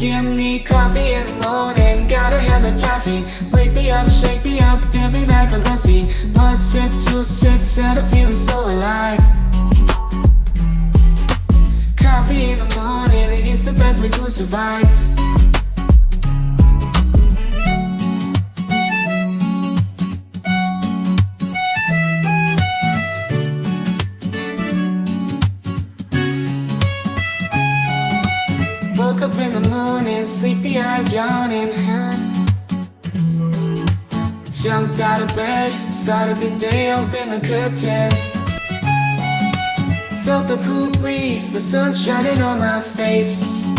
Give me coffee in the morning, gotta have the caffeine. Wake me up, shake me up, dip me like a lassie. Must shit, juice, shit, set a feeling so alive. Coffee in the morning, it's the best way to survive. Woke up in the morning, sleepy eyes yawning. Jumped out of bed, started the day, opened the curtains. Felt the cool breeze, the sun shining on my face.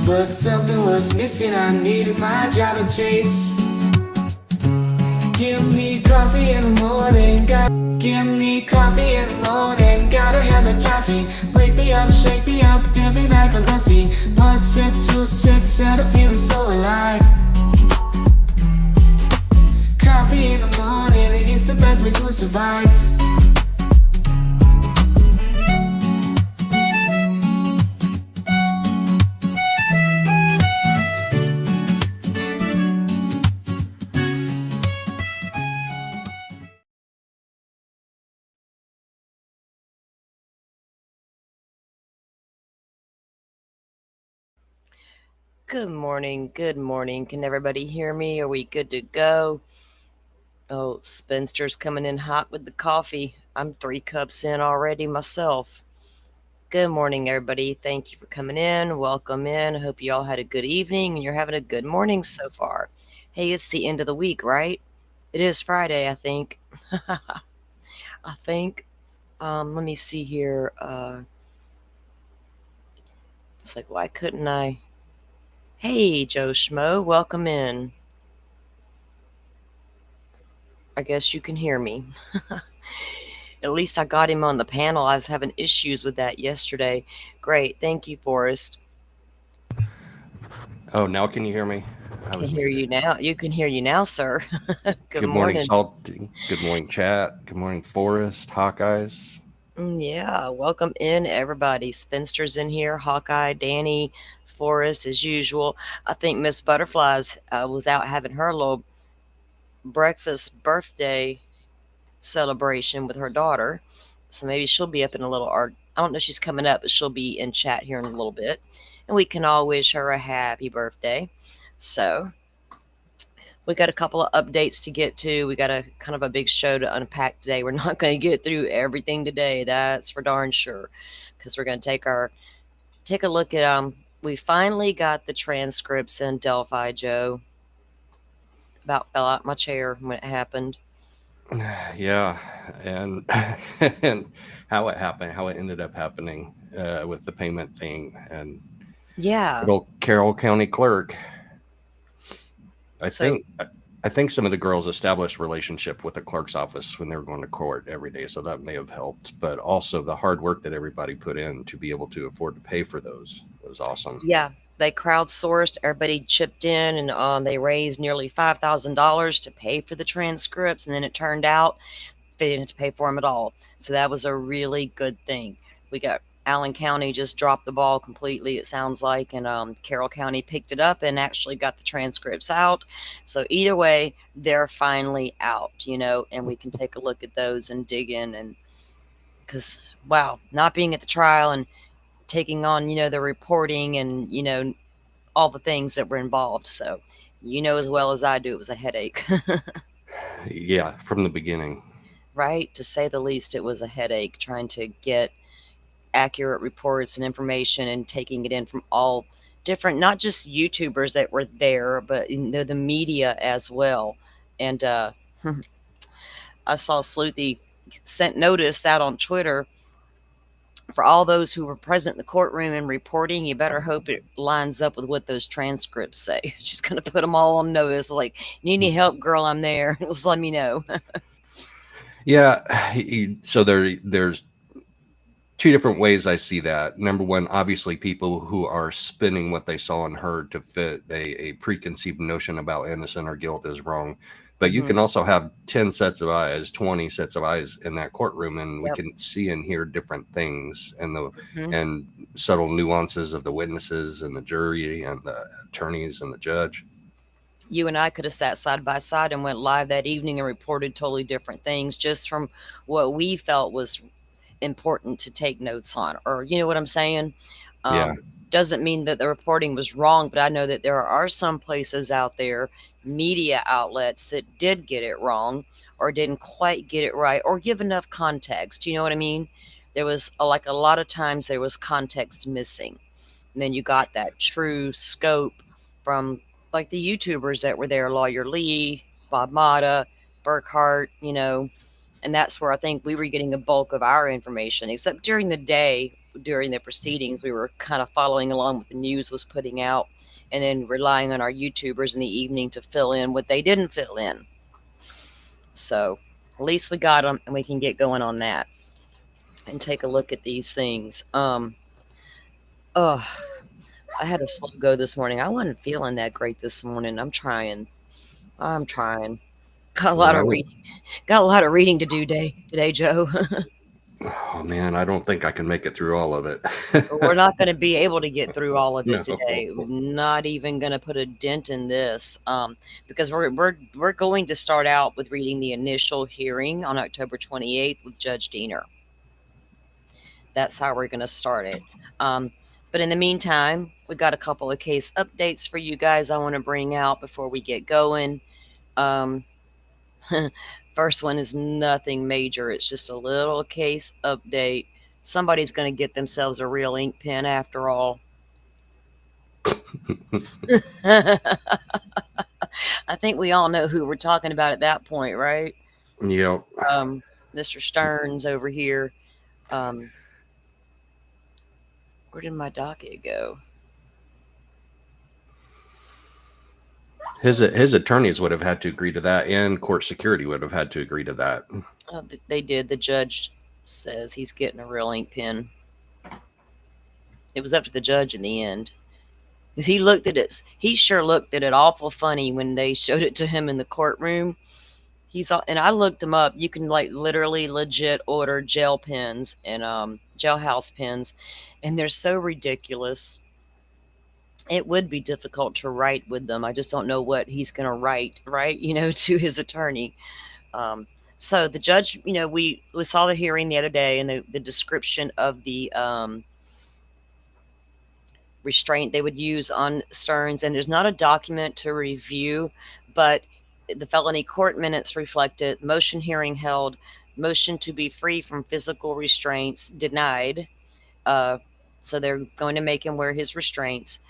But something was missing, I needed my job to chase. Give me coffee in the morning, give me coffee in the morning, gotta have the caffeine. Wake me up, shake me up, dip me like a lassie. Must shit, juice, shit, set a feeling so alive. Coffee in the morning, it's the best way to survive. Good morning, good morning. Can everybody hear me? Are we good to go? Oh, Spencer's coming in hot with the coffee. I'm 3 cups in already myself. Good morning, everybody. Thank you for coming in. Welcome in. I hope you all had a good evening and you're having a good morning so far. Hey, it's the end of the week, right? It is Friday, I think. I think. Let me see here. It's like, why couldn't I? Hey, Joe Schmo, welcome in. I guess you can hear me. At least I got him on the panel. I was having issues with that yesterday. Great. Thank you, Forrest. Oh, now can you hear me? I can hear you now. You can hear you now, sir. Good morning, Salty. Good morning, chat. Good morning, Forrest, Hawkeyes. Yeah, welcome in, everybody. Spencer's in here, Hawkeye, Danny, Forrest, as usual. I think Miss Butterflies was out having her little breakfast birthday celebration with her daughter. So maybe she'll be up in a little art. I don't know if she's coming up, but she'll be in chat here in a little bit. And we can all wish her a happy birthday. So we got a couple of updates to get to. We got a kind of a big show to unpack today. We're not going to get through everything today. That's for darn sure. Because we're going to take a look at we finally got the transcripts in Delphi, Joe. About fell out my chair when it happened. Yeah, and and how it happened, how it ended up happening with the payment thing, and little Carroll County clerk. I think some of the girls established relationship with the clerk's office when they were going to court every day, so that may have helped. But also the hard work that everybody put in to be able to afford to pay for those was awesome. Yeah. They crowdsourced, everybody chipped in, and they raised nearly $5,000 to pay for the transcripts. And then it turned out they didn't have to pay for them at all. So that was a really good thing. We got Allen County just dropped the ball completely, it sounds like, and Carroll County picked it up and actually got the transcripts out. So either way, they're finally out, and we can take a look at those and dig in. And because, wow, not being at the trial and taking on, the reporting and, all the things that were involved. So, as well as I do, it was a headache. Yeah, from the beginning. Right? To say the least, it was a headache trying to get accurate reports and information and taking it in from all different, not just YouTubers that were there, but the media as well. And I saw Sleuthy sent notice out on Twitter for all those who were present in the courtroom and reporting. You better hope it lines up with what those transcripts say. She's going to put them all on notice. Like, need any help, girl? I'm there. Just let me know. Yeah. So there's two different ways I see that. Number one, obviously people who are spinning what they saw and heard to fit a preconceived notion about innocent or guilt is wrong. But you can also have 10 sets of eyes, 20 sets of eyes in that courtroom, and we can see and hear different things and and subtle nuances of the witnesses and the jury and the attorneys and the judge. You and I could have sat side by side and went live that evening and reported totally different things just from what we felt was important to take notes on, or you know what I'm saying? Doesn't mean that the reporting was wrong, but I know that there are some places out there, media outlets, that did get it wrong or didn't quite get it right or give enough context. You know what I mean? There was a lot of times there was context missing. And then you got that true scope from like the YouTubers that were there, Lawyer Lee, Bob Mata, Burkhart, and that's where I think we were getting a bulk of our information, except during the day, during the proceedings, we were kind of following along what the news was putting out and then relying on our YouTubers in the evening to fill in what they didn't fill in. So at least we got them and we can get going on that and take a look at these things. I had a slow go this morning. I wasn't feeling that great this morning. I'm trying. Got a lot of reading to do today, Joe. Oh man, I don't think I can make it through all of it. We're not going to be able to get through all of it today. We're not even going to put a dent in this, because we're going to start out with reading the initial hearing on October 28th with Judge Diener. That's how we're going to start it. But in the meantime, we got a couple of case updates for you guys I want to bring out before we get going. First one is nothing major. It's just a little case update. Somebody's going to get themselves a real ink pen after all. I think we all know who we're talking about at that point, right? Yep. Mr. Stearns over here. Where did my docket go? His attorneys would have had to agree to that, and court security would have had to agree to that. They did. The judge says he's getting a real ink pen. It was up to the judge in the end. Because he looked at it. He sure looked at it awful funny when they showed it to him in the courtroom. And I looked him up. You can literally legit order gel pens and jailhouse pens, and they're so ridiculous. It would be difficult to write with them. I just don't know what he's going to write, right? To his attorney. So the judge, we saw the hearing the other day, and the description of the restraint they would use on Stearns. And there's not a document to review, but the felony court minutes reflected motion hearing held, motion to be free from physical restraints denied. So they're going to make him wear his restraints.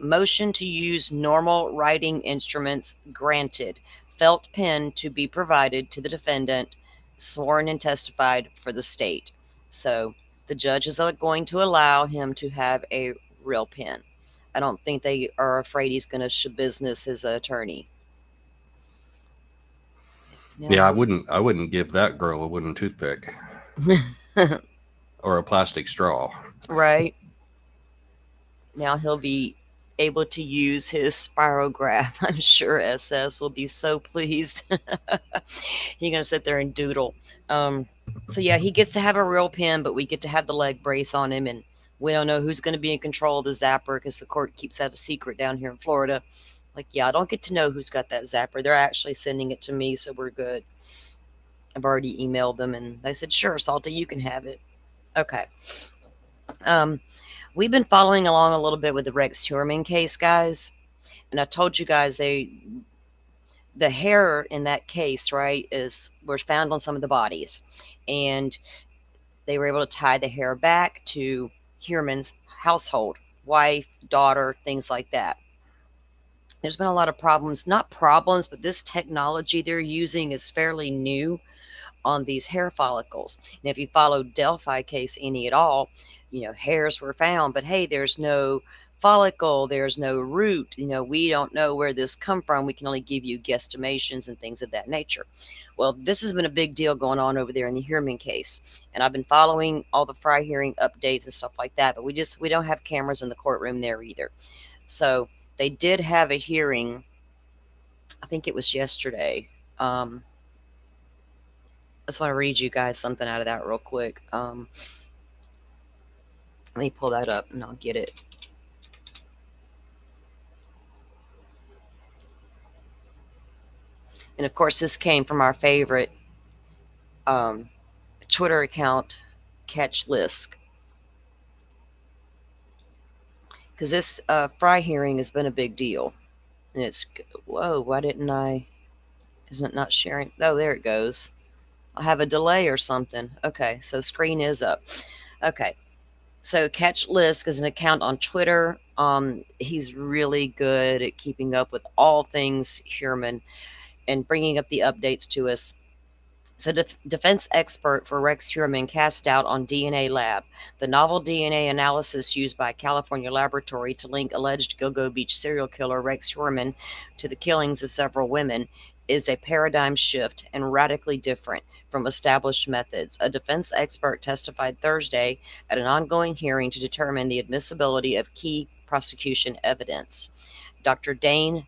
Motion to use normal writing instruments granted. Felt pen to be provided to the defendant, sworn and testified for the state. So the judge is going to allow him to have a real pen. I don't think they are afraid he's going to shabusiness his attorney. Yeah, I wouldn't give that girl a wooden toothpick or a plastic straw. Right. Now he'll be able to use his spirograph. I'm sure SS will be so pleased. He's going to sit there and doodle. So yeah, he gets to have a real pen, but we get to have the leg brace on him, and we don't know who's going to be in control of the zapper because the court keeps that a secret down here in Florida. I don't get to know who's got that zapper. They're actually sending it to me, so we're good. I've already emailed them, and they said, sure, Salty, you can have it. Okay. We've been following along a little bit with the Rex Heuermann case, guys. And I told you guys the hair in that case, right, were found on some of the bodies. And they were able to tie the hair back to Heuermann's household, wife, daughter, things like that. There's been a lot of problems, not problems, but this technology they're using is fairly new on these hair follicles. And if you follow Delphi case any at all, hairs were found, but hey, there's no follicle, there's no root, we don't know where this come from. We can only give you guesstimations and things of that nature. Well, this has been a big deal going on over there in the Heuermann case. And I've been following all the Fry hearing updates and stuff like that, but we don't have cameras in the courtroom there either. So they did have a hearing, I think it was yesterday. just want to read you guys something out of that real quick. Let me pull that up and I'll get it. And of course, this came from our favorite Twitter account, Catch Lisk. Because this Fry hearing has been a big deal. And it's, whoa, why didn't I, isn't it not sharing? Oh, there it goes. I have a delay or something. Okay, so screen is up. Okay, so Catch Lisk is an account on Twitter. He's really good at keeping up with all things Heuermann and bringing up the updates to us. So defense expert for Rex Heuermann cast doubt on DNA lab. The novel DNA analysis used by a California laboratory to link alleged Gilgo Beach serial killer Rex Heuermann to the killings of several women is a paradigm shift and radically different from established methods. A defense expert testified Thursday at an ongoing hearing to determine the admissibility of key prosecution evidence. Dan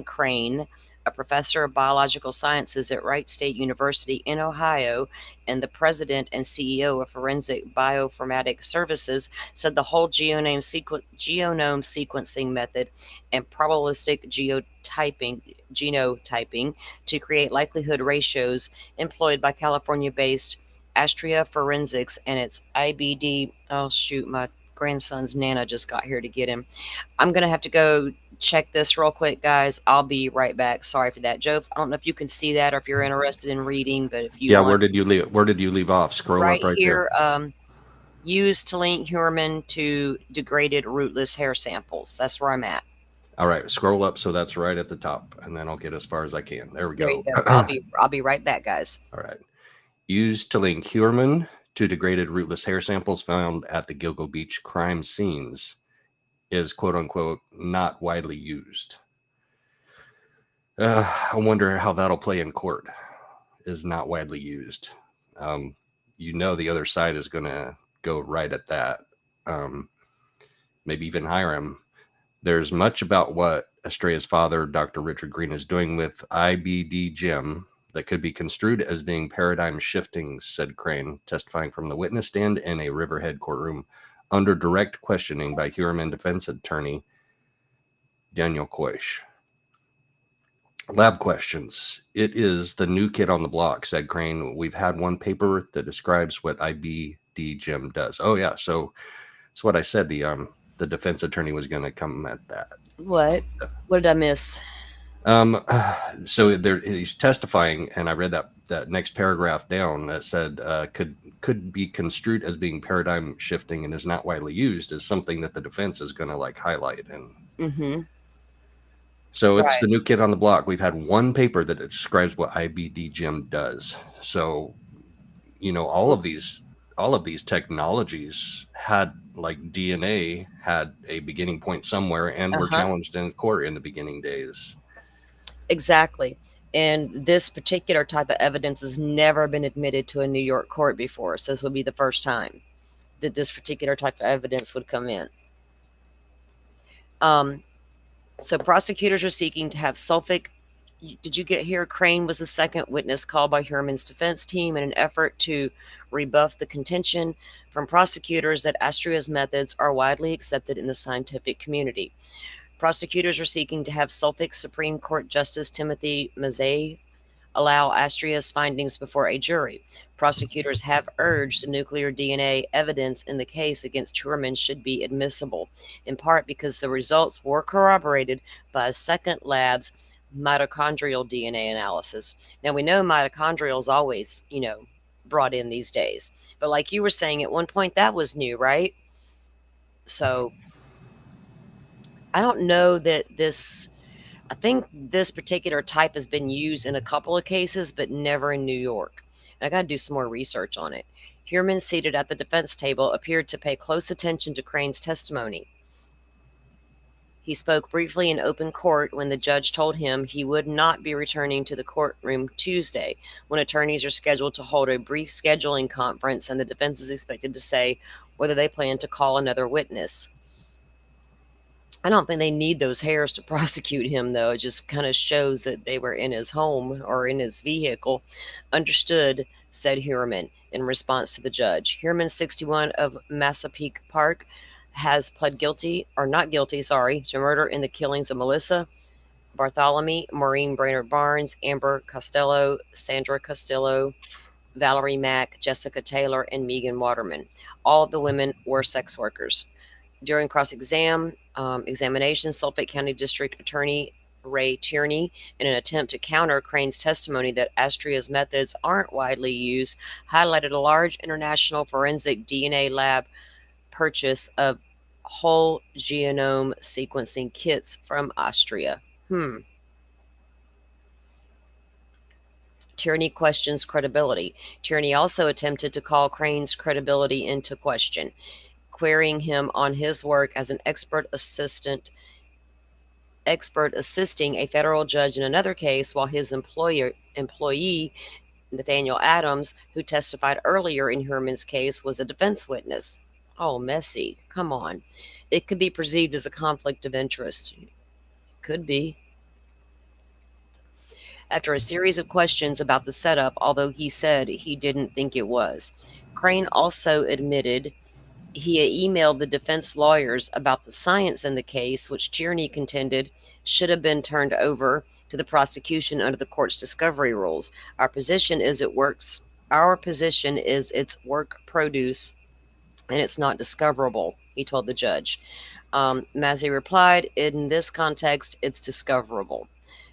Crane, a professor of biological sciences at Wright State University in Ohio and the president and CEO of Forensic Bioinformatics Services, said the whole genome sequencing method and probabilistic genotyping to create likelihood ratios employed by California-based Astria Forensics and its IBD. Oh, shoot, my grandson's Nana just got here to get him. I'm going to have to go check this real quick, guys. I'll be right back. Sorry for that, Joe. I don't know if you can see that or if you're interested in reading, but if you where did you leave off? Scroll right up right here, there. Used to link Heuermann to degraded rootless hair samples. That's where I'm at. All right, scroll up so that's right at the top, and then I'll get as far as I can. There we go. I'll be right back, guys. All right. Used to link Heuermann to degraded rootless hair samples found at the Gilgo Beach crime scenes is quote unquote not widely used. I wonder how that'll play in court. Is not widely used. The other side is going to go right at that. Maybe even hire him. There's much about what Astria's father, Dr. Richard Green, is doing with IBD-GEM that could be construed as being paradigm shifting, said Crane, testifying from the witness stand in a Riverhead courtroom under direct questioning by Heuermann defense attorney Daniel Koish. Lab questions. It is the new kid on the block, said Crane. We've had one paper that describes what IBD-GEM does. Oh, yeah. So that's what I said. The defense attorney was going to come at that. What did I miss? So he's testifying, and I read that next paragraph down that said could be construed as being paradigm shifting and is not widely used as something that the defense is going to highlight. And so it's the new kid on the block. We've had one paper that describes what IBD-GEM does. So, all of these technologies had DNA had a beginning point somewhere and were challenged in court in the beginning days. Exactly. And this particular type of evidence has never been admitted to a New York court before. So this would be the first time that this particular type of evidence would come in. So prosecutors are seeking to have sulfic. Did you get here? Crane was the second witness called by Heuermann's defense team in an effort to rebuff the contention from prosecutors that Astria's methods are widely accepted in the scientific community. Prosecutors are seeking to have Suffolk Supreme Court Justice Timothy Mazzei allow Astria's findings before a jury. Prosecutors have urged the nuclear DNA evidence in the case against Heuermann should be admissible, in part because the results were corroborated by a second lab's mitochondrial DNA analysis. Now, we know mitochondrial is always, brought in these days. But like you were saying, at one point that was new, right? So I don't know that I think this particular type has been used in a couple of cases, but never in New York. And I got to do some more research on it. Heuermann, seated at the defense table, appeared to pay close attention to Crane's testimony. He spoke briefly in open court when the judge told him he would not be returning to the courtroom Tuesday, when attorneys are scheduled to hold a brief scheduling conference and the defense is expected to say whether they plan to call another witness. I don't think they need those hairs to prosecute him, though. It just kind of shows that they were in his home or in his vehicle. Understood, said Heuermann in response to the judge. Heuermann, 61, of Massapequa Park, has pled guilty, or not guilty, sorry, to murder in the killings of Melissa Bartholomew, Maureen Brainerd Barnes, Amber Costello, Sandra Costello, Valerie Mack, Jessica Taylor, and Megan Waterman. All of the women were sex workers. During examination, Suffolk County District Attorney Ray Tierney, in an attempt to counter Crane's testimony that Astria's methods aren't widely used, highlighted a large international forensic DNA lab purchase of whole genome sequencing kits from Astria. Tierney questions credibility. Tierney also attempted to call Crane's credibility into question, querying him on his work as an expert assisting a federal judge in another case, while his employee, Nathaniel Adams, who testified earlier in Heuermann's case, was a defense witness. Oh, messy. Come on. It could be perceived as a conflict of interest. It could be. After a series of questions about the setup, although he said he didn't think it was, Crane also admitted he emailed the defense lawyers about the science in the case, which Tierney contended should have been turned over to the prosecution under the court's discovery rules. Our position is it's work produce and it's not discoverable, he told the judge. Mazzy replied, in this context, it's discoverable.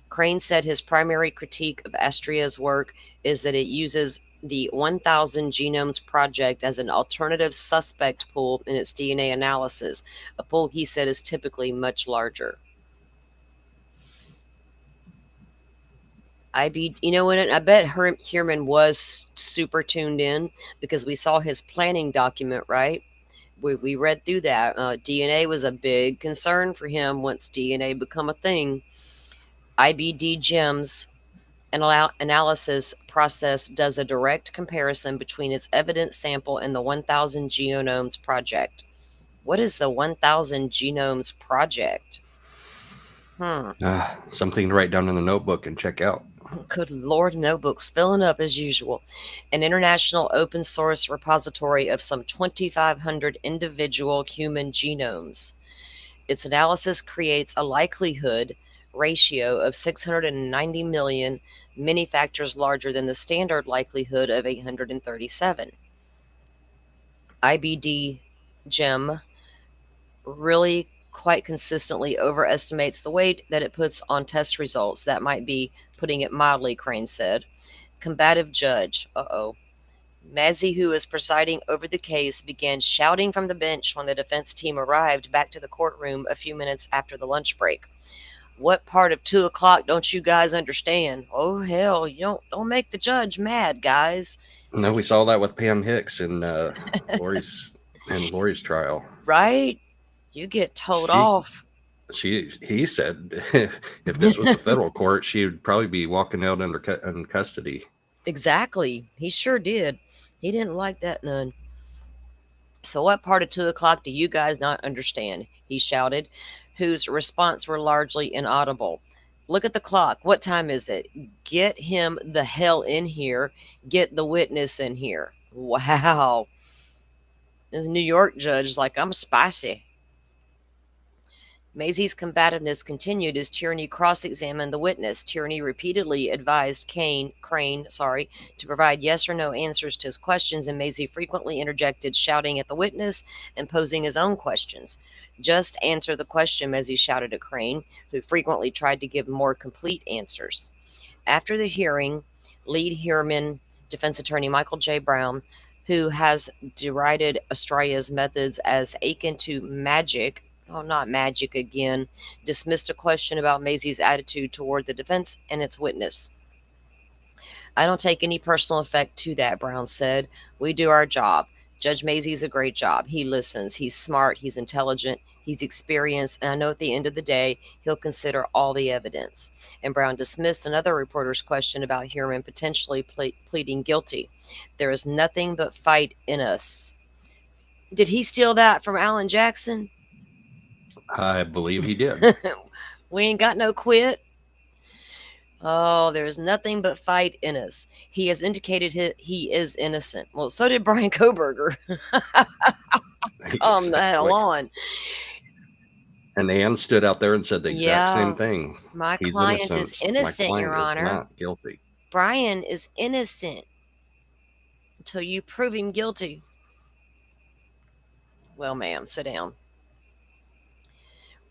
Crane said his primary critique of Astria's work is that it uses the 1,000 Genomes Project as an alternative suspect pool in its DNA analysis, a pool he said is typically much larger. I bet Heuermann was super tuned in because we saw his planning document, right? We read through that. DNA was a big concern for him once DNA become a thing. IBD GEMS analysis process does a direct comparison between its evidence sample and the 1,000 Genomes Project. What is the 1,000 Genomes Project? Something to write down in the notebook and check out. Good Lord, notebooks filling up as usual. An international open source repository of some 2,500 individual human genomes. Its analysis creates a likelihood ratio of 690 million, many factors larger than the standard likelihood of 837. IBD GEM really quite consistently overestimates the weight that it puts on test results. That might be putting it mildly, Crane said. Combative judge. Mazzy, who was presiding over the case, began shouting from the bench when the defense team arrived back to the courtroom a few minutes after the lunch break. What part of 2 o'clock don't you guys understand? Oh, hell, you don't make the judge mad, guys. No, we saw that with Pam Hicks in Lori's trial. Right? You get told off. He said if this was a federal court, she would probably be walking out in custody. Exactly. He sure did. He didn't like that none. So what part of 2 o'clock do you guys not understand? He shouted, whose response were largely inaudible. Look at the clock. What time is it? Get him the hell in here. Get the witness in here. Wow. This New York judge is like, I'm spicy. Mazzy's combativeness continued as Tierney cross-examined the witness. Tierney repeatedly advised Crane to provide yes or no answers to his questions, and Mazzy frequently interjected, shouting at the witness and posing his own questions. Just answer the question, Mazzy shouted at Crane, who frequently tried to give more complete answers. After the hearing, lead Heuermann defense attorney Michael J. Brown, who has derided Astria's methods as akin to magic, not magic again, dismissed a question about Mazzy's attitude toward the defense and its witness. I don't take any personal effect to that, Brown said. We do our job. Judge Mazzy's a great job. He listens. He's smart. He's intelligent. He's experienced. And I know at the end of the day, he'll consider all the evidence. And Brown dismissed another reporter's question about Heuermann potentially pleading guilty. There is nothing but fight in us. Did he steal that from Alan Jackson? I believe he did. We ain't got no quit. Oh, there's nothing but fight in us. He has indicated he is innocent. Well, so did Bryan Kohberger. Come the hell on. And Ann stood out there and said the exact same Yeah, thing. my He's client is innocent. My innocent, client Your is Honor. not guilty. Bryan is innocent until you prove him guilty. Well, ma'am, sit down.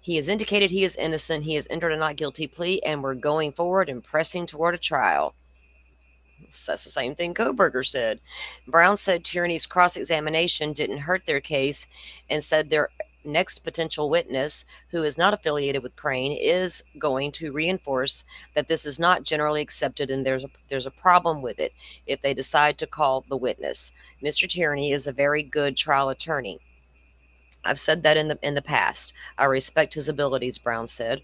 He has indicated he is innocent. He has entered a not guilty plea, and we're going forward and pressing toward a trial. That's the same thing Kohberger said. Brown said Tierney's cross-examination didn't hurt their case and said their next potential witness, who is not affiliated with Crane, is going to reinforce that this is not generally accepted and there's a problem with it if they decide to call the witness. Mr. Tierney is a very good trial attorney. I've said that in the past. I respect his abilities, Brown said.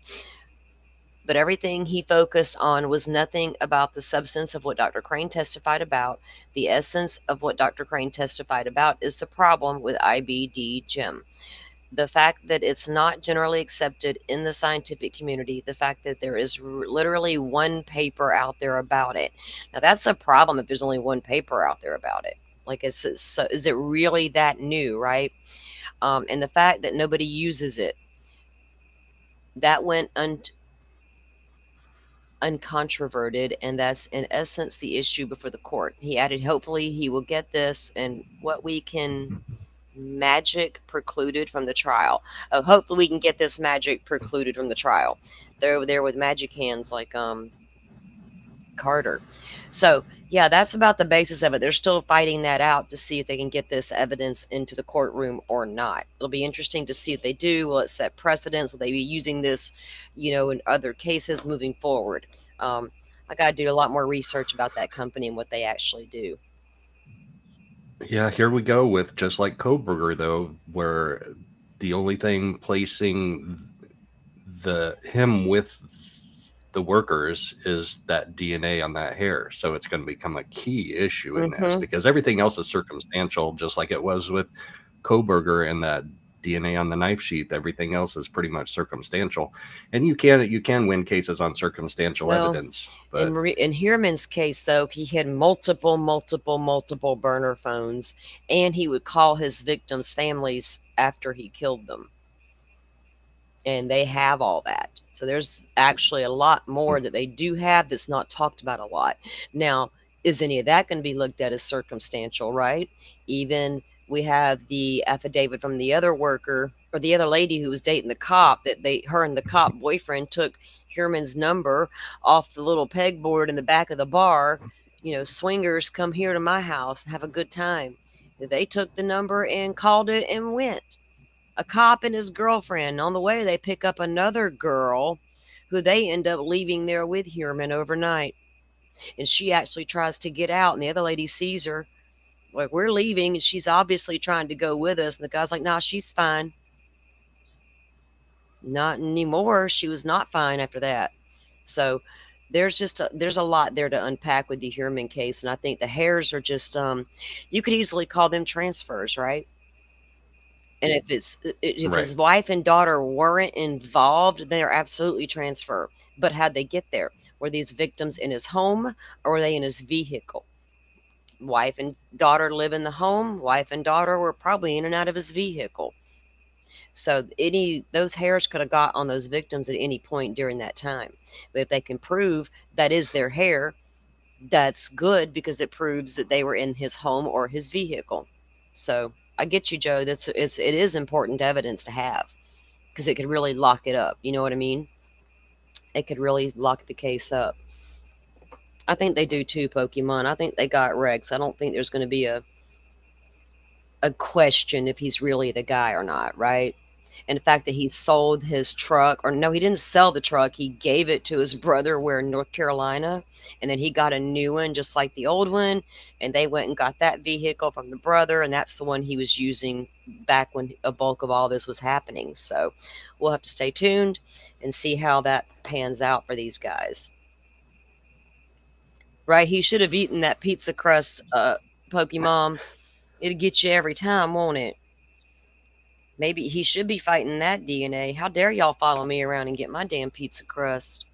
But everything he focused on was nothing about the substance of what Dr. Crane testified about. The essence of what Dr. Crane testified about is the problem with IBD Jim. The fact that it's not generally accepted in the scientific community, the fact that there is literally one paper out there about it. Now, that's a problem if there's only one paper out there about it. Like, is it really that new, right? And the fact that nobody uses it, that went uncontroverted, and that's in essence the issue before the court. He added, hopefully he will get this and what we can magic precluded from the trial. Hopefully we can get this magic precluded from the trial. They're over there with magic hands like Carter. So yeah, that's about the basis of it. They're still fighting that out to see if they can get this evidence into the courtroom or not. It'll be interesting to see if they do. Will it set precedents? Will they be using this, in other cases moving forward? I got to do a lot more research about that company and what they actually do. Yeah, here we go with just like Kohberger, though, where the only thing placing him with the workers is that DNA on that hair. So it's going to become a key issue in this because everything else is circumstantial, just like it was with Kohberger and that DNA on the knife sheath. Everything else is pretty much circumstantial, and you can win cases on circumstantial evidence. But in Heuermann's case, though, he had multiple burner phones, and he would call his victims' families after he killed them, and they have all that. So there's actually a lot more that they do have that's not talked about a lot. Now, is any of that going to be looked at as circumstantial, right? Even we have the affidavit from the other worker or the other lady who was dating the cop that her and the cop boyfriend took Heuermann's number off the little pegboard in the back of the bar. Swingers, come here to my house and have a good time. They took the number and called it and went. A cop and his girlfriend. On the way, they pick up another girl who they end up leaving there with Heuermann overnight. And she actually tries to get out, and the other lady sees her. Like, we're leaving, and she's obviously trying to go with us. And the guy's like, nah, she's fine. Not anymore. She was not fine after that. So there's a lot there to unpack with the Heuermann case. And I think the hairs are just, you could easily call them transfers, right? And if his wife and daughter weren't involved, they're absolutely transfer. But how'd they get there? Were these victims in his home or were they in his vehicle? Wife and daughter live in the home. Wife and daughter were probably in and out of his vehicle. So those hairs could have got on those victims at any point during that time. But if they can prove that is their hair, that's good because it proves that they were in his home or his vehicle. So I get you, Joe. It is important evidence to have because it could really lock it up. You know what I mean? It could really lock the case up. I think they do too, Pokemon. I think they got Rex. I don't think there's going to be a question if he's really the guy or not, right? And the fact that he sold his truck, or no, he didn't sell the truck. He gave it to his brother where in North Carolina, and then he got a new one just like the old one, and they went and got that vehicle from the brother, and that's the one he was using back when a bulk of all this was happening. So we'll have to stay tuned and see how that pans out for these guys. Right? He should have eaten that pizza crust, Pokemon. It'll get you every time, won't it? Maybe he should be fighting that DNA. How dare y'all follow me around and get my damn pizza crust?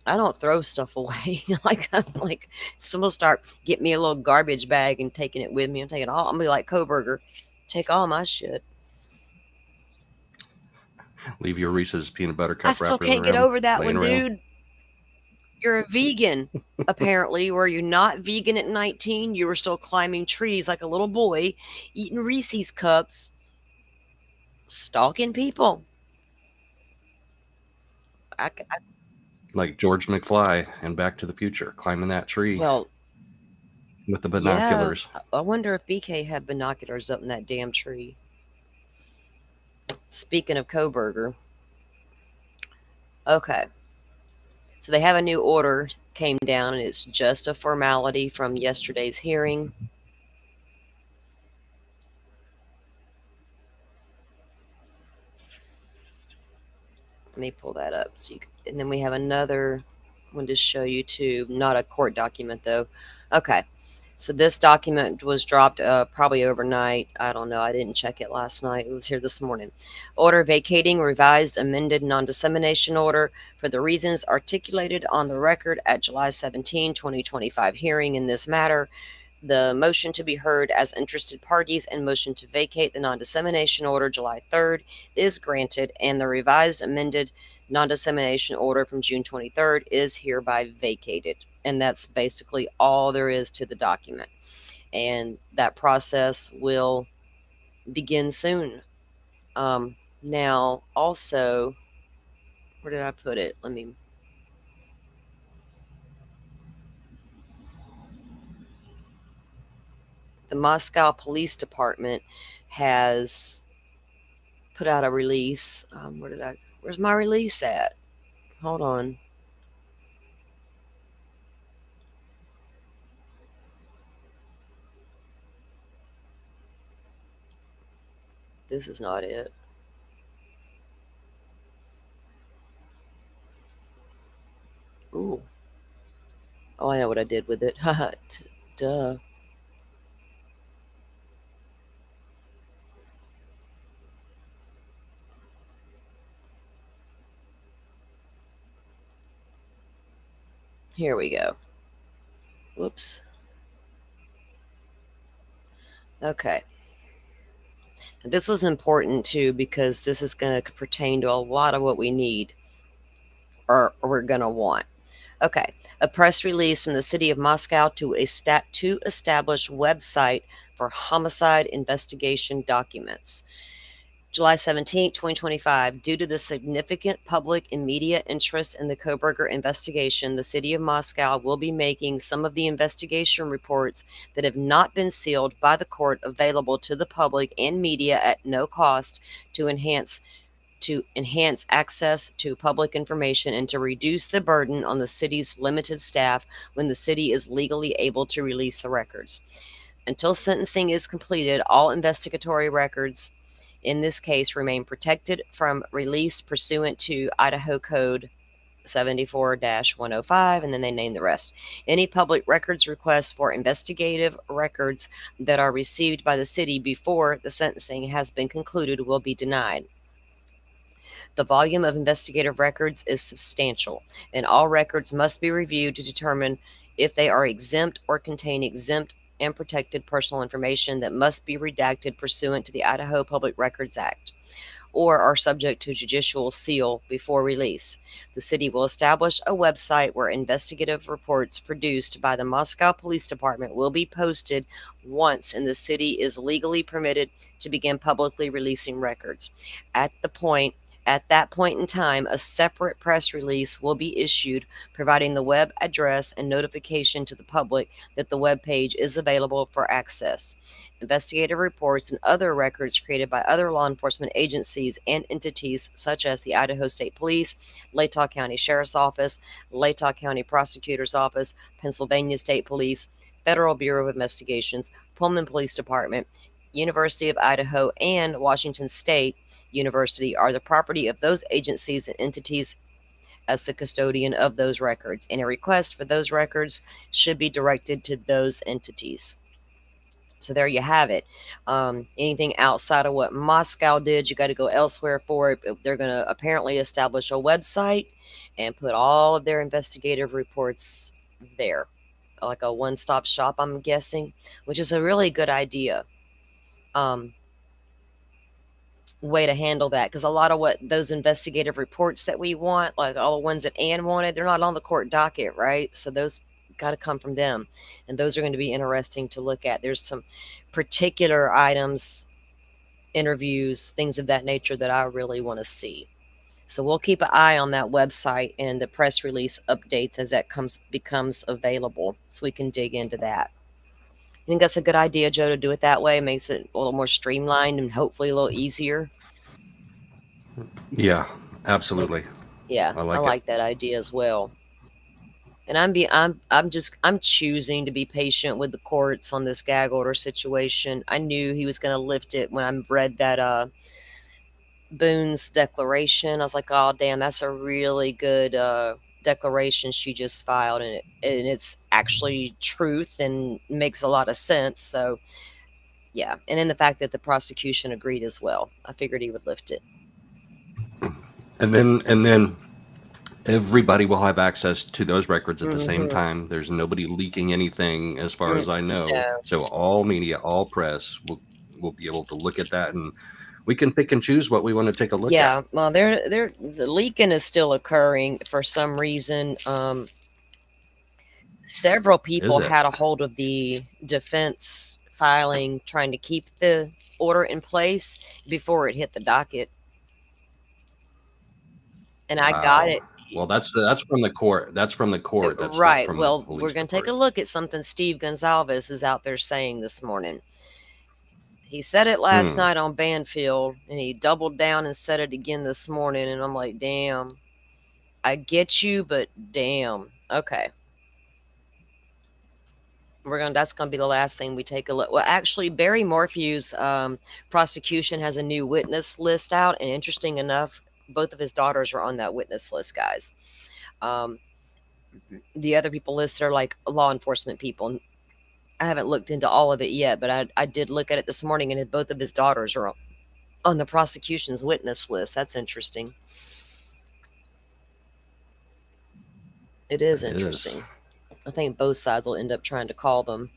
I don't throw stuff away. I'm like, someone start getting me a little garbage bag and taking it with me. I'm taking all. I'm gonna be like Kohberger, take all my shit. Leave your Reese's peanut butter cup. I still can't get over that one, dude. You're a vegan, apparently. Were you not vegan at 19? You were still climbing trees like a little boy, eating Reese's cups, stalking people. Like George McFly and Back to the Future, climbing that tree. Well, with the binoculars. Yeah, I wonder if BK had binoculars up in that damn tree. Speaking of Kohberger. Okay. So they have a new order came down, and it's just a formality from yesterday's hearing. Let me pull that up. And then we have another one to show you too. Not a court document though. Okay. So this document was dropped probably overnight. I don't know. I didn't check it last night. It was here this morning. Order vacating revised amended non-dissemination order for the reasons articulated on the record at July 17, 2025 hearing in this matter. The motion to be heard as interested parties and motion to vacate the non-dissemination order July 3rd is granted, and the revised amended non-dissemination order from June 23rd is hereby vacated. And that's basically all there is to the document. And that process will begin soon. Now, also, where did I put it? The Moscow Police Department has put out a release. Where's my release at? Hold on. This is not it. Ooh. Oh, I know what I did with it. Haha. Duh. Here we go. Whoops. Okay. This was important too because this is going to pertain to a lot of what we need or we're going to want. Okay. A press release from the city of Moscow to establish website for homicide investigation documents. July 17, 2025, due to the significant public and media interest in the Kohberger investigation, the city of Moscow will be making some of the investigation reports that have not been sealed by the court available to the public and media at no cost to enhance access to public information and to reduce the burden on the city's limited staff when the city is legally able to release the records. Until sentencing is completed, all investigatory records in this case remain protected from release pursuant to Idaho Code 74-105, and then they name the rest. Any public records requests for investigative records that are received by the city before the sentencing has been concluded will be denied. The volume of investigative records is substantial, and all records must be reviewed to determine if they are exempt or contain exempt and protected personal information that must be redacted pursuant to the Idaho Public Records Act, or are subject to judicial seal before release. The city will establish a website where investigative reports produced by the Moscow Police Department will be posted once and the city is legally permitted to begin publicly releasing records. At that point in time, a separate press release will be issued providing the web address and notification to the public that the web page is available for access. Investigative reports and other records created by other law enforcement agencies and entities such as the Idaho State Police, Latah County Sheriff's Office, Latah County Prosecutor's Office, Pennsylvania State Police, Federal Bureau of Investigations, Pullman Police Department, University of Idaho, and Washington State University are the property of those agencies and entities as the custodian of those records, and a request for those records should be directed to those entities. So there you have it. Anything outside of what Moscow did, you got to go elsewhere for it. They're going to apparently establish a website and put all of their investigative reports there, like a one-stop shop, I'm guessing, which is a really good idea. Way to handle that, because a lot of what those investigative reports that we want, like all the ones that Anne wanted, they're not on the court docket, right? So those got to come from them, and those are going to be interesting to look at. There's some particular items, interviews, things of that nature that I really want to see. So we'll keep an eye on that website and the press release updates as that becomes available, so we can dig into that. I think that's a good idea, Joe, to do it that way. It makes it a little more streamlined and hopefully a little easier. Yeah, absolutely. Yeah, I like that idea as well. And I'm choosing to be patient with the courts on this gag order situation. I knew he was going to lift it when I read that Boone's declaration. I was like, oh damn, that's a really good declaration she just filed, and it's actually truth and makes a lot of sense. So yeah, and then the fact that the prosecution agreed as well, I figured he would lift it. And then everybody will have access to those records at the same time. There's nobody leaking anything, as far as I know. No. So all media, all press will be able to look at that, and we can pick and choose what we want to take a look at. Yeah, well, the leaking is still occurring for some reason. Several people had a hold of the defense filing, trying to keep the order in place before it hit the docket. And I got it. Well, that's from the court. That's from the court. That's right. Well, we're going to take a look at something Steve Gonsalves is out there saying this morning. He said it last night on Banfield, and he doubled down and said it again this morning. And I'm like, damn, I get you, but damn. Okay. That's going to be the last thing we take a look. Well, actually, Barry Morphew's prosecution has a new witness list out. And interesting enough, both of his daughters are on that witness list, guys. The other people listed are like law enforcement people. I haven't looked into all of it yet, but I did look at it this morning, and both of his daughters are on the prosecution's witness list. That's interesting. It is interesting. I think both sides will end up trying to call them.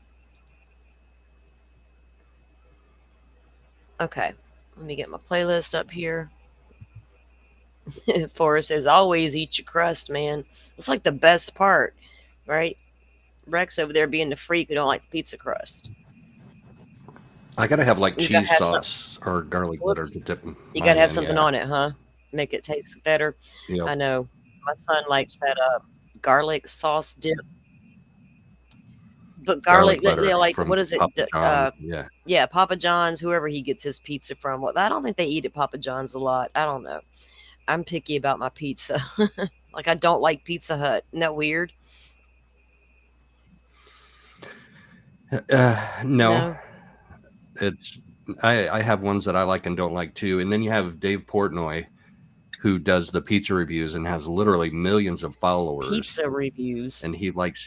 Okay, let me get my playlist up here. Forrest says, always eat your crust, man. It's like the best part, right? Rex over there being the freak who don't like the pizza crust. I gotta have like cheese sauce or garlic butter to dip. You gotta have something on it, huh? Make it taste better. Yep. I know. My son likes that garlic sauce dip. But garlic like what is it? Yeah, Papa John's, whoever he gets his pizza from. Well, I don't think they eat at Papa John's a lot. I don't know. I'm picky about my pizza. Like I don't like Pizza Hut. Isn't that weird? No. It's I have ones that I like and don't like too. And then you have Dave Portnoy, who does the pizza reviews and has literally millions of followers. Pizza reviews. And he likes,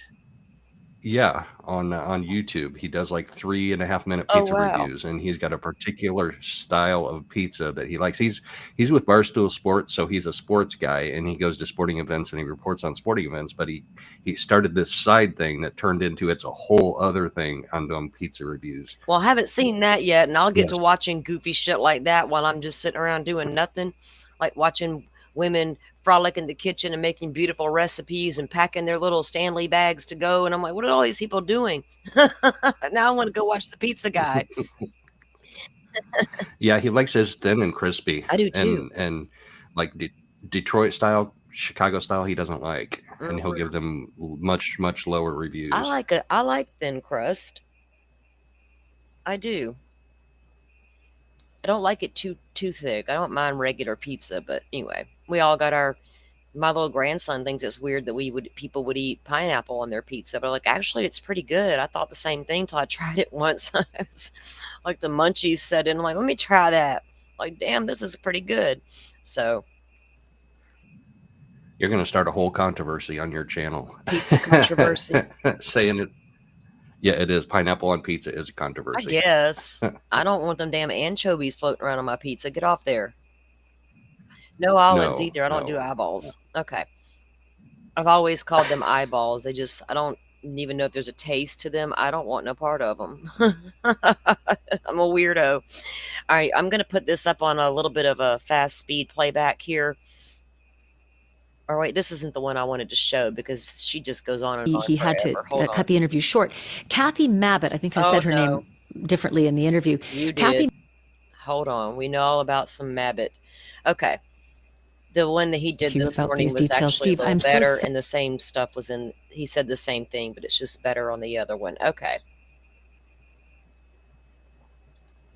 on YouTube. He does like 3.5-minute pizza reviews, and he's got a particular style of pizza that he likes. He's with Barstool Sports, so he's a sports guy, and he goes to sporting events and he reports on sporting events. But he started this side thing that turned into it's a whole other thing on doing pizza reviews. Well, I haven't seen that yet, and I'll get to watching goofy shit like that while I'm just sitting around doing nothing, like watching women frolic in the kitchen and making beautiful recipes and packing their little Stanley bags to go. And I'm like, what are all these people doing? Now I want to go watch the pizza guy. Yeah, he likes his thin and crispy. I do too. And like Detroit style, Chicago style, he doesn't like. And he'll give them much, much lower reviews. I like thin crust. I do. I don't like it too thick. I don't mind regular pizza, but anyway, we all got my little grandson thinks it's weird that people would eat pineapple on their pizza, but like actually it's pretty good. I thought the same thing till I tried it once. Like the munchies set in. I'm like, let me try that. Like, damn, this is pretty good. So you're gonna start a whole controversy on your channel. Pizza controversy. Saying it. Yeah, it is. Pineapple on pizza is a I controversy. guess. I don't want them damn anchovies floating around on my pizza. Get off there. No olives No, either. I don't do no. eyeballs. Okay. I've always called them eyeballs. I don't even know if there's a taste to them. I don't want no part of them. I'm a weirdo. All right, I'm going to put this up on a little bit of a fast speed playback here. Or wait, this isn't the one I wanted to show because she just goes on and on He had to forever. Hold cut on. the interview short. Kathy Mabbutt, I think I said her name differently in the interview. You Kathy, did. Hold on. We know all about some Mabbutt. Okay. The one that he did to you this about morning these was details, actually Steve. a little I'm so better, sorry. and the same stuff was in. He said the same thing, but it's just better on the other one. Okay.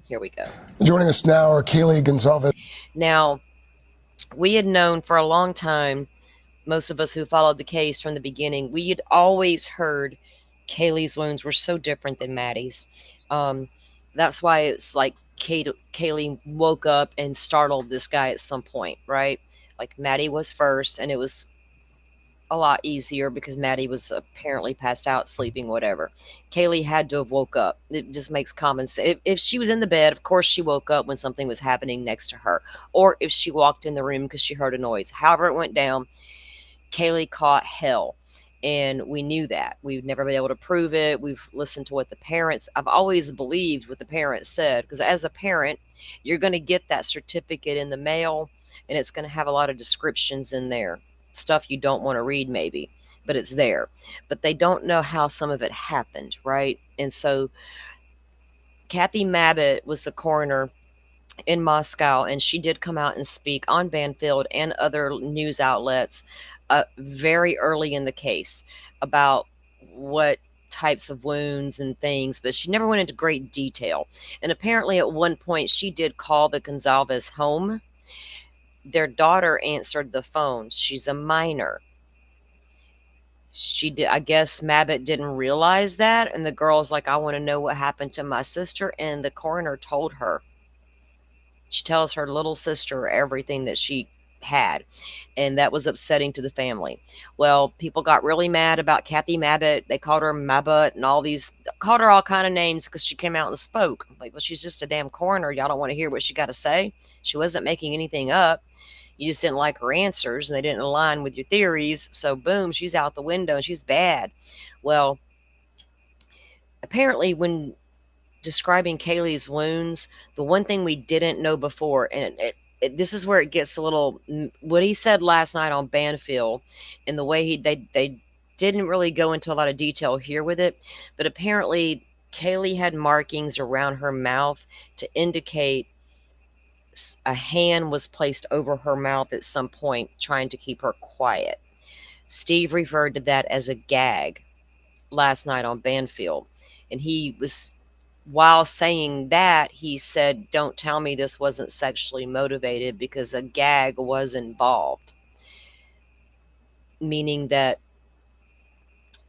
Here we go. Joining us now are Kaylee Goncalves. Now, we had known for a long time, most of us who followed the case from the beginning, we had always heard Kaylee's wounds were so different than Maddie's. That's why it's like Kaylee woke up and startled this guy at some point, right? Like Maddie was first, and it was a lot easier because Maddie was apparently passed out, sleeping, whatever. Kaylee had to have woke up. It just makes common sense. If she was in the bed, of course she woke up when something was happening next to her, or if she walked in the room because she heard a noise. However it went down, Kaylee caught hell. And we knew that. We've never been able to prove it. We've listened to what the parents, I've always believed what the parents said, because as a parent, you're going to get that certificate in the mail, and it's going to have a lot of descriptions in there. Stuff you don't want to read, maybe, but it's there. But they don't know how some of it happened, right? And so Kathy Mabbutt was the coroner in Moscow, and she did come out and speak on Banfield and other news outlets very early in the case about what types of wounds and things, but she never went into great detail. And apparently at one point she did call the Goncalves home. Their daughter answered the phone. She's a minor. She did, I guess Mabbutt didn't realize that, and the girl's like, I want to know what happened to my sister, and the coroner told her. She tells her little sister everything that she had, and that was upsetting to the family. Well, people got really mad about Kathy Mabbutt. They called her Mabbutt and called her all kind of names because she came out and spoke. Like, well, she's just a damn coroner. Y'all don't want to hear what she got to say. She wasn't making anything up. You just didn't like her answers, and they didn't align with your theories. So boom, she's out the window, and she's bad. Well, apparently when describing Kaylee's wounds, the one thing we didn't know before, and this is where it gets a little, what he said last night on Banfield, and the way they didn't really go into a lot of detail here with it, but apparently Kaylee had markings around her mouth to indicate a hand was placed over her mouth at some point trying to keep her quiet. Steve referred to that as a gag last night on Banfield, and while saying that, he said, don't tell me this wasn't sexually motivated, because a gag was involved. Meaning that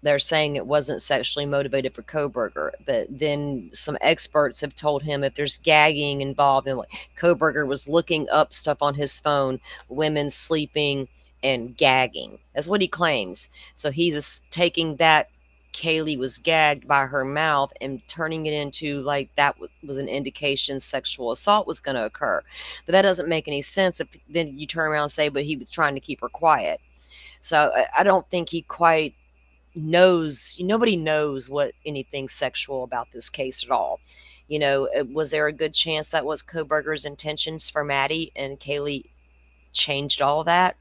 they're saying it wasn't sexually motivated for Kohberger. But then some experts have told him if there's gagging involved, and Kohberger was looking up stuff on his phone, women sleeping and gagging. That's what he claims. So he's taking that Kaylee was gagged by her mouth and turning it into like that was an indication sexual assault was going to occur. But that doesn't make any sense if then you turn around and say, but he was trying to keep her quiet. So I don't think he quite knows. Nobody knows what anything sexual about this case at all. Was there a good chance that was Kohberger's intentions for Maddie, and Kaylee changed all that?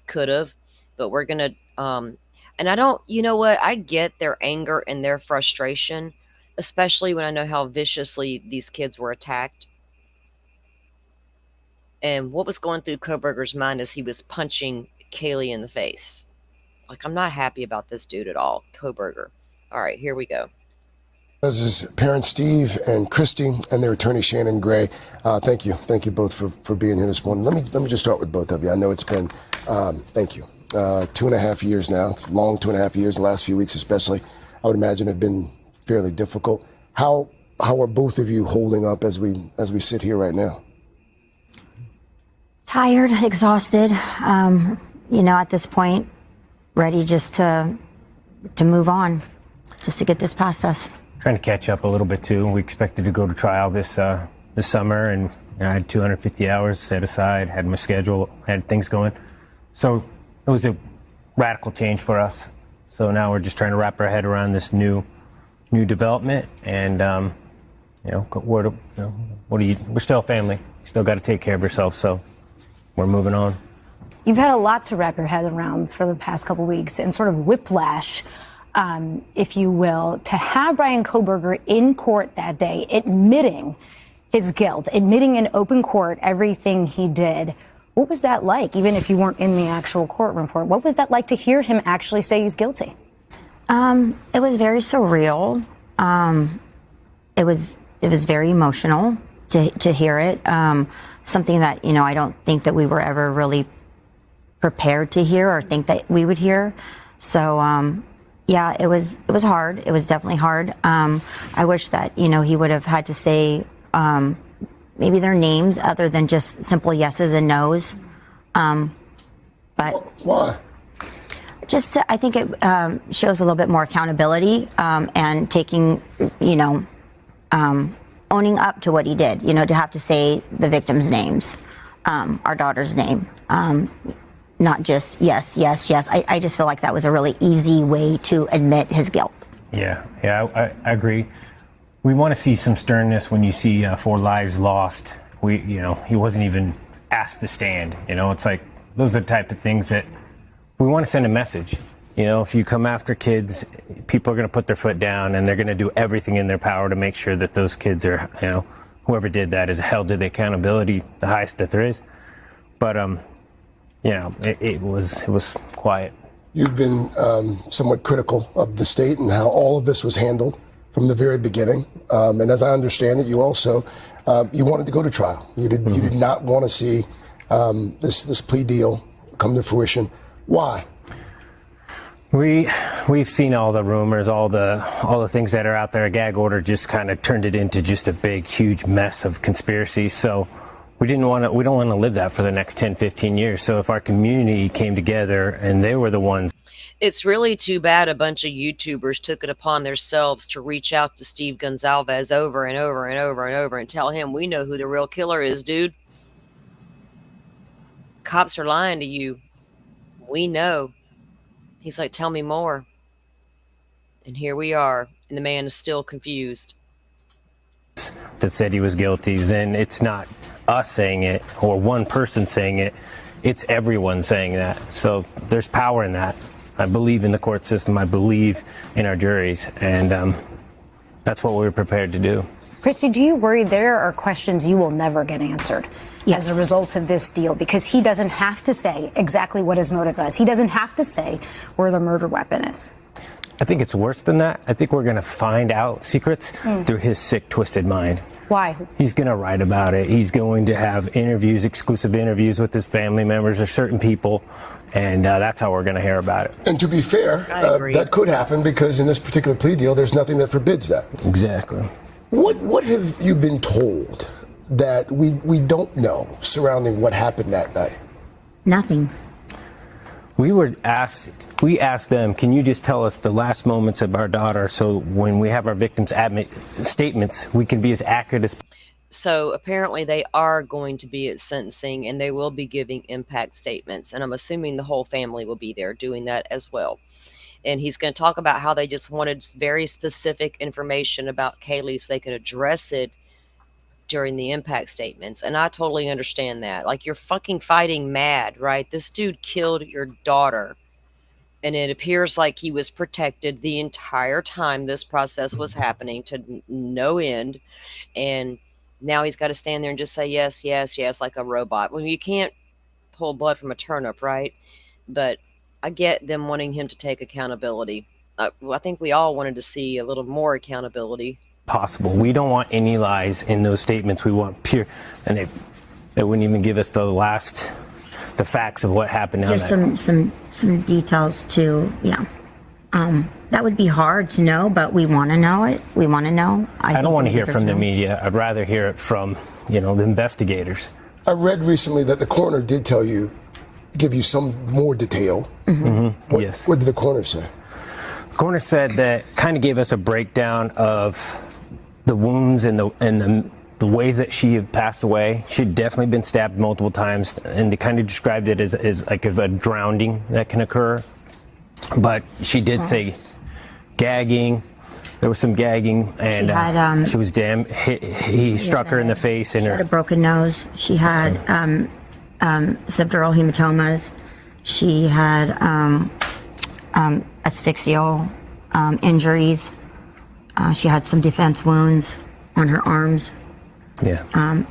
Could have, but we're going to, and I don't, I get their anger and their frustration, especially when I know how viciously these kids were attacked. And what was going through Kohberger's mind as he was punching Kaylee in the face. Like, I'm not happy about this dude at all, Kohberger. All right, here we go. As his parents, Steve and Christy, and their attorney, Shannon Gray. Thank you both for being here this morning. Let me just start with both of you. I know it's been, thank you. 2.5 years now. It's long 2.5 years. The last few weeks, especially, I would imagine have been fairly difficult. How are both of you holding up as we sit here right now? Tired, exhausted. At this point, ready just to move on. just to get this past us. Trying to catch up a little bit too. We expected to go to trial this summer, and I had 250 hours set aside, had my schedule, had things going. So it was a radical change for us. So now we're just trying to wrap our head around this new development, and we're still a family. You still got to take care of yourself, so we're moving on. You've had a lot to wrap your head around for the past couple of weeks, and sort of whiplash, if you will, to have Bryan Kohberger in court that day, admitting his guilt, admitting in open court everything he did. What was that like, even if you weren't in the actual courtroom for it? What was that like to hear him actually say he's guilty? It was very surreal. It was very emotional to hear it. Something that, I don't think that we were ever really prepared to hear or think that we would hear. So, yeah, it was hard. It was definitely hard. I wish that, he would have had to say, maybe their names other than just simple yeses and nos. But why? I think it shows a little bit more accountability and taking, owning up to what he did, to have to say the victims' names, our daughter's name, not just yes, yes, yes. I just feel like that was a really easy way to admit his guilt. Yeah, I agree. We want to see some sternness when you see 4 lives lost. He wasn't even asked to stand. It's like those are the type of things that we want to send a message. If you come after kids, people are going to put their foot down and they're going to do everything in their power to make sure that those kids are, whoever did that is held to the accountability, the highest that there is. But, it was quiet. You've been somewhat critical of the state and how all of this was handled from the very beginning. And as I understand it, you also, you wanted to go to trial. You did not want to see this plea deal come to fruition. Why? We've seen all the rumors, all the things that are out there. A gag order just kind of turned it into just a big, huge mess of conspiracies. So we don't want to live that for the next 10, 15 years. So if our community came together and they were the ones. It's really too bad a bunch of YouTubers took it upon themselves to reach out to Steve Gonsalves over and over and over and over and tell him, we know who the real killer is, dude. Cops are lying to you. We know. He's like, tell me more. And here we are. And the man is still confused. That said he was guilty, then it's not us saying it or one person saying it. It's everyone saying that. So there's power in that. I believe in the court system. I believe in our juries. And that's what we were prepared to do. Christy, do you worry there are questions you will never get answered? Yes. As a result of this deal, because he doesn't have to say exactly what his motive is. He doesn't have to say where the murder weapon is. I think it's worse than that. I think we're going to find out secrets through his sick, twisted mind. Why? He's going to write about it. He's going to have interviews, exclusive interviews with his family members or certain people, and that's how we're going to hear about it. And to be fair, that could happen because in this particular plea deal, there's nothing that forbids that. Exactly. What have you been told that we don't know surrounding what happened that night? Nothing. We asked them, can you just tell us the last moments of our daughter so when we have our victims' statements, we can be as accurate as possible. So apparently they are going to be at sentencing and they will be giving impact statements. And I'm assuming the whole family will be there doing that as well. And he's going to talk about how they just wanted very specific information about Kaylee so they could address it during the impact statements. And I totally understand that. Like, you're fucking fighting mad, right? This dude killed your daughter. And it appears like he was protected the entire time this process was happening to no end. And now he's got to stand there and just say yes, yes, yes, like a robot. Well, you can't pull blood from a turnip, right? But I get them wanting him to take accountability. I think we all wanted to see a little more accountability. Possible. We don't want any lies in those statements. We want pure, and they wouldn't even give us the facts of what happened. Just some details too. Yeah. That would be hard to know, but we want to know it. We want to know. I don't want to hear it from the media. I'd rather hear it from, the investigators. I read recently that the coroner did give you some more detail. Yes. What did the coroner say? Coroner said that kind of gave us a breakdown of the wounds and the ways that she had passed away. She'd definitely been stabbed multiple times, and they kind of described it as like a drowning that can occur. But she did say gagging. There was some gagging, and she was he struck her in the face, and she had a broken nose. She had subdural hematomas. She had asphyxial injuries. She had some defense wounds on her arms. Yeah.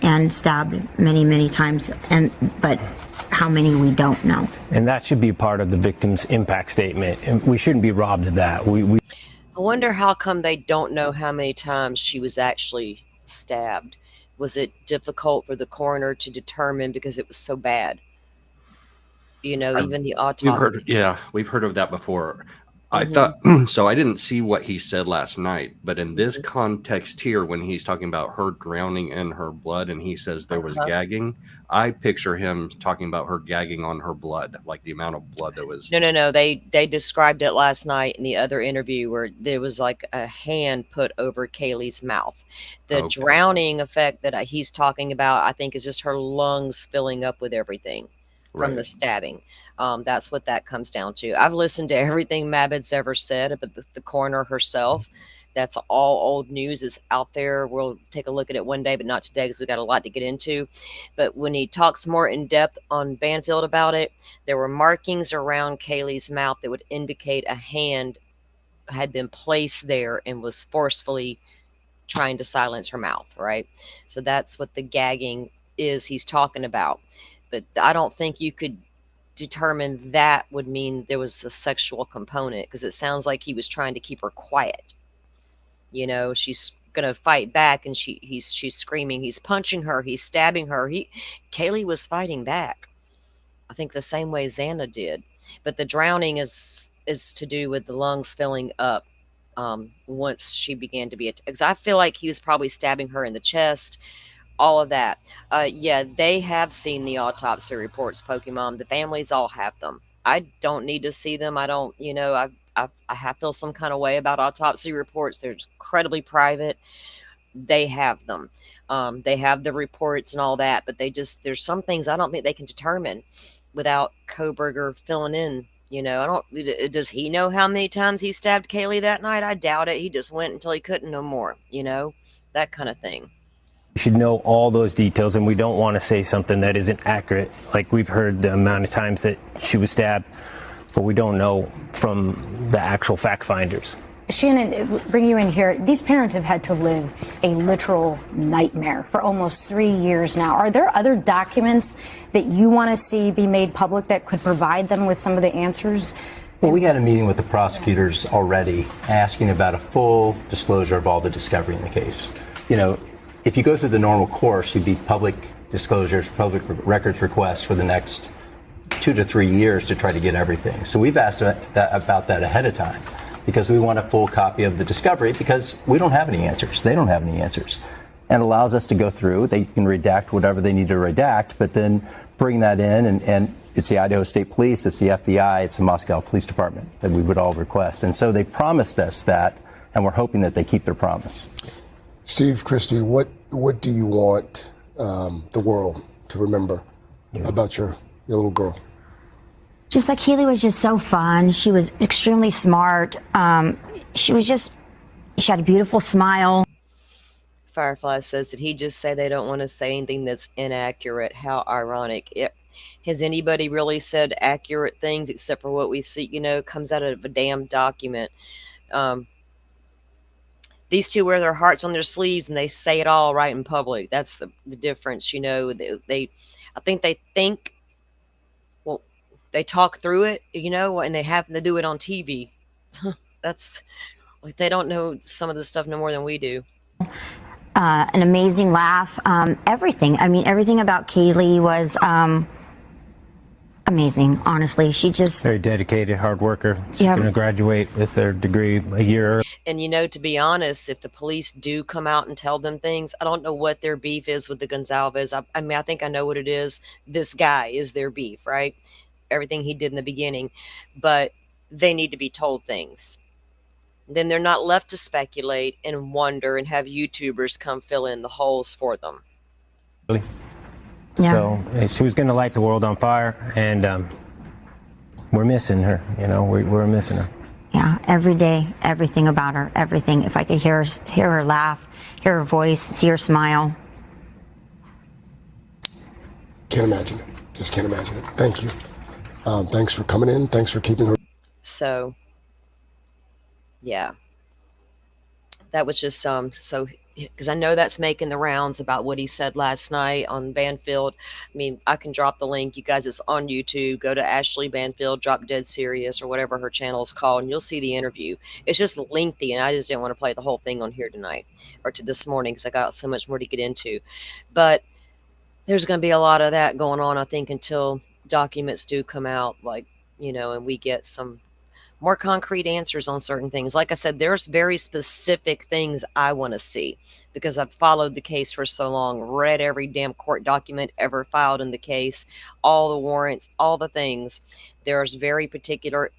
And stabbed many, many times. But how many, we don't know. And that should be part of the victim's impact statement. And we shouldn't be robbed of that. I wonder how come they don't know how many times she was actually stabbed. Was it difficult for the coroner to determine because it was so bad? Even the autopsy. We've heard of that before. I thought so. I didn't see what he said last night, but in this context here, when he's talking about her drowning in her blood and he says there was gagging, I picture him talking about her gagging on her blood, like the amount of blood that was. No. They described it last night in the other interview where there was like a hand put over Kaylee's mouth. The drowning effect that he's talking about, I think, is just her lungs filling up with everything from the stabbing. That's what that comes down to. I've listened to everything Mabed's ever said about the coroner herself. That's all old news. Is out there. We'll take a look at it one day, but not today because we got a lot to get into. But when he talks more in depth on Banfield about it, there were markings around Kaylee's mouth that would indicate a hand had been placed there and was forcefully trying to silence her mouth, right? So that's what the gagging is he's talking about. But I don't think you could determine that would mean there was a sexual component, because it sounds like he was trying to keep her quiet. She's gonna fight back, and she's screaming, he's punching her, he's stabbing her. Kaylee was fighting back, I think the same way Xana did. But the drowning is to do with the lungs filling up once she began to be attacked. Because I feel like he was probably stabbing her in the chest. All of that. They have seen the autopsy reports, Pokemon. The families all have them. I don't need to see them. I don't, I feel some kind of way about autopsy reports. They're incredibly private. They have them. They have the reports and all that, but there's some things I don't think they can determine without Kohberger filling in. Does he know how many times he stabbed Kaylee that night? I doubt it. He just went until he couldn't no more, that kind of thing. We should know all those details, and we don't want to say something that isn't accurate. Like, we've heard the amount of times that she was stabbed, but we don't know from the actual fact finders. Shannon, bring you in here. These parents have had to live a literal nightmare for almost 3 years now. Are there other documents that you want to see be made public that could provide them with some of the answers? Well, we had a meeting with the prosecutors already asking about a full disclosure of all the discovery in the case. If you go through the normal course, you'd be public disclosures, public records requests for the next 2 to 3 years to try to get everything. So we've asked about that ahead of time because we want a full copy of the discovery because we don't have any answers. They don't have any answers. And it allows us to go through. They can redact whatever they need to redact, but then bring that in. And it's the Idaho State Police, it's the FBI, it's the Moscow Police Department that we would all request. And so they promised us that, and we're hoping that they keep their promise. Steve, Christy, what do you want the world to remember about your little girl? Just like Kaylee was just so fun. She was extremely smart. She had a beautiful smile. Firefly says, did he just say they don't want to say anything that's inaccurate? How ironic. Has anybody really said accurate things except for what we see, comes out of a damn document? These two wear their hearts on their sleeves and they say it all right in public. That's the difference, I think they think, well, they talk through it, and they happen to do it on TV. That's like, they don't know some of this stuff no more than we do. An amazing laugh, everything. I mean, everything about Kaylee was amazing, honestly. She just... Very dedicated, hard worker. She's going to graduate with their degree a year early. And, to be honest, if the police do come out and tell them things, I don't know what their beef is with the Gonzalez. I mean, I think I know what it is. This guy is their beef, right? Everything he did in the beginning. But they need to be told things. Then they're not left to speculate and wonder and have YouTubers come fill in the holes for them. Yeah. So she was going to light the world on fire, and we're missing her. We're missing her. Yeah, every day, everything about her, everything. If I could hear her laugh, hear her voice, see her smile. Can't imagine it. Just can't imagine it. Thank you. Thanks for coming in. Thanks for keeping her. So, yeah, that was just so, because I know that's making the rounds about what he said last night on Banfield. I mean, I can drop the link. You guys, it's on YouTube. Go to Ashley Banfield, Drop Dead Serious, or whatever her channel is called, and you'll see the interview. It's just lengthy, and I just didn't want to play the whole thing on here tonight or to this morning because I got so much more to get into. But there's going to be a lot of that going on, I think, until documents do come out, and we get some more concrete answers on certain things. Like I said, there's very specific things I want to see because I've followed the case for so long, read every damn court document ever filed in the case, all the warrants, all the things. There's very particular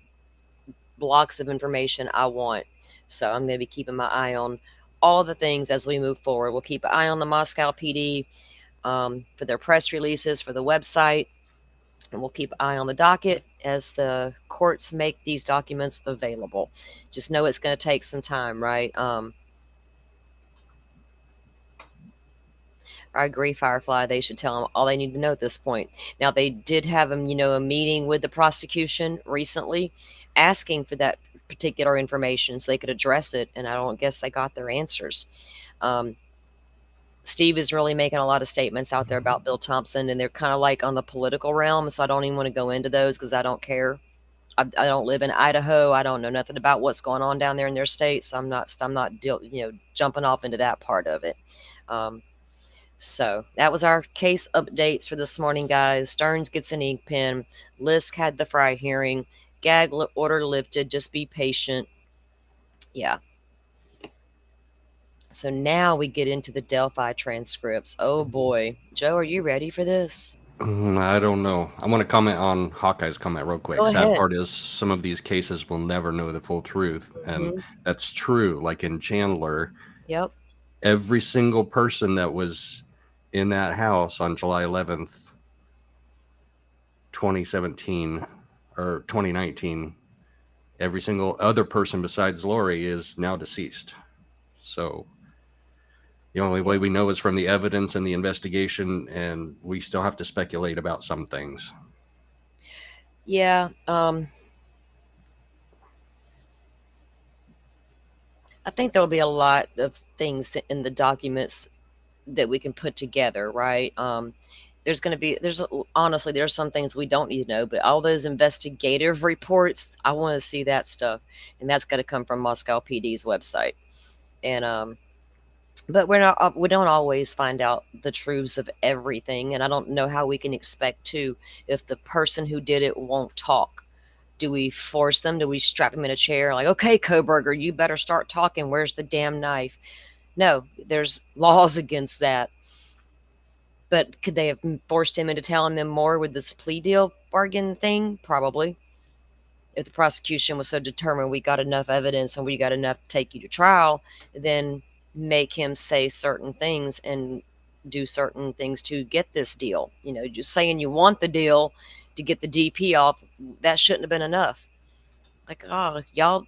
blocks of information I want. So I'm going to be keeping my eye on all the things as we move forward. We'll keep an eye on the Moscow PD for their press releases, for the website. And we'll keep an eye on the docket as the courts make these documents available. Just know it's going to take some time, right? I agree, Firefly. They should tell them all they need to know at this point. Now, they did have a meeting with the prosecution recently asking for that particular information so they could address it, and I don't guess they got their answers. Steve is really making a lot of statements out there about Bill Thompson, and they're kind of like on the political realm, so I don't even want to go into those because I don't care. I don't live in Idaho. I don't know nothing about what's going on down there in their state, so I'm not jumping off into that part of it. So that was our case updates for this morning, guys. Stearns gets an ink pen. Lisk had the Fry hearing. Gag order lifted. Just be patient. Yeah. So now we get into the Delphi transcripts. Oh boy. Joe, are you ready for this? I don't know. I want to comment on Hawkeye's comment real quick. Sad part is some of these cases will never know the full truth. And that's true. Like in Chandler. Yep. Every single person that was in that house on July 11th, 2017 or 2019, every single other person besides Lori is now deceased. So the only way we know is from the evidence and the investigation, and we still have to speculate about some things. Yeah. I think there'll be a lot of things in the documents that we can put together, right? Honestly, there's some things we don't need to know, but all those investigative reports, I want to see that stuff. And that's got to come from Moscow PD's website. And, but we don't always find out the truths of everything. And I don't know how we can expect to if the person who did it won't talk. Do we force them? Do we strap them in a chair? Like, okay, Kohberger, you better start talking. Where's the damn knife? No, there's laws against that. But could they have forced him into telling them more with this plea deal bargain thing? Probably. If the prosecution was so determined we got enough evidence and we got enough to take you to trial, then make him say certain things and do certain things to get this deal. Just saying you want the deal to get the DP off, that shouldn't have been enough. Like, oh, y'all,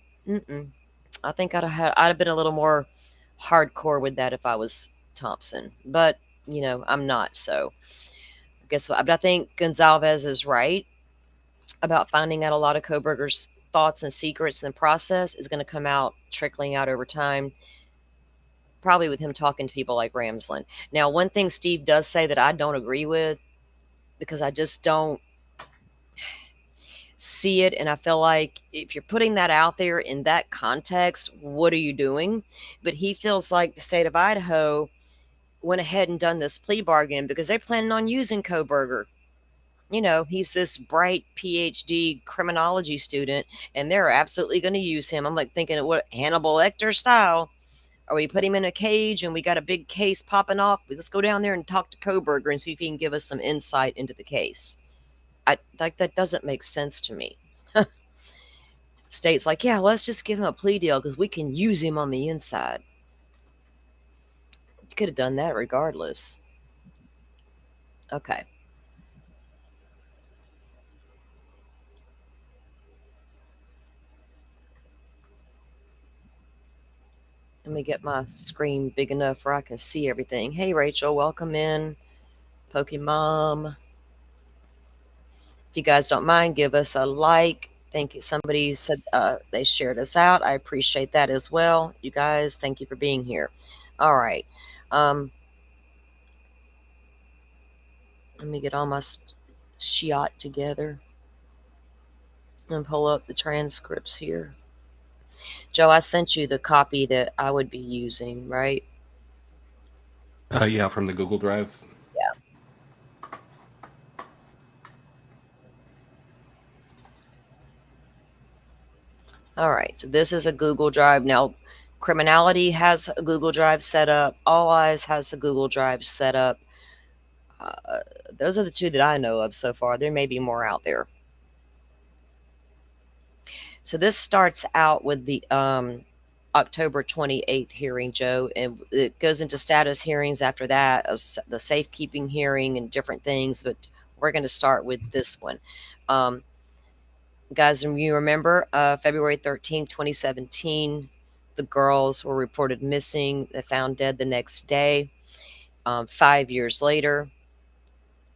I think I'd have been a little more hardcore with that if I was Thompson. But, I'm not. So guess what? But I think Gonzalez is right about finding out a lot of Kohberger's thoughts and secrets, and the process is going to come out, trickling out over time, probably with him talking to people like Ramsland. Now, one thing Steve does say that I don't agree with, because I just don't see it, and I feel like if you're putting that out there in that context, what are you doing? But he feels like the state of Idaho went ahead and done this plea bargain because they're planning on using Kohberger. He's this bright PhD criminology student, and they're absolutely going to use him. I'm like thinking, what, Hannibal Lecter style? Or we put him in a cage and we got a big case popping off. Let's go down there and talk to Kohberger and see if he can give us some insight into the case. That doesn't make sense to me. state's like, yeah, let's just give him a plea deal because we can use him on the inside. You could have done that regardless. Okay. Let me get my screen big enough where I can see everything. Hey, Rachel, welcome in. Pokemon. If you guys don't mind, give us a like. Thank you. Somebody said they shared us out. I appreciate that as well. You guys, thank you for being here. All right. Let me get all my shot together and pull up the transcripts here. Joe, I sent you the copy that I would be using, right? Yeah, from the Google Drive. Yeah. All right, so this is a Google Drive. Now, Criminality has a Google Drive set up. All Eyes has a Google Drive set up. Those are the two that I know of so far. There may be more out there. So this starts out with the October 28th hearing, Joe, and it goes into status hearings after that, the safekeeping hearing and different things, but we're going to start with this one. Guys, you remember February 13th, 2017, the girls were reported missing. They found dead the next day. 5 years later,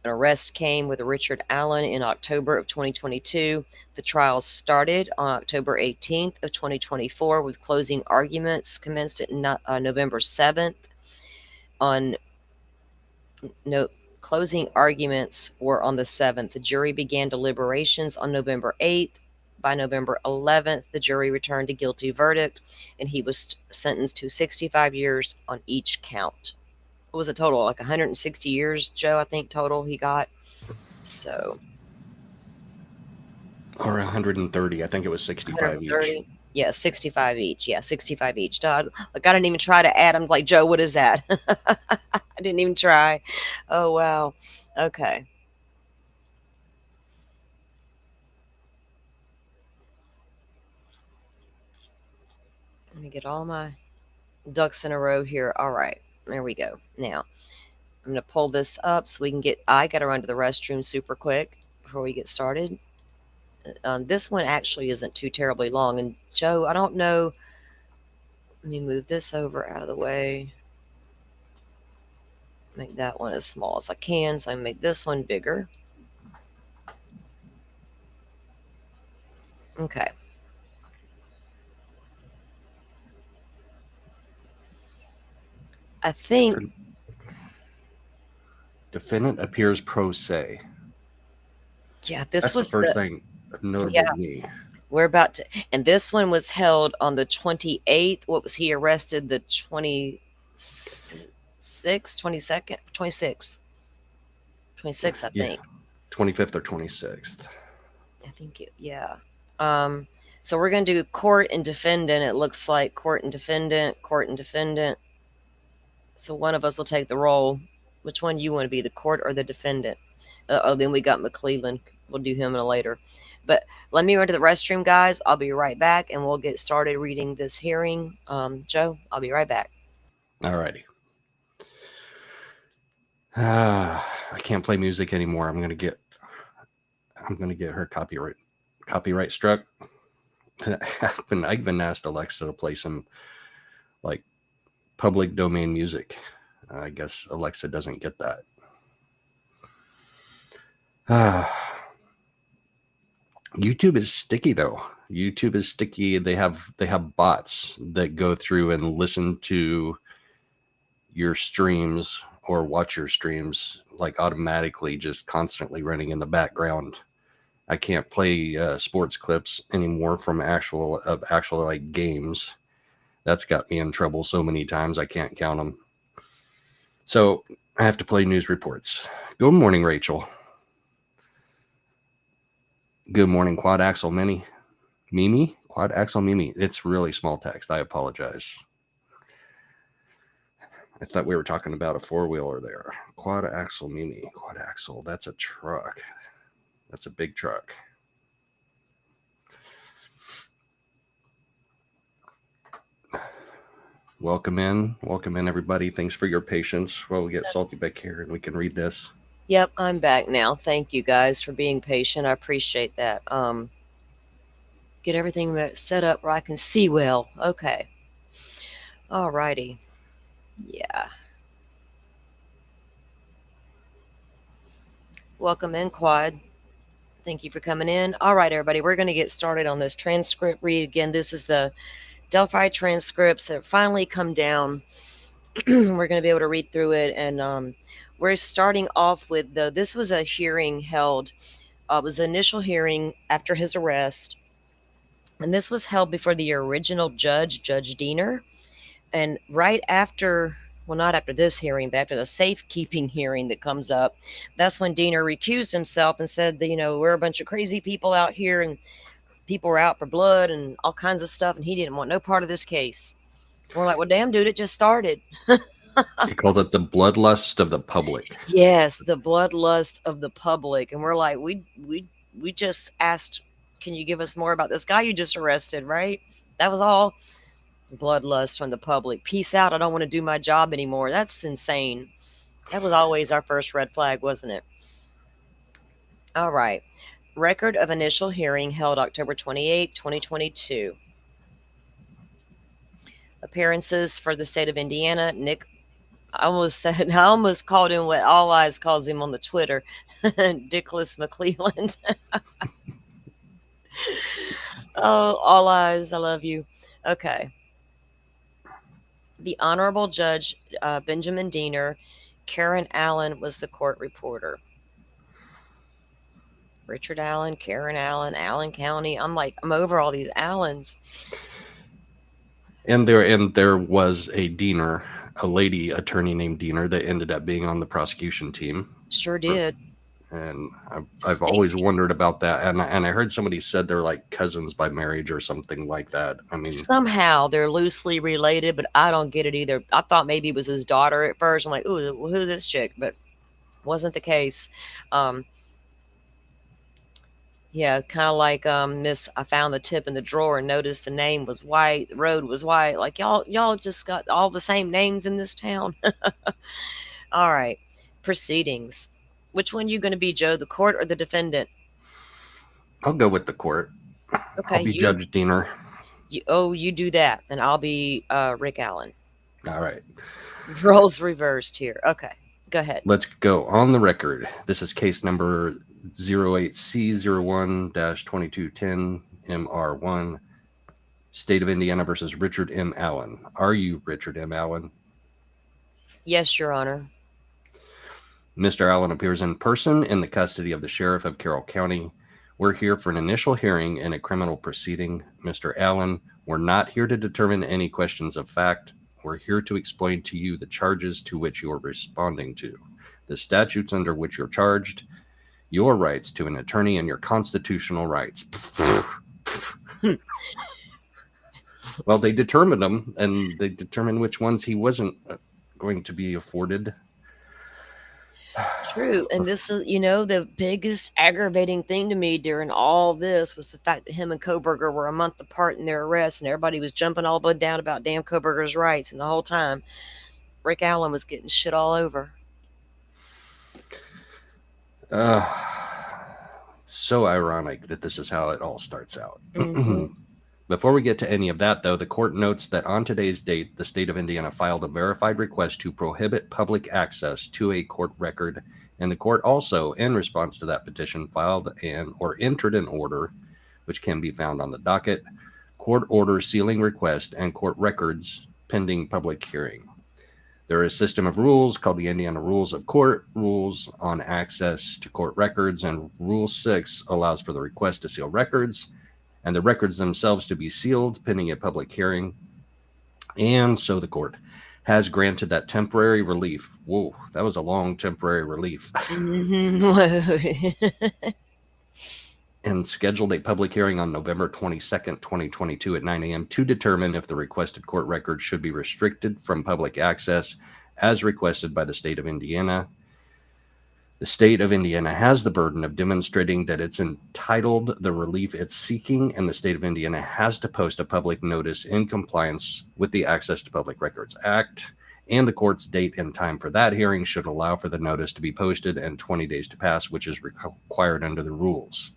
an arrest came with Richard Allen in October of 2022. The trial started on October 18th of 2024 with closing arguments commenced at November 7th. Closing arguments were on the 7th. The jury began deliberations on November 8th. By November 11th, the jury returned a guilty verdict, and he was sentenced to 65 years on each count. What was it total? Like 160 years, Joe, I think total he got. So. Or 130. I think it was 65 each. Yeah, 65 each. Yeah, 65 each. Like, I didn't even try to add. I'm like, Joe, what is that? I didn't even try. Oh, wow. Okay. Let me get all my ducks in a row here. All right. There we go. Now, I'm going to pull this up so we can get, I got to run to the restroom super quick before we get started. This one actually isn't too terribly long. And Joe, I don't know. Let me move this over out of the way. Make that one as small as I can. So I make this one bigger. Okay. I think defendant appears pro se. Yeah, this That's was the first thing notable to me. We're about to, and this one was held on the 28th. What was he arrested? The 26th, 22nd, 26th, I think. 25th or 26th. I think yeah. So we're going to do court and defendant. It looks like court and defendant. So one of us will take the role. Which one you want to be, the court or the defendant? Then we got McClellan. We'll do him in a later. But let me run to the restroom, guys. I'll be right back, and we'll get started reading this hearing. Joe, I'll be right back. All righty. I can't play music anymore. I'm gonna get her copyright struck. I've been asked Alexa to play some like public domain music. I guess Alexa doesn't get that. YouTube is sticky though. YouTube is sticky. They have bots that go through and listen to your streams or watch your streams like automatically, just constantly running in the background. I can't play sports clips anymore from actual like games. That's got me in trouble so many times I can't count them. So I have to play news reports. Good morning, Rachel. Good morning, Quad Axle Mini. Mimi? Quad Axle Mimi. It's really small text. I apologize. I thought we were talking about a four-wheeler there. Quad Axle Mimi. Quad Axle. That's a truck. That's a big truck. Welcome in, everybody. Thanks for your patience while we get Salty back here and we can read this. Yep, I'm back now. Thank you guys for being patient. I appreciate that. Get everything set up where I can see well. Okay. All righty. Yeah. Welcome in, Quad. Thank you for coming in. All right, everybody, we're going to get started on this transcript read. Again, this is the Delphi transcripts that finally come down. We're going to be able to read through it. And we're starting off with, this was a hearing held. It was an initial hearing after his arrest. And this was held before the original judge, Judge Diener. And right after, well, not after this hearing, but after the safekeeping hearing that comes up, that's when Diener recused himself and said that, we're a bunch of crazy people out here and people were out for blood and all kinds of stuff. And he didn't want no part of this case. We're like, well, damn, dude, it just started. He called it the bloodlust of the public. Yes, the bloodlust of the public. And we're like, we just asked, can you give us more about this guy you just arrested, right? That was all. Bloodlust from the public. Peace out. I don't want to do my job anymore. That's insane. That was always our first red flag, wasn't it? All right. Record of initial hearing held October 28, 2022. Appearances for the state of Indiana. Nick, I almost called him what All Eyes calls him on the Twitter. Dickless McClelland. Oh, All Eyes. I love you. Okay. The Honorable Judge Benjamin Diener. Karen Allen was the court reporter. Richard Allen, Karen Allen, Allen County. I'm over all these Allens. And there was a Diener, a lady attorney named Diener that ended up being on the prosecution team. Sure did. And I've always wondered about that. And I heard somebody said they're like cousins by marriage or something like that. I mean, somehow they're loosely related, but I don't get it either. I thought maybe it was his daughter at first. I'm like, ooh, who's this chick? But wasn't the case. Yeah, kind of like Miss, I found the tip in the drawer and noticed the name was white. The road was white. Like y'all just got all the same names in this town. All right. Proceedings. Which one are you going to be, Joe, the court or the defendant? I'll go with the court. Okay. I'll be Judge Diener. You do that, and I'll be Rick Allen. All right. Roles reversed here. Okay. Go ahead. Let's go on the record. This is case number 08C01-2210 MR1, State of Indiana versus Richard M. Allen. Are you Richard M. Allen? Yes, Your Honor. Mr. Allen appears in person in the custody of the Sheriff of Carroll County. We're here for an initial hearing in a criminal proceeding. Mr. Allen, we're not here to determine any questions of fact. We're here to explain to you the charges to which you are responding to, the statutes under which you're charged, your rights to an attorney, and your constitutional rights. Well, they determined them, and they determined which ones he wasn't going to be afforded. True. And this is, the biggest aggravating thing to me during all this was the fact that him and Kohberger were a month apart in their arrest, and everybody was jumping all the way down about damn Kohberger's rights. And the whole time, Rick Allen was getting shit all over. So ironic that this is how it all starts out. Mm-hmm. Before we get to any of that, though, the court notes that on today's date, the state of Indiana filed a verified request to prohibit public access to a court record. And the court also, in response to that petition, filed or entered an order, which can be found on the docket, court order sealing request and court records pending public hearing. There is a system of rules called the Indiana Rules of Court, rules on access to court records, and Rule 6 allows for the request to seal records and the records themselves to be sealed pending a public hearing. And so the court has granted that temporary relief. Whoa, that was a long temporary relief. And scheduled a public hearing on November 22nd, 2022 at 9 a.m. to determine if the requested court records should be restricted from public access as requested by the state of Indiana. The state of Indiana has the burden of demonstrating that it's entitled the relief it's seeking, and the state of Indiana has to post a public notice in compliance with the Access to Public Records Act, and the court's date and time for that hearing should allow for the notice to be posted and 20 days to pass, which is required under the rules.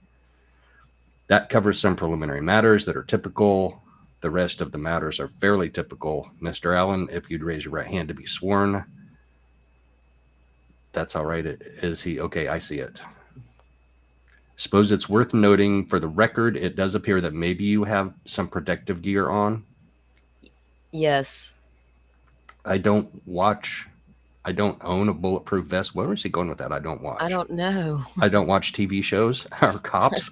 That covers some preliminary matters that are typical. The rest of the matters are fairly typical. Mr. Allen, if you'd raise your right hand to be sworn. That's all right. Is he? Okay, I see it. Suppose it's worth noting for the record, it does appear that maybe you have some protective gear on. Yes. I don't own a bulletproof vest. Where is he going with that? I don't watch. I don't know. I don't watch TV shows or cops.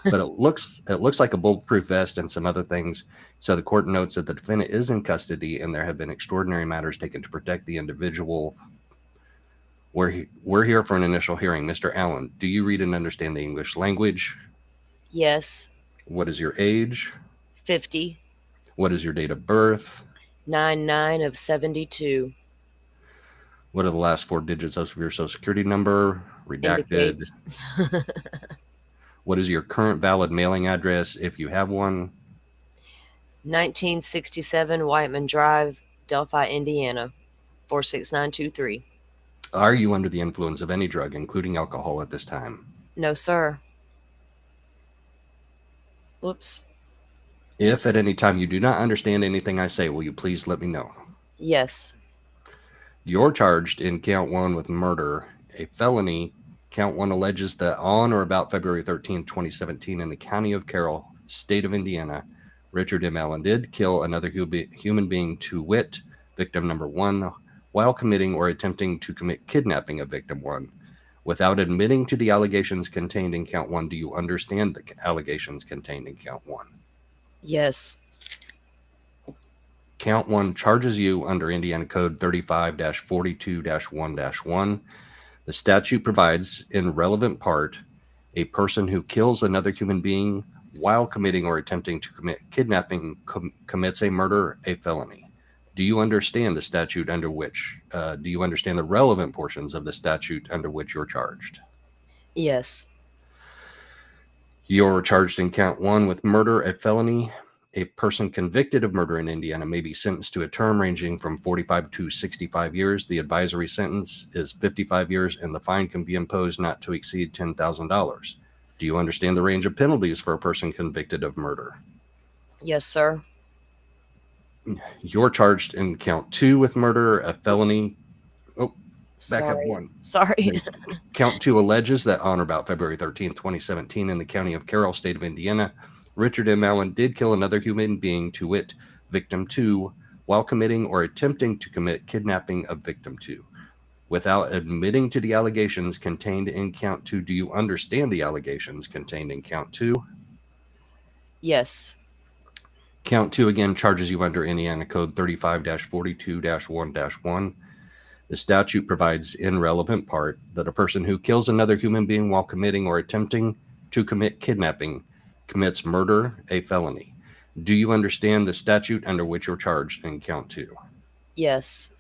But it looks like a bulletproof vest and some other things. So the court notes that the defendant is in custody and there have been extraordinary matters taken to protect the individual. We're here for an initial hearing. Mr. Allen, do you read and understand the English language? Yes. What is your age? 50. What is your date of birth? 99 of 72. What are the last 4 digits of your social security number? Redacted. What is your current valid mailing address, if you have one? 1967 Whiteman Drive, Delphi, Indiana, 46923. Are you under the influence of any drug, including alcohol, at this time? No, sir. Whoops. If at any time you do not understand anything I say, will you please let me know? Yes. You're charged in count 1 with murder, a felony. Count 1 alleges that on or about February 13, 2017, in the county of Carroll, state of Indiana, Richard M. Allen did kill another human being, to wit, victim number 1, while committing or attempting to commit kidnapping of victim 1. Without admitting to the allegations contained in count 1, do you understand the allegations contained in count 1? Yes. Count 1 charges you under Indiana Code 35-42-1-1. The statute provides, in relevant part, a person who kills another human being while committing or attempting to commit kidnapping commits a murder, a felony. Do you understand the statute under which, do you understand the relevant portions of the statute under which you're charged? Yes. You're charged in count 1 with murder, a felony. A person convicted of murder in Indiana may be sentenced to a term ranging from 45 to 65 years. The advisory sentence is 55 years, and the fine can be imposed not to exceed $10,000. Do you understand the range of penalties for a person convicted of murder? Yes, sir. You're charged in count 2 with murder, a felony. Oh, back up 1. Sorry. Count 2 alleges that on or about February 13, 2017, in the county of Carroll, state of Indiana, Richard M. Allen did kill another human being, to wit, victim 2, while committing or attempting to commit kidnapping of victim 2. Without admitting to the allegations contained in count 2, do you understand the allegations contained in count 2? Yes. Count 2 again charges you under Indiana Code 35-42-1-1. The statute provides, in relevant part, that a person who kills another human being while committing or attempting to commit kidnapping commits murder, a felony. Do you understand the statute under which you're charged in count 2? Yes.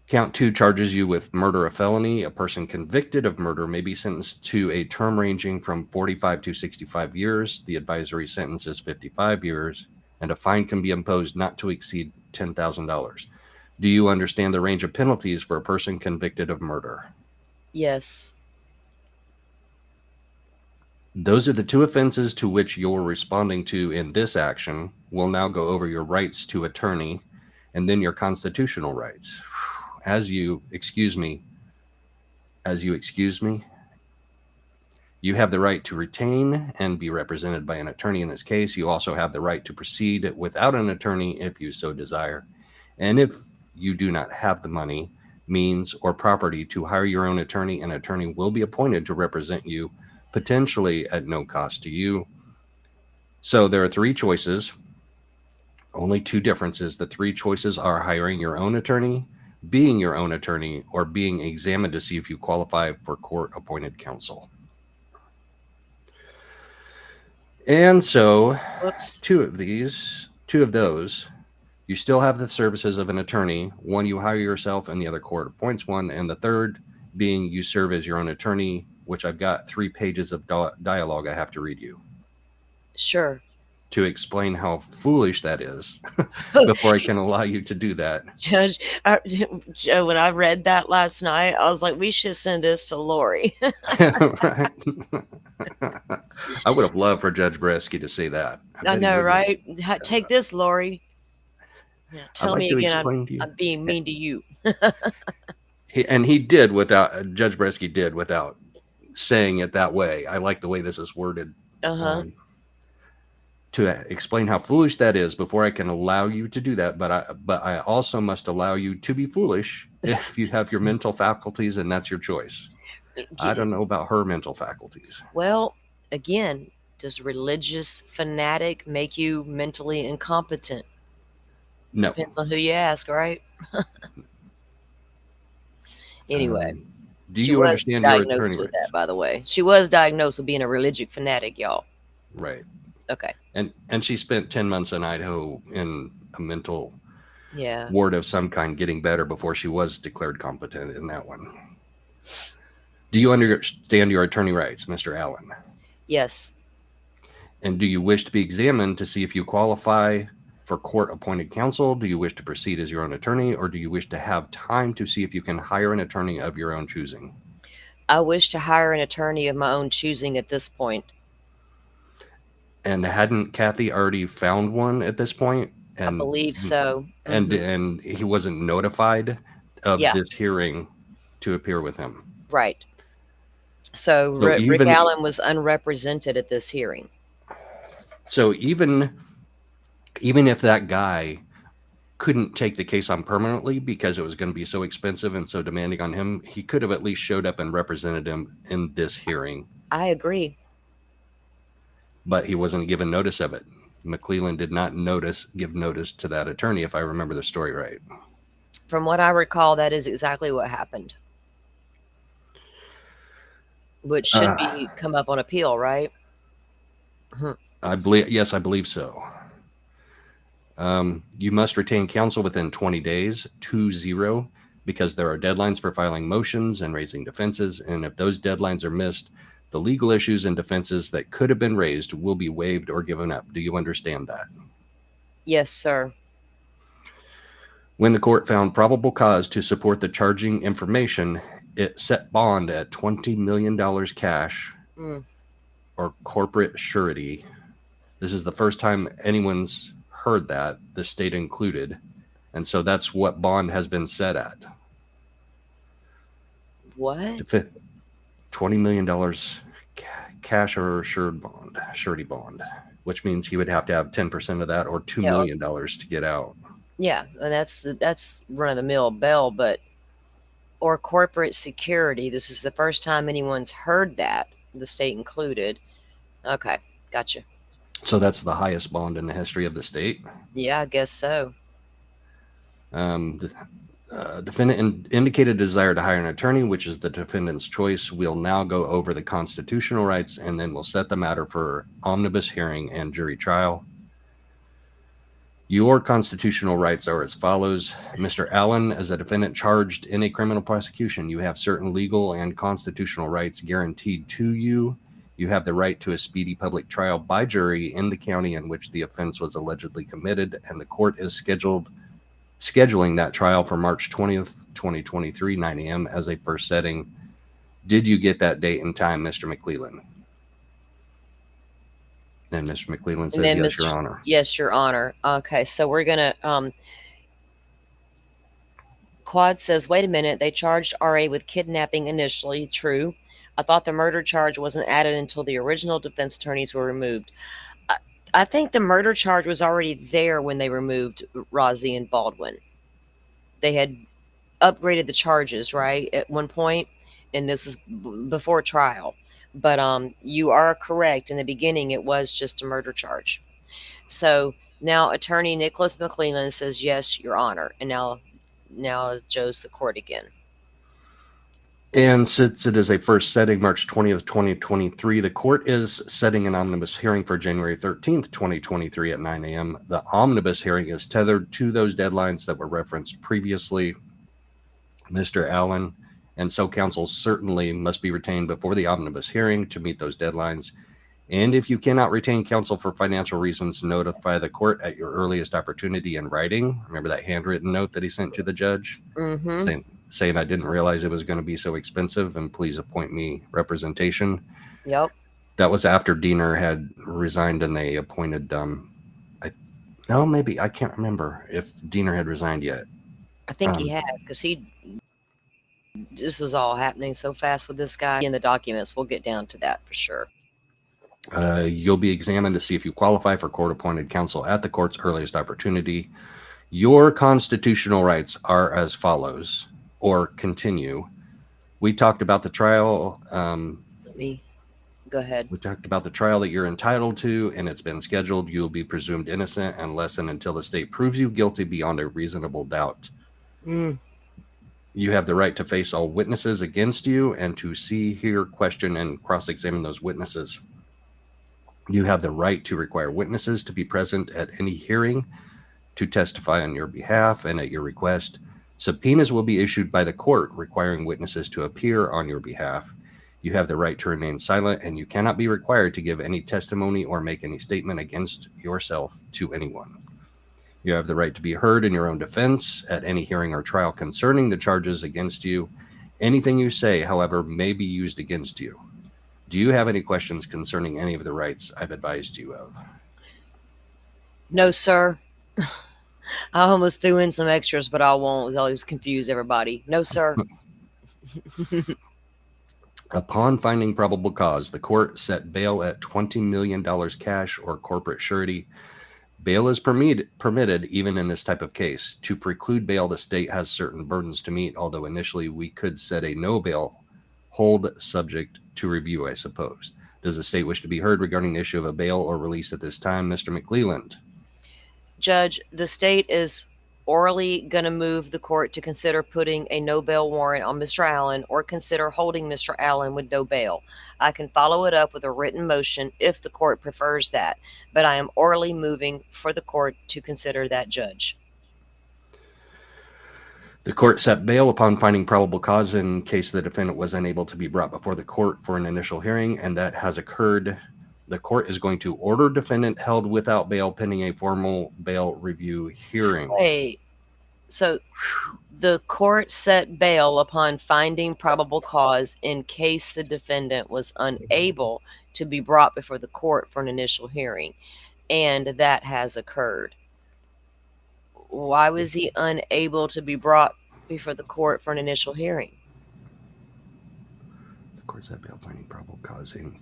Count 2 charges you with murder, a felony. A person convicted of murder may be sentenced to a term ranging from 45 to 65 years. The advisory sentence is 55 years, and a fine can be imposed not to exceed $10,000. Do you understand the range of penalties for a person convicted of murder? Yes. Those are the 2 offenses to which you're responding to in this action. We'll now go over your rights to attorney and then your constitutional rights. As you excuse me, you have the right to retain and be represented by an attorney in this case. You also have the right to proceed without an attorney if you so desire. And if you do not have the money, means, or property to hire your own attorney, an attorney will be appointed to represent you, potentially at no cost to you. So there are 3 choices, only 2 differences. The 3 choices are hiring your own attorney, being your own attorney, or being examined to see if you qualify for court-appointed counsel. And so, 2 of those You still have the services of an attorney. One, you hire yourself, and the other court appoints one. And the third being you serve as your own attorney, which I've got 3 pages of dialogue I have to read you. Sure. To explain how foolish that is before I can allow you to do that. Judge, Joe, when I read that last night, I was like, we should send this to Lori. Right. I would have loved for Judge Bresky to say that. I know, right? Take this, Lori. Yeah, tell me again, I'm being mean to you. He did without, Judge Bresky did without saying it that way. I like the way this is worded. To explain how foolish that is before I can allow you to do that. But I also must allow you to be foolish if you have your mental faculties, and that's your choice. I don't know about her mental faculties. Well, again, does religious fanatic make you mentally incompetent? No. Depends on who you ask, right? Anyway, do you understand your attorney with that, by the way? She was diagnosed with being a religious fanatic, y'all. Right. Okay. And she spent 10 months in Idaho in a mental yeah. ward of some kind, getting better before she was declared competent in that one. Do you understand your attorney rights, Mr. Allen? Yes. And do you wish to be examined to see if you qualify for court-appointed counsel? Do you wish to proceed as your own attorney, or do you wish to have time to see if you can hire an attorney of your own choosing? I wish to hire an attorney of my own choosing at this point. And hadn't Kathy already found one at this point? And, I believe so. And he wasn't notified of this hearing to appear with him. Right. So Rick Allen was unrepresented at this hearing. So even if that guy couldn't take the case on permanently because it was going to be so expensive and so demanding on him, he could have at least showed up and represented him in this hearing. I agree. But he wasn't given notice of it. McClellan did not give notice to that attorney, if I remember the story right. From what I recall, that is exactly what happened. Which should be come up on appeal, right? I believe so. You must retain counsel within 20 days, 20, because there are deadlines for filing motions and raising defenses. And if those deadlines are missed, the legal issues and defenses that could have been raised will be waived or given up. Do you understand that? Yes, sir. When the court found probable cause to support the charging information, it set bond at $20 million cash or corporate surety. This is the first time anyone's heard that, the state included. And so that's what bond has been set at. What? $20 million cash or surety bond, which means he would have to have 10% of that or $2 million to get out. Yeah, and that's run-of-the-mill bail, but or corporate security. This is the first time anyone's heard that, the state included. Okay, gotcha. So that's the highest bond in the history of the state? Yeah, I guess so. Defendant indicated desire to hire an attorney, which is the defendant's choice. We'll now go over the constitutional rights, and then we'll set the matter for omnibus hearing and jury trial. Your constitutional rights are as follows. Mr. Allen, as a defendant charged in a criminal prosecution, you have certain legal and constitutional rights guaranteed to you. You have the right to a speedy public trial by jury in the county in which the offense was allegedly committed, and the court is scheduling that trial for March 20th, 2023, 9 a.m. as a first setting. Did you get that date and time, Mr. McClellan? And Mr. McClellan says, yes, Your Honor. Yes, Your Honor. Okay, so we're going to... Claude says, wait a minute, they charged R.A. with kidnapping initially. True. I thought the murder charge wasn't added until the original defense attorneys were removed. I think the murder charge was already there when they removed Rozzi and Baldwin. They had upgraded the charges, right, at one point, and this is before trial. But you are correct. In the beginning, it was just a murder charge. So now Attorney Nicholas McClellan says, yes, Your Honor. And now Joe's the court again. And since it is a first setting, March 20th, 2023, the court is setting an omnibus hearing for January 13th, 2023 at 9 a.m. The omnibus hearing is tethered to those deadlines that were referenced previously. Mr. Allen and so counsel certainly must be retained before the omnibus hearing to meet those deadlines. And if you cannot retain counsel for financial reasons, notify the court at your earliest opportunity in writing. Remember that handwritten note that he sent to the judge? Saying I didn't realize it was going to be so expensive and please appoint me representation. Yep. That was after Diener had resigned and they appointed, maybe I can't remember if Diener had resigned yet. I think he had, because this was all happening so fast with this guy in the documents. We'll get down to that for sure. You'll be examined to see if you qualify for court-appointed counsel at the court's earliest opportunity. Your constitutional rights are as follows. Or continue. We talked about the trial. Let me go ahead. We talked about the trial that you're entitled to, and it's been scheduled. You will be presumed innocent unless and until the state proves you guilty beyond a reasonable doubt. You have the right to face all witnesses against you and to see, hear, question, and cross-examine those witnesses. You have the right to require witnesses to be present at any hearing to testify on your behalf and at your request. Subpoenas will be issued by the court requiring witnesses to appear on your behalf. You have the right to remain silent, and you cannot be required to give any testimony or make any statement against yourself to anyone. You have the right to be heard in your own defense at any hearing or trial concerning the charges against you. Anything you say, however, may be used against you. Do you have any questions concerning any of the rights I've advised you of? No, sir. I almost threw in some extras, but I won't. I'll just confuse everybody. No, sir. Upon finding probable cause, the court set bail at $20 million cash or corporate surety. Bail is permitted even in this type of case. To preclude bail, the state has certain burdens to meet, although initially we could set a no bail hold subject to review, I suppose. Does the state wish to be heard regarding the issue of a bail or release at this time? Mr. McClelland. Judge, the state is orally going to move the court to consider putting a no bail warrant on Mr. Allen or consider holding Mr. Allen with no bail. I can follow it up with a written motion if the court prefers that, but I am orally moving for the court to consider that, Judge. The court set bail upon finding probable cause in case the defendant was unable to be brought before the court for an initial hearing, and that has occurred. The court is going to order defendant held without bail pending a formal bail review hearing. Wait, so the court set bail upon finding probable cause in case the defendant was unable to be brought before the court for an initial hearing, and that has occurred. Why was he unable to be brought before the court for an initial hearing? The court set bail finding probable cause in.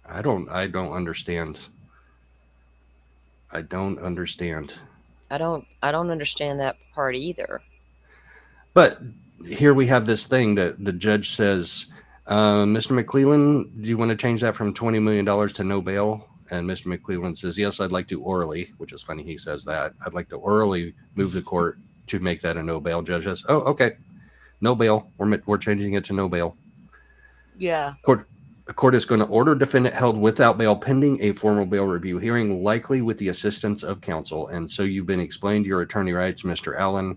I don't understand. I don't understand that part either. But here we have this thing that the judge says, Mr. McClelland, do you want to change that from $20 million to no bail? And Mr. McClelland says, yes, I'd like to orally, which is funny he says that. I'd like to orally move the court to make that a no bail. Judge says, oh, okay. No bail. We're changing it to no bail. Yeah. The court is going to order defendant held without bail pending a formal bail review hearing, likely with the assistance of counsel. And so you've been explained your attorney rights, Mr. Allen.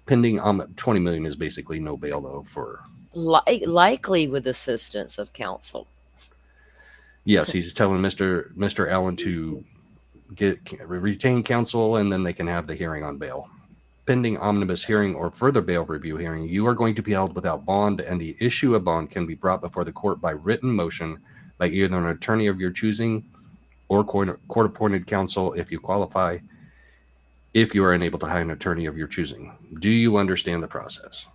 Pending $20 million is basically no bail, though, for likely with assistance of counsel. Yes, he's telling Mr. Allen to retain counsel, and then they can have the hearing on bail. Pending omnibus hearing or further bail review hearing, you are going to be held without bond, and the issue of bond can be brought before the court by written motion by either an attorney of your choosing or court-appointed counsel if you qualify, if you are unable to hire an attorney of your choosing. Do you understand the process?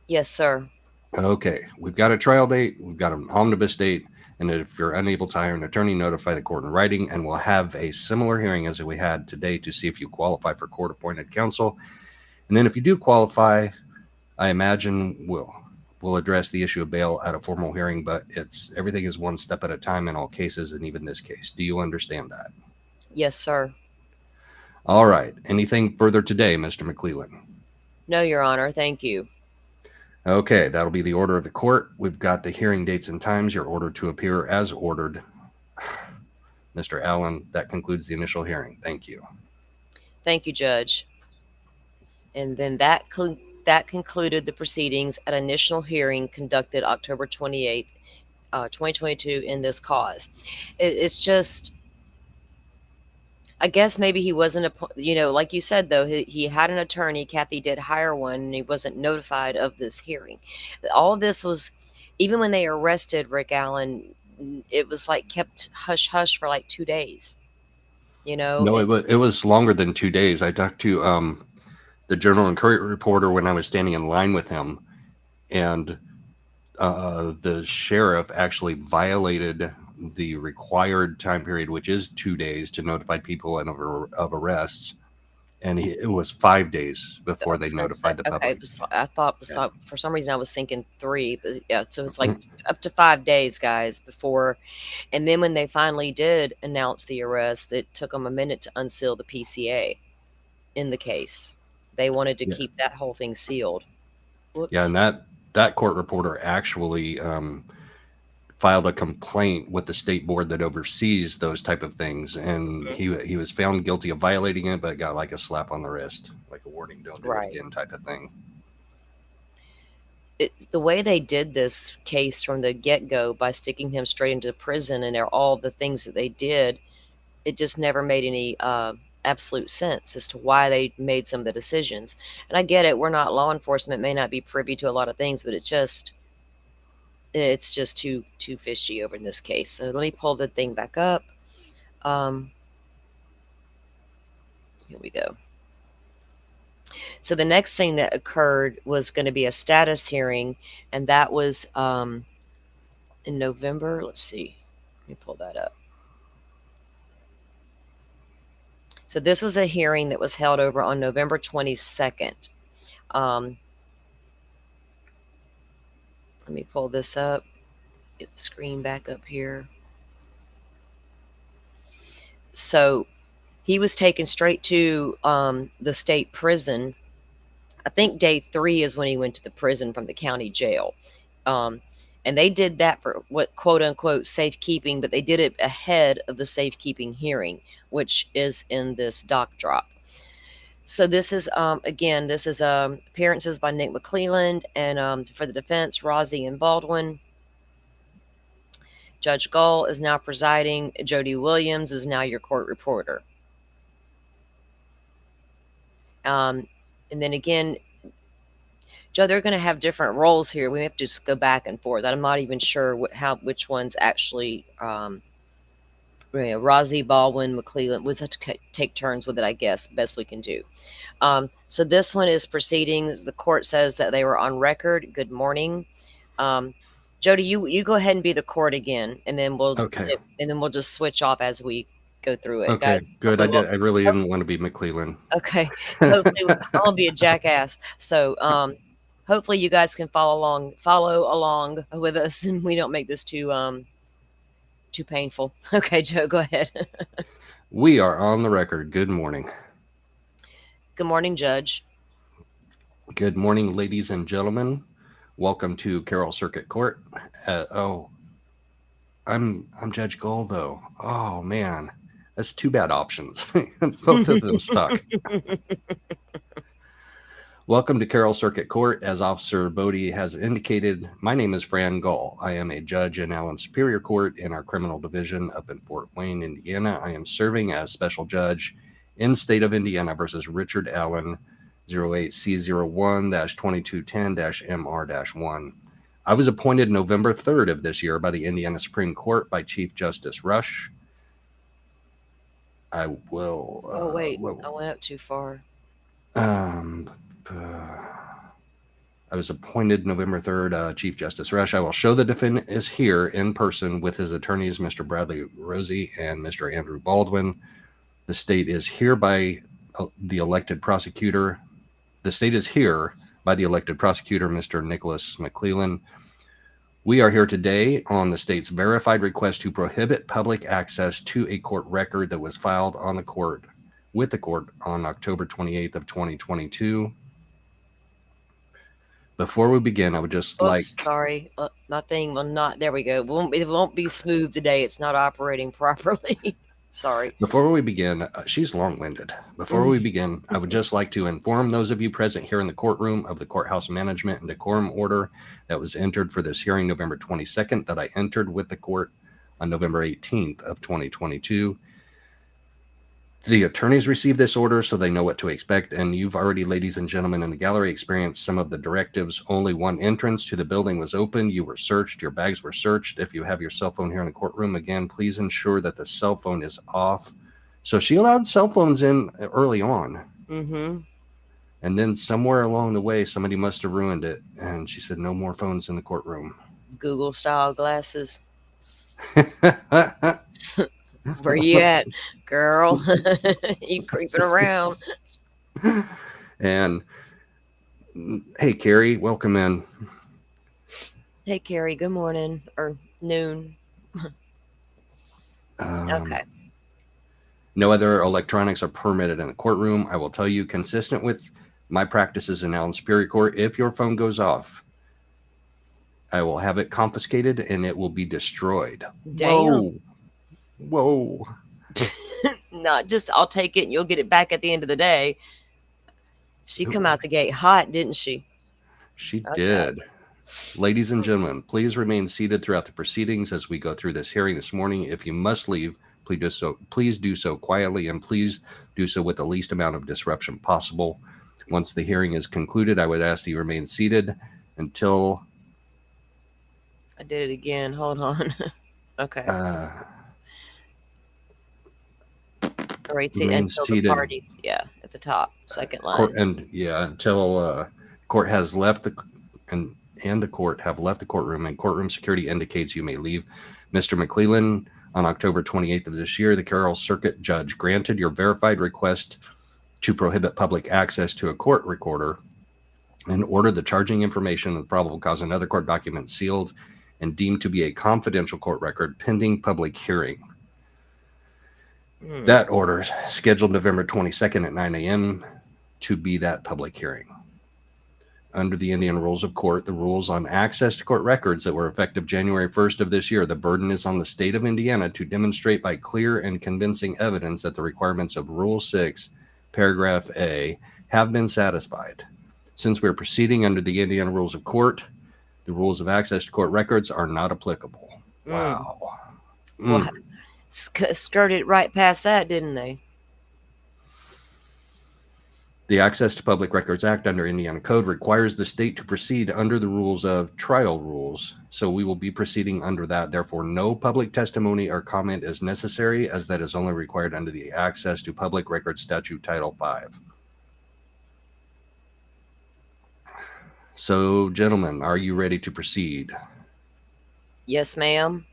Yes, sir. Okay, we've got a trial date, we've got an omnibus date, and if you're unable to hire an attorney, notify the court in writing, and we'll have a similar hearing as we had today to see if you qualify for court-appointed counsel. And then if you do qualify, I imagine we'll address the issue of bail at a formal hearing, but everything is one step at a time in all cases, and even this case. Do you understand that? Yes, sir. All right. Anything further today, Mr. McClelland? No, Your Honor. Thank you. Okay, that'll be the order of the court. We've got the hearing dates and times. You're ordered to appear as ordered. Mr. Allen, that concludes the initial hearing. Thank you. Thank you, Judge. And then that concluded the proceedings at initial hearing conducted October 28th, 2022 in this cause. It's just, I guess maybe he wasn't, like you said, though, he had an attorney. Kathy did hire one, and he wasn't notified of this hearing. All of this was, even when they arrested Rick Allen, it was like kept hush hush for like 2 days. No, it was longer than 2 days. I talked to the Journal and Courier reporter when I was standing in line with him, and the sheriff actually violated the required time period, which is 2 days, to notify people of arrests. And it was 5 days before they notified the public. I thought, for some reason I was thinking 3, but yeah, so it's like up to 5 days, guys, before. And then when they finally did announce the arrest, it took them a minute to unseal the PCA in the case. They wanted to keep that whole thing sealed. Whoops. Yeah, and that court reporter actually filed a complaint with the state board that oversees those type of things, and he was found guilty of violating it, but got like a slap on the wrist, like a warning, don't do it again type of thing. It's the way they did this case from the get-go by sticking him straight into prison, and all the things that they did, it just never made any absolute sense as to why they made some of the decisions. And I get it, we're not law enforcement, may not be privy to a lot of things, but it's just too fishy over in this case. So let me pull the thing back up. Here we go. So the next thing that occurred was going to be a status hearing, and that was in November. Let's see. Let me pull that up. So this was a hearing that was held over on November 22nd. Let me pull this up, get the screen back up here. So he was taken straight to the state prison. I think day 3 is when he went to the prison from the county jail. And they did that for what quote unquote safekeeping, but they did it ahead of the safekeeping hearing, which is in this doc drop. So this is, again, this is appearances by Nick McClelland, and for the defense, Rozzi and Baldwin. Judge Gull is now presiding. Jody Williams is now your court reporter. And then again, Joe, they're going to have different roles here. We have to just go back and forth. I'm not even sure which ones actually, Rozzi, Baldwin, McClelland. We'll have to take turns with it, I guess, best we can do. So this one is proceedings. The court says that they were on record. Good morning. Jody, you go ahead and be the court again, and then we'll just switch off as we go through it. Okay, guys. good. I really didn't want to be McClelland. Okay. Hopefully, I'll be a jackass. So hopefully you guys can follow along with us, and we don't make this too painful. Okay, Joe, go ahead. We are on the record. Good morning. Good morning, Judge. Good morning, ladies and gentlemen. Welcome to Carroll Circuit Court. I'm Judge Gull, though. Oh man, that's two bad options. Both of them stuck. Welcome to Carroll Circuit Court. As Officer Bodie has indicated, my name is Fran Gull. I am a judge in Allen Superior Court in our criminal division up in Fort Wayne, Indiana. I am serving as special judge in state of Indiana versus Richard Allen, 08C01-2210-MR-1. I was appointed November 3rd of this year by the Indiana Supreme Court by Chief Justice Rush. I will... I went up too far. I was appointed November 3rd, Chief Justice Rush. I will show the defendant is here in person with his attorneys, Mr. Bradley Rozzi and Mr. Andrew Baldwin. The state is here by the elected prosecutor. The state is here by the elected prosecutor, Mr. Nicholas McClelland. We are here today on the state's verified request to prohibit public access to a court record that was filed with the court on October 28th of 2022. Before we begin, I would just like. Sorry, my thing will not. There we go. It won't be smooth today. It's not operating properly. Sorry. Before we begin, she's long-winded. Before we begin, I would just like to inform those of you present here in the courtroom of the courthouse management and decorum order that was entered for this hearing November 22nd that I entered with the court on November 18th of 2022. The attorneys received this order so they know what to expect, and you've already, ladies and gentlemen in the gallery, experienced some of the directives. Only one entrance to the building was open. You were searched. Your bags were searched. If you have your cell phone here in the courtroom, again, please ensure that the cell phone is off. So she allowed cell phones in early on. Mm-hmm. And then somewhere along the way, somebody must have ruined it. And she said, no more phones in the courtroom. Google-style glasses. Where you at, girl? You creeping around. And hey, Carrie, welcome in. Hey, Carrie, good morning or noon. Okay. No other electronics are permitted in the courtroom. I will tell you, consistent with my practices in Allen Superior Court, if your phone goes off, I will have it confiscated and it will be destroyed. Damn. Whoa. Not just I'll take it and you'll get it back at the end of the day. She come out the gate hot, didn't she? She did. Ladies and gentlemen, please remain seated throughout the proceedings as we go through this hearing this morning. If you must leave, please do so quietly, and please do so with the least amount of disruption possible. Once the hearing is concluded, I would ask that you remain seated until... I did it again. Hold on. Okay. Right, until the party, at the top, second line. Until court has left the court have left the courtroom and courtroom security indicates you may leave. Mr. McClellan, on October 28th of this year, the Carroll Circuit Judge granted your verified request to prohibit public access to a court recorder and ordered the charging information and probable cause and other court documents sealed and deemed to be a confidential court record pending public hearing. That order scheduled November 22nd at 9 a.m. to be that public hearing. Under the Indian Rules of Court, the rules on access to court records that were effective January 1st of this year, the burden is on the state of Indiana to demonstrate by clear and convincing evidence that the requirements of Rule 6, Paragraph A, have been satisfied. Since we're proceeding under the Indiana Rules of Court, the rules of access to court records are not applicable. Wow. Well, skirted right past that, didn't they? The Access to Public Records Act under Indiana Code requires the state to proceed under the rules of trial rules. So we will be proceeding under that. Therefore, no public testimony or comment is necessary, as that is only required under the Access to Public Records Statute Title 5. So, gentlemen, are you ready to proceed? Yes, ma'am.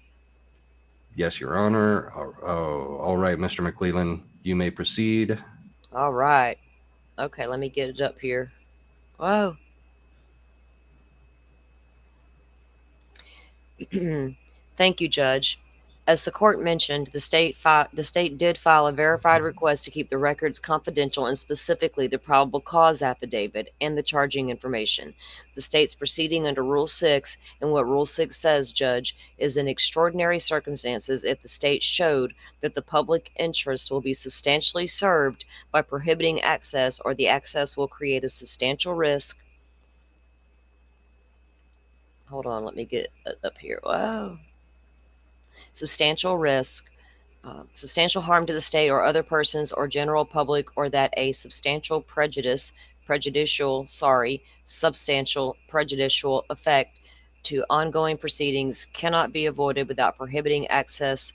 Yes, Your Honor. All right, Mr. McClellan, you may proceed. All right. Okay, let me get it up here. Whoa. Thank you, Judge. As the court mentioned, the state did file a verified request to keep the records confidential, and specifically the probable cause affidavit and the charging information. The state's proceeding under Rule 6, and what Rule 6 says, Judge, is in extraordinary circumstances if the state showed that the public interest will be substantially served by prohibiting access, or the access will create a substantial risk. Hold on, let me get it up here. Wow. Substantial risk, substantial harm to the state or other persons or general public, or that a substantial prejudicial effect to ongoing proceedings cannot be avoided without prohibiting access.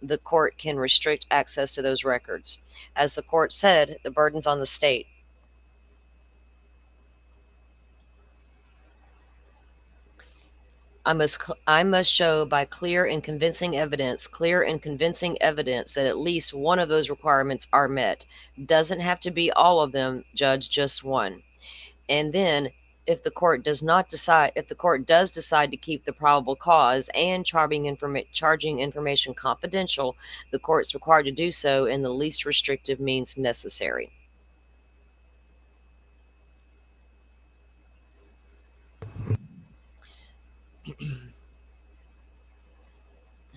The court can restrict access to those records. As the court said, the burden's on the state. I must show by clear and convincing evidence that at least one of those requirements are met. Doesn't have to be all of them, Judge, just one. And then if the court does decide to keep the probable cause and charging information confidential, the court's required to do so in the least restrictive means necessary.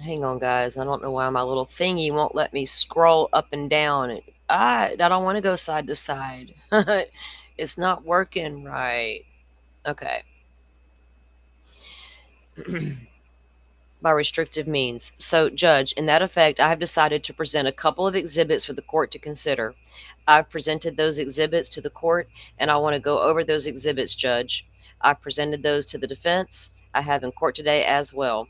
Hang on, guys. I don't know why my little thingy won't let me scroll up and down. I don't want to go side to side. It's not working right. Okay. By restrictive means. So, Judge, in that effect, I have decided to present a couple of exhibits for the court to consider. I've presented those exhibits to the court, and I want to go over those exhibits, Judge. I presented those to the defense. I have in court today as well.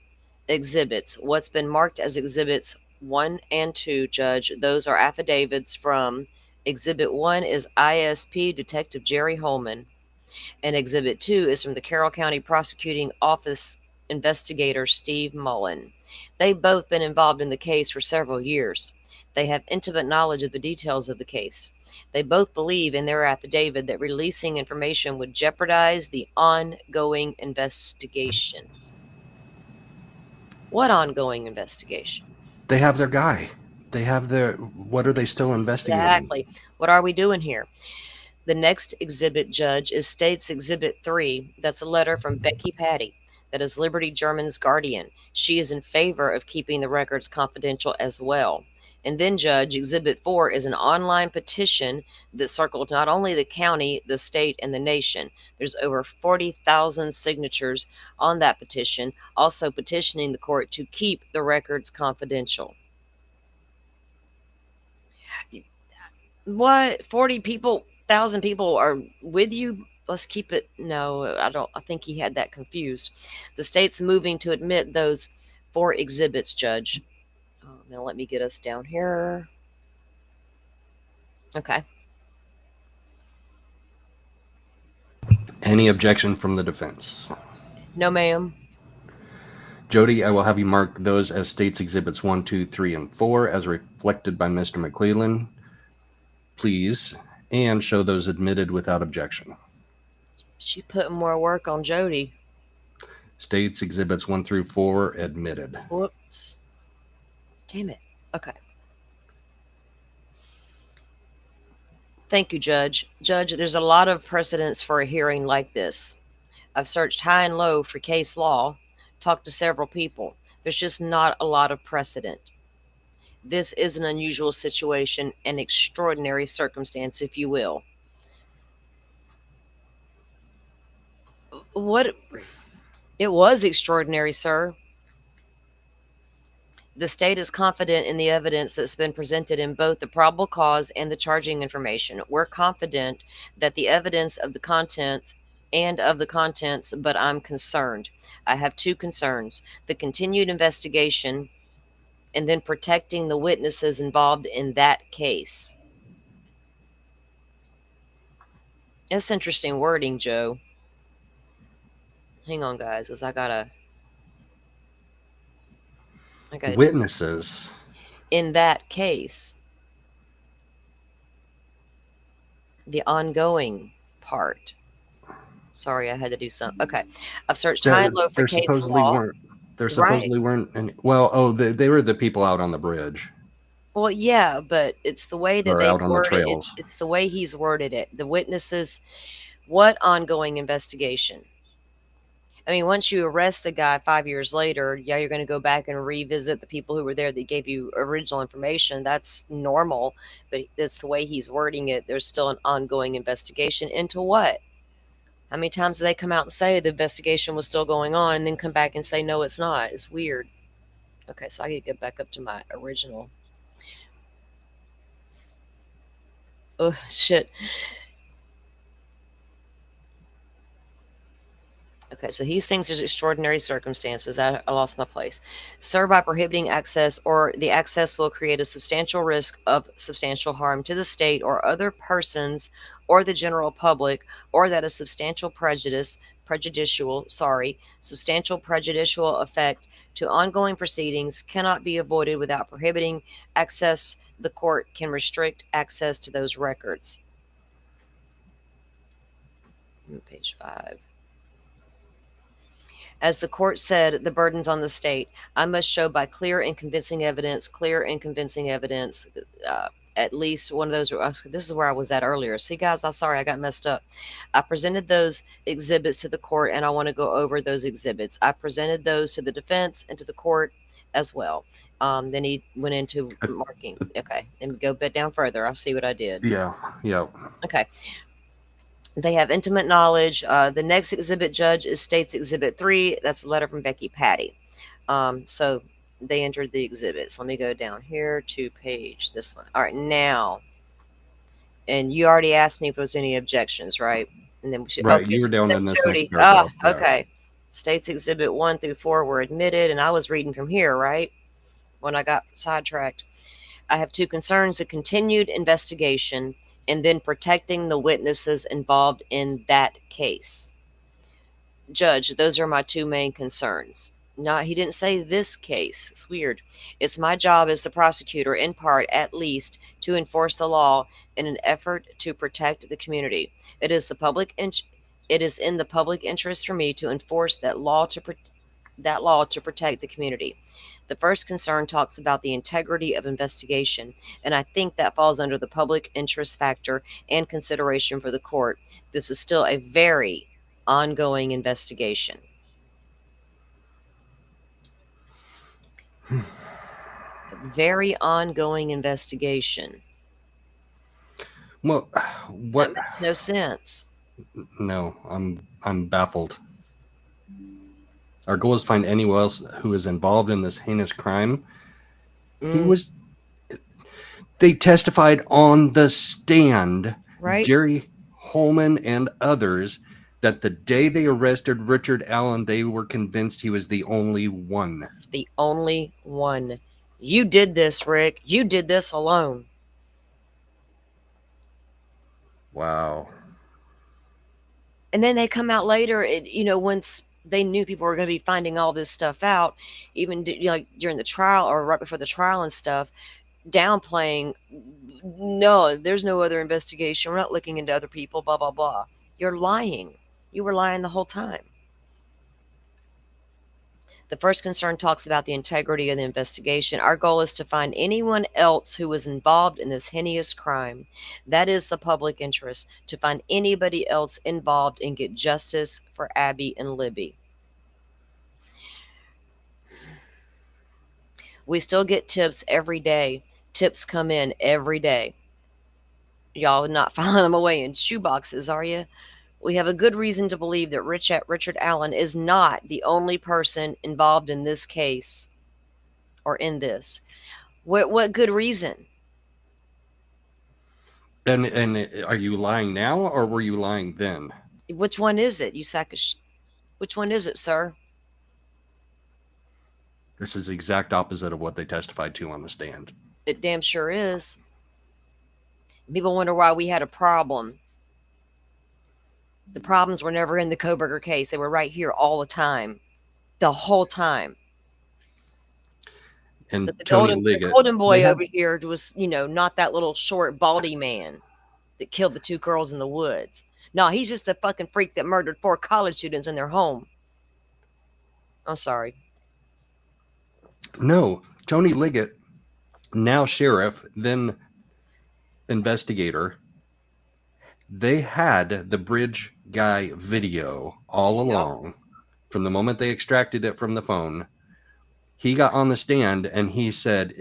Exhibits. What's been marked as exhibits 1 and 2, Judge, those are affidavits from Exhibit 1 is ISP Detective Jerry Holman, and Exhibit 2 is from the Carroll County Prosecuting Office Investigator Steve Mullen. They've both been involved in the case for several years. They have intimate knowledge of the details of the case. They both believe in their affidavit that releasing information would jeopardize the ongoing investigation. What ongoing investigation? They have their guy. They have their. What are they still investigating? Exactly. What are we doing here? The next exhibit, Judge, is State's Exhibit 3. That's a letter from Becky Patty. That is Liberty German's guardian. She is in favor of keeping the records confidential as well. And then, Judge, Exhibit 4 is an online petition that circled not only the county, the state, and the nation. There's over 40,000 signatures on that petition, also petitioning the court to keep the records confidential. What? 40,000 people are with you? Let's keep it. No, I think he had that confused. The state's moving to admit those 4 exhibits, Judge. Now let me get us down here. Okay. Any objection from the defense? No, ma'am. Jody, I will have you mark those as State's Exhibits 1, 2, 3, and 4 as reflected by Mr. McClellan, please, and show those admitted without objection. She put more work on Jody. State's Exhibits 1 through 4 admitted. Whoops. Damn it. Okay. Thank you, Judge. Judge, there's a lot of precedents for a hearing like this. I've searched high and low for case law, talked to several people. There's just not a lot of precedent. This is an unusual situation, an extraordinary circumstance, if you will. What? It was extraordinary, sir. The state is confident in the evidence that's been presented in both the probable cause and the charging information. We're confident that the evidence of the contents but I'm concerned. I have 2 concerns: the continued investigation and then protecting the witnesses involved in that case. That's interesting wording, Joe. Hang on, guys, because I gotta witnesses in that case. The ongoing part. Sorry, I had to do something. Okay, I've searched high and low for case law. There supposedly weren't any. Well, they were the people out on the bridge. Well, yeah, but it's the way that they worded it. It's the way he's worded it. The witnesses. What ongoing investigation? I mean, once you arrest the guy 5 years later, yeah, you're going to go back and revisit the people who were there that gave you original information. That's normal, but that's the way he's wording it. There's still an ongoing investigation into what? How many times do they come out and say the investigation was still going on and then come back and say, no, it's not? It's weird. Okay, so I need to get back up to my original. Oh, shit. Okay, so he thinks there's extraordinary circumstances. I lost my place. Sir, by prohibiting access or the access will create a substantial risk of substantial harm to the state or other persons or the general public, or that a substantial prejudicial effect to ongoing proceedings cannot be avoided without prohibiting access. The court can restrict access to those records. Page 5. As the court said, the burden's on the state. I must show by clear and convincing evidence, at least one of those. This is where I was at earlier. See, guys, I'm sorry, I got messed up. I presented those exhibits to the court, and I want to go over those exhibits. I presented those to the defense and to the court as well. Then he went into marking. Okay, and go a bit down further. I'll see what I did. Yeah. Okay. They have intimate knowledge. The next exhibit, Judge, is State's Exhibit 3. That's a letter from Becky Patty. So they entered the exhibits. Let me go down here to page this one. All right, now, and you already asked me if there was any objections, right? And then right, you were down in this next paragraph. Okay. State's Exhibit 1 through 4 were admitted, and I was reading from here, right? When I got sidetracked. I have two concerns: a continued investigation and then protecting the witnesses involved in that case. Judge, those are my two main concerns. No, he didn't say this case. It's weird. It's my job as the prosecutor, in part at least, to enforce the law in an effort to protect the community. It is in the public interest for me to enforce that law to protect the community. The first concern talks about the integrity of investigation, and I think that falls under the public interest factor and consideration for the court. This is still a very ongoing investigation. Very ongoing investigation. Well, what? That makes no sense. No, I'm baffled. Our goal is to find anyone else who is involved in this heinous crime. They testified on the stand, right? Jerry Holman and others, that the day they arrested Richard Allen, they were convinced he was the only one. The only one. You did this, Rick. You did this alone. Wow. And then they come out later, once they knew people were going to be finding all this stuff out, even like during the trial or right before the trial and stuff, downplaying, no, there's no other investigation. We're not looking into other people, blah, blah, blah. You're lying. You were lying the whole time. The first concern talks about the integrity of the investigation. Our goal is to find anyone else who was involved in this heinous crime. That is the public interest, to find anybody else involved and get justice for Abby and Libby. We still get tips every day. Tips come in every day. Y'all not filing them away in shoeboxes, are you? We have a good reason to believe that Richard Allen is not the only person involved in this case or in this. What good reason? And are you lying now or were you lying then? Which one is it, you sack of Which one is it, sir? This is the exact opposite of what they testified to on the stand. It damn sure is. People wonder why we had a problem. The problems were never in the Kohberger case. They were right here all the time. The whole time. And the Tony Liggett, the golden boy over here was, not that little short, baldy man that killed the two girls in the woods. No, he's just the fucking freak that murdered 4 college students in their home. I'm sorry. No, Tony Liggett, now sheriff, then investigator, they had the bridge guy video all along. From the moment they extracted it from the phone. He got on the stand and he said,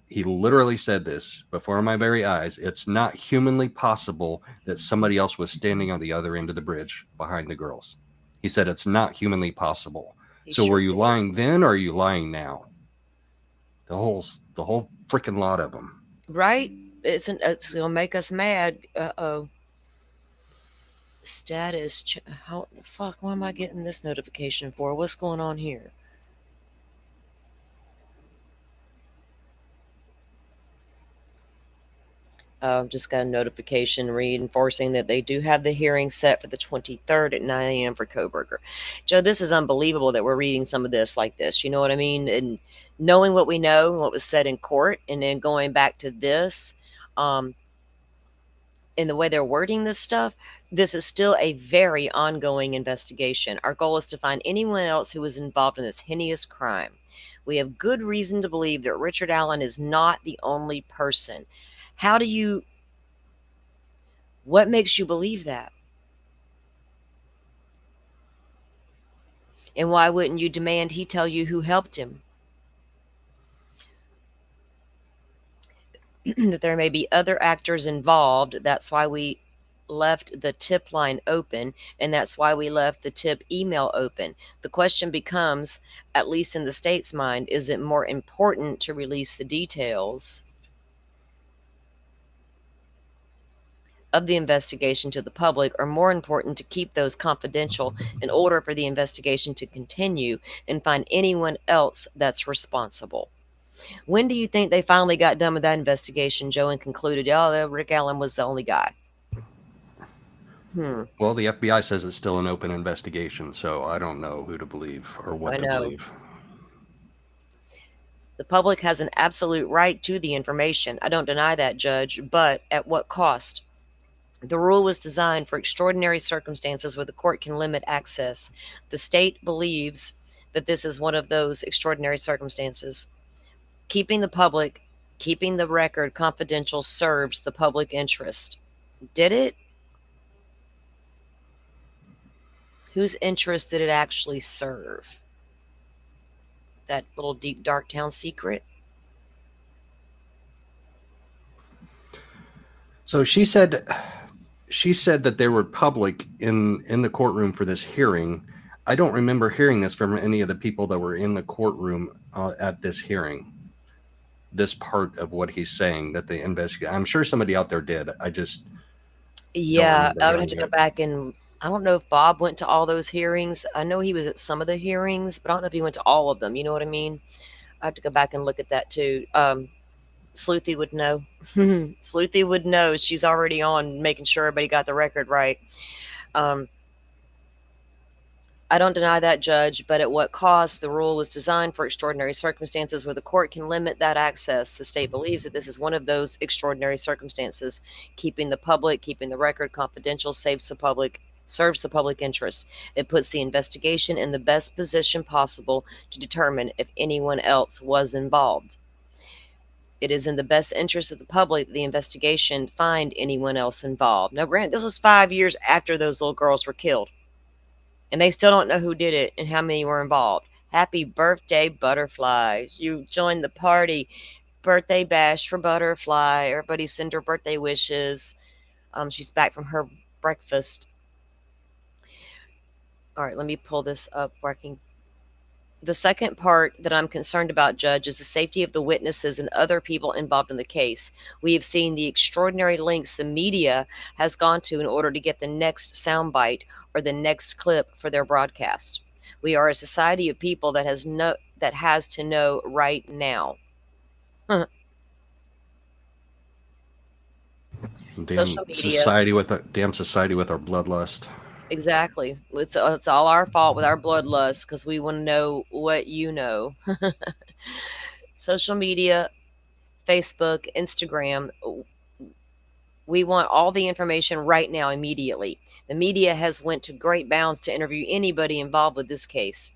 he literally said this before my very eyes, it's not humanly possible that somebody else was standing on the other end of the bridge behind the girls. He said, it's not humanly possible. So were you lying then or are you lying now? The whole freaking lot of them. Right? It's going to make us mad. Uh-oh. Status. How the fuck? Why am I getting this notification for? What's going on here? Just got a notification reinforcing that they do have the hearing set for the 23rd at 9 a.m. for Kohberger. Joe, this is unbelievable that we're reading some of this like this. You know what I mean? And knowing what we know and what was said in court, and then going back to this, in the way they're wording this stuff, this is still a very ongoing investigation. Our goal is to find anyone else who was involved in this heinous crime. We have good reason to believe that Richard Allen is not the only person. What makes you believe that? And why wouldn't you demand he tell you who helped him? That there may be other actors involved. That's why we left the tip line open, and that's why we left the tip email open. The question becomes, at least in the state's mind, is it more important to release the details of the investigation to the public, or more important to keep those confidential in order for the investigation to continue and find anyone else that's responsible? When do you think they finally got done with that investigation, Joe, and concluded, oh, Rick Allen was the only guy? Well, the FBI says it's still an open investigation, so I don't know who to believe or what to believe. The public has an absolute right to the information. I don't deny that, Judge, but at what cost? The rule was designed for extraordinary circumstances where the court can limit access. The state believes that this is one of those extraordinary circumstances. Keeping the record confidential serves the public interest. Did it? Whose interest did it actually serve? That little deep, dark town secret? So she said that they were public in the courtroom for this hearing. I don't remember hearing this from any of the people that were in the courtroom at this hearing. This part of what he's saying, that they investigate. I'm sure somebody out there did. I just I would have to go back, and I don't know if Bob went to all those hearings. I know he was at some of the hearings, but I don't know if he went to all of them. You know what I mean? I have to go back and look at that too. Sleuthy would know. Sleuthy would know. She's already on making sure everybody got the record right. I don't deny that, Judge, but at what cost? The rule was designed for extraordinary circumstances where the court can limit that access. The state believes that this is one of those extraordinary circumstances. Keeping the record confidential serves the public interest. It puts the investigation in the best position possible to determine if anyone else was involved. It is in the best interest of the public that the investigation find anyone else involved. Now, granted, this was 5 years after those little girls were killed, and they still don't know who did it and how many were involved. Happy birthday, Butterfly. You joined the party. Birthday bash for Butterfly. Everybody send her birthday wishes. She's back from her breakfast. All right, let me pull this up where I can. The second part that I'm concerned about, Judge, is the safety of the witnesses and other people involved in the case. We have seen the extraordinary lengths the media has gone to in order to get the next soundbite or the next clip for their broadcast. We are a society of people that has to know right now. Social media. Society with our bloodlust. Exactly. It's all our fault with our bloodlust because we want to know what you know. Social media, Facebook, Instagram. We want all the information right now, immediately. The media has went to great bounds to interview anybody involved with this case.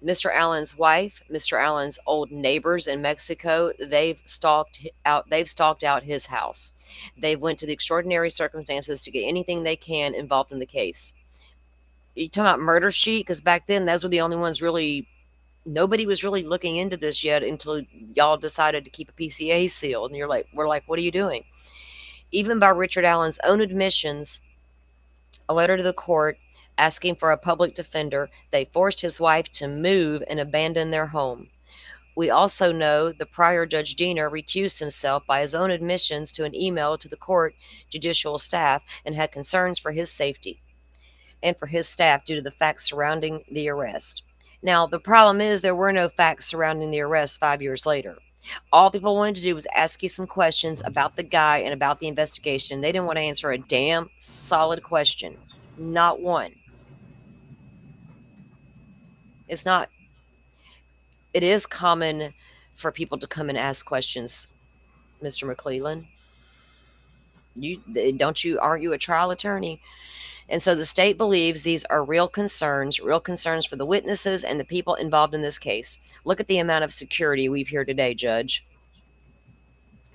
Mr. Allen's wife, Mr. Allen's old neighbors in Mexico, they've stalked out his house. They went to the extraordinary circumstances to get anything they can involved in the case. You talking about Murder Sheet? Because back then, those were the only ones really. Nobody was really looking into this yet until y'all decided to keep a PCA seal, and we're like, what are you doing? Even by Richard Allen's own admissions, a letter to the court asking for a public defender, they forced his wife to move and abandon their home. We also know the prior Judge Diener recused himself by his own admissions to an email to the court judicial staff and had concerns for his safety and for his staff due to the facts surrounding the arrest. Now, the problem is there were no facts surrounding the arrest 5 years later. All people wanted to do was ask you some questions about the guy and about the investigation. They didn't want to answer a damn solid question. Not one. It is common for people to come and ask questions, Mr. McClellan. Aren't you a trial attorney? And so the state believes these are real concerns for the witnesses and the people involved in this case. Look at the amount of security we've here today, Judge.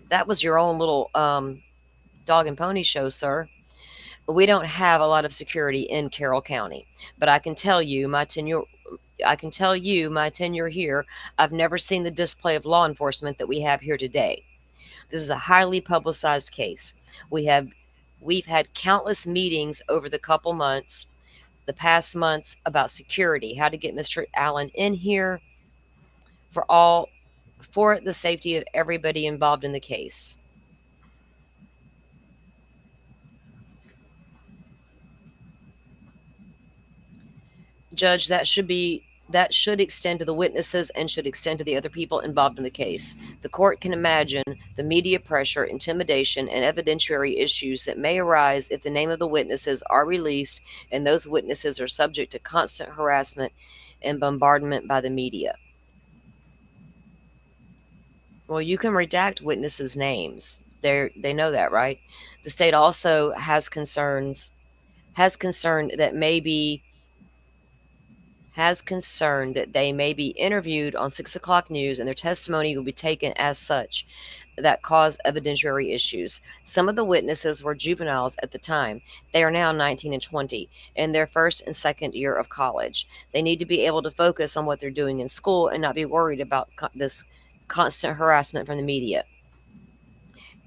That was your own little dog and pony show, sir. We don't have a lot of security in Carroll County, but I can tell you my tenure here, I've never seen the display of law enforcement that we have here today. This is a highly publicized case. We've had countless meetings over the past months about security, how to get Mr. Allen in here for the safety of everybody involved in the case. Judge, that should extend to the witnesses and should extend to the other people involved in the case. The court can imagine the media pressure, intimidation, and evidentiary issues that may arise if the name of the witnesses are released and those witnesses are subject to constant harassment and bombardment by the media. Well, you can redact witnesses' names. They know that, right? The state also has concern that they may be interviewed on 6 o'clock news and their testimony will be taken as such that cause evidentiary issues. Some of the witnesses were juveniles at the time. They are now 19 and 20 in their first and second year of college. They need to be able to focus on what they're doing in school and not be worried about this constant harassment from the media.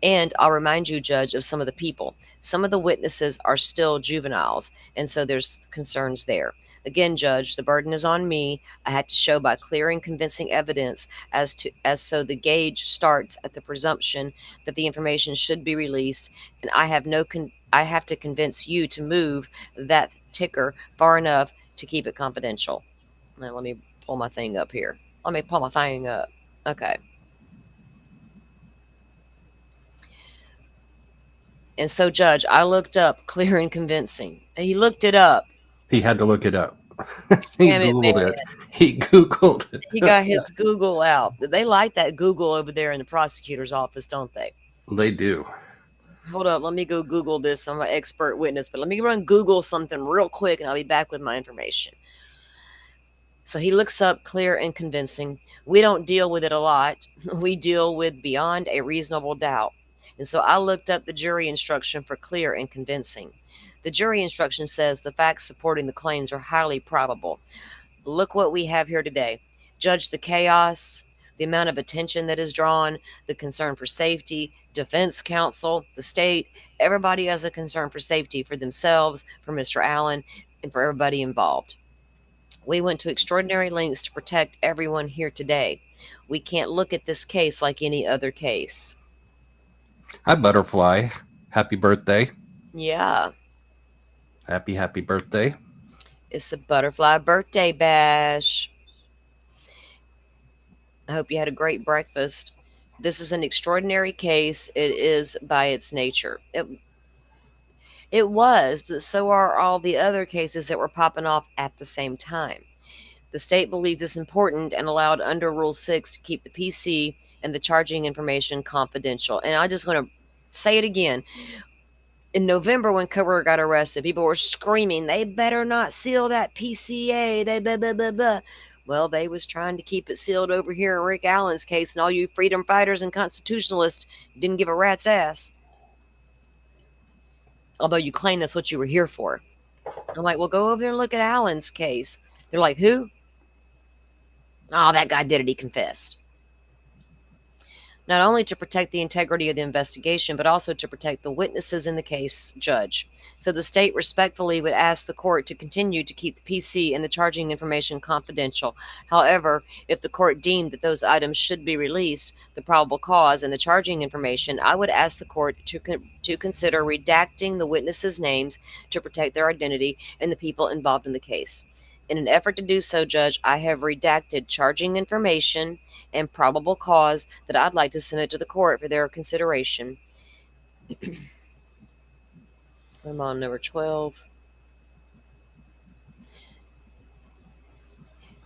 And I'll remind you, Judge, of some of the people. Some of the witnesses are still juveniles, and so there's concerns there. Again, Judge, the burden is on me. I have to show by clear and convincing evidence as so the gauge starts at the presumption that the information should be released, and I have to convince you to move that ticker far enough to keep it confidential. Now, let me pull my thing up here. Okay. And so, Judge, I looked up clear and convincing. He looked it up. He had to look it up. He Googled it. He Googled it. He got his Google out. They like that Google over there in the prosecutor's office, don't they? They do. Hold up. Let me go Google this. I'm an expert witness, but let me run Google something real quick, and I'll be back with my information. So he looks up clear and convincing. We don't deal with it a lot. We deal with beyond a reasonable doubt. And so I looked up the jury instruction for clear and convincing. The jury instruction says the facts supporting the claims are highly probable. Look what we have here today. Judge, the chaos, the amount of attention that is drawn, the concern for safety, defense counsel, the state, everybody has a concern for safety for themselves, for Mr. Allen, and for everybody involved. We went to extraordinary lengths to protect everyone here today. We can't look at this case like any other case. Hi, Butterfly. Happy birthday. Yeah. Happy birthday. It's the Butterfly birthday bash. I hope you had a great breakfast. This is an extraordinary case. It is by its nature. It was, but so are all the other cases that were popping off at the same time. The state believes it's important and allowed under Rule 6 to keep the PC and the charging information confidential. And I just want to say it again. In November, when Kohberger got arrested, people were screaming, they better not seal that PCA. They blah, blah, blah, blah. Well, they was trying to keep it sealed over here in Rick Allen's case, and all you freedom fighters and constitutionalists didn't give a rat's ass. Although you claim that's what you were here for. I'm like, well, go over there and look at Allen's case. They're like, who? Oh, that guy did it. He confessed. Not only to protect the integrity of the investigation, but also to protect the witnesses in the case, Judge. So the state respectfully would ask the court to continue to keep the PC and the charging information confidential. However, if the court deemed that those items should be released, the probable cause and the charging information, I would ask the court to consider redacting the witnesses' names to protect their identity and the people involved in the case. In an effort to do so, Judge, I have redacted charging information and probable cause that I'd like to submit to the court for their consideration. I'm on number 12.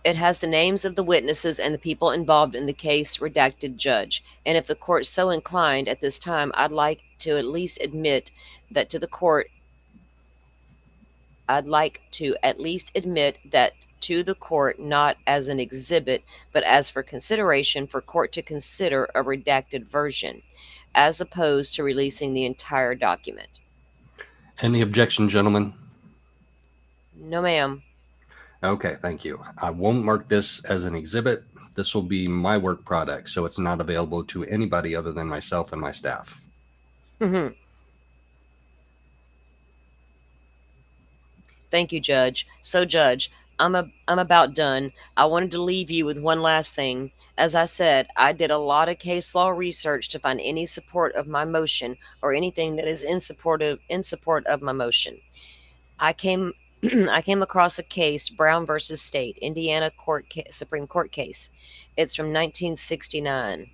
It has the names of the witnesses and the people involved in the case redacted, Judge. And if the court so inclined at this time, I'd like to at least admit that to the court, not as an exhibit, but as for consideration for court to consider a redacted version. as opposed to releasing the entire document. Any objection, gentlemen? No, ma'am. Okay, thank you. I won't mark this as an exhibit. This will be my work product, so it's not available to anybody other than myself and my staff. Thank you, Judge. So, Judge, I'm about done. I wanted to leave you with one last thing. As I said, I did a lot of case law research to find any support of my motion or anything that is in support of my motion. I came across a case, Brown versus State, Indiana Supreme Court case. It's from 1969.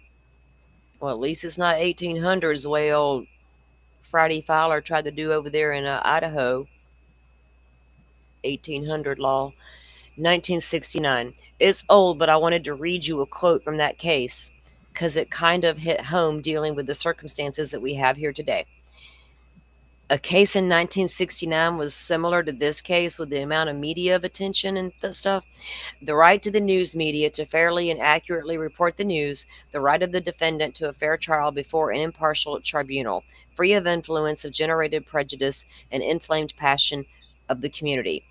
Well, at least it's not 1800s the way old Friday Fowler tried to do over there in Idaho. 1800 law. 1969. It's old, but I wanted to read you a quote from that case because it kind of hit home dealing with the circumstances that we have here today. A case in 1969 was similar to this case with the amount of media attention and stuff. The right to the news media to fairly and accurately report the news, the right of the defendant to a fair trial before an impartial tribunal, free of influence of generated prejudice and inflamed passion of the community,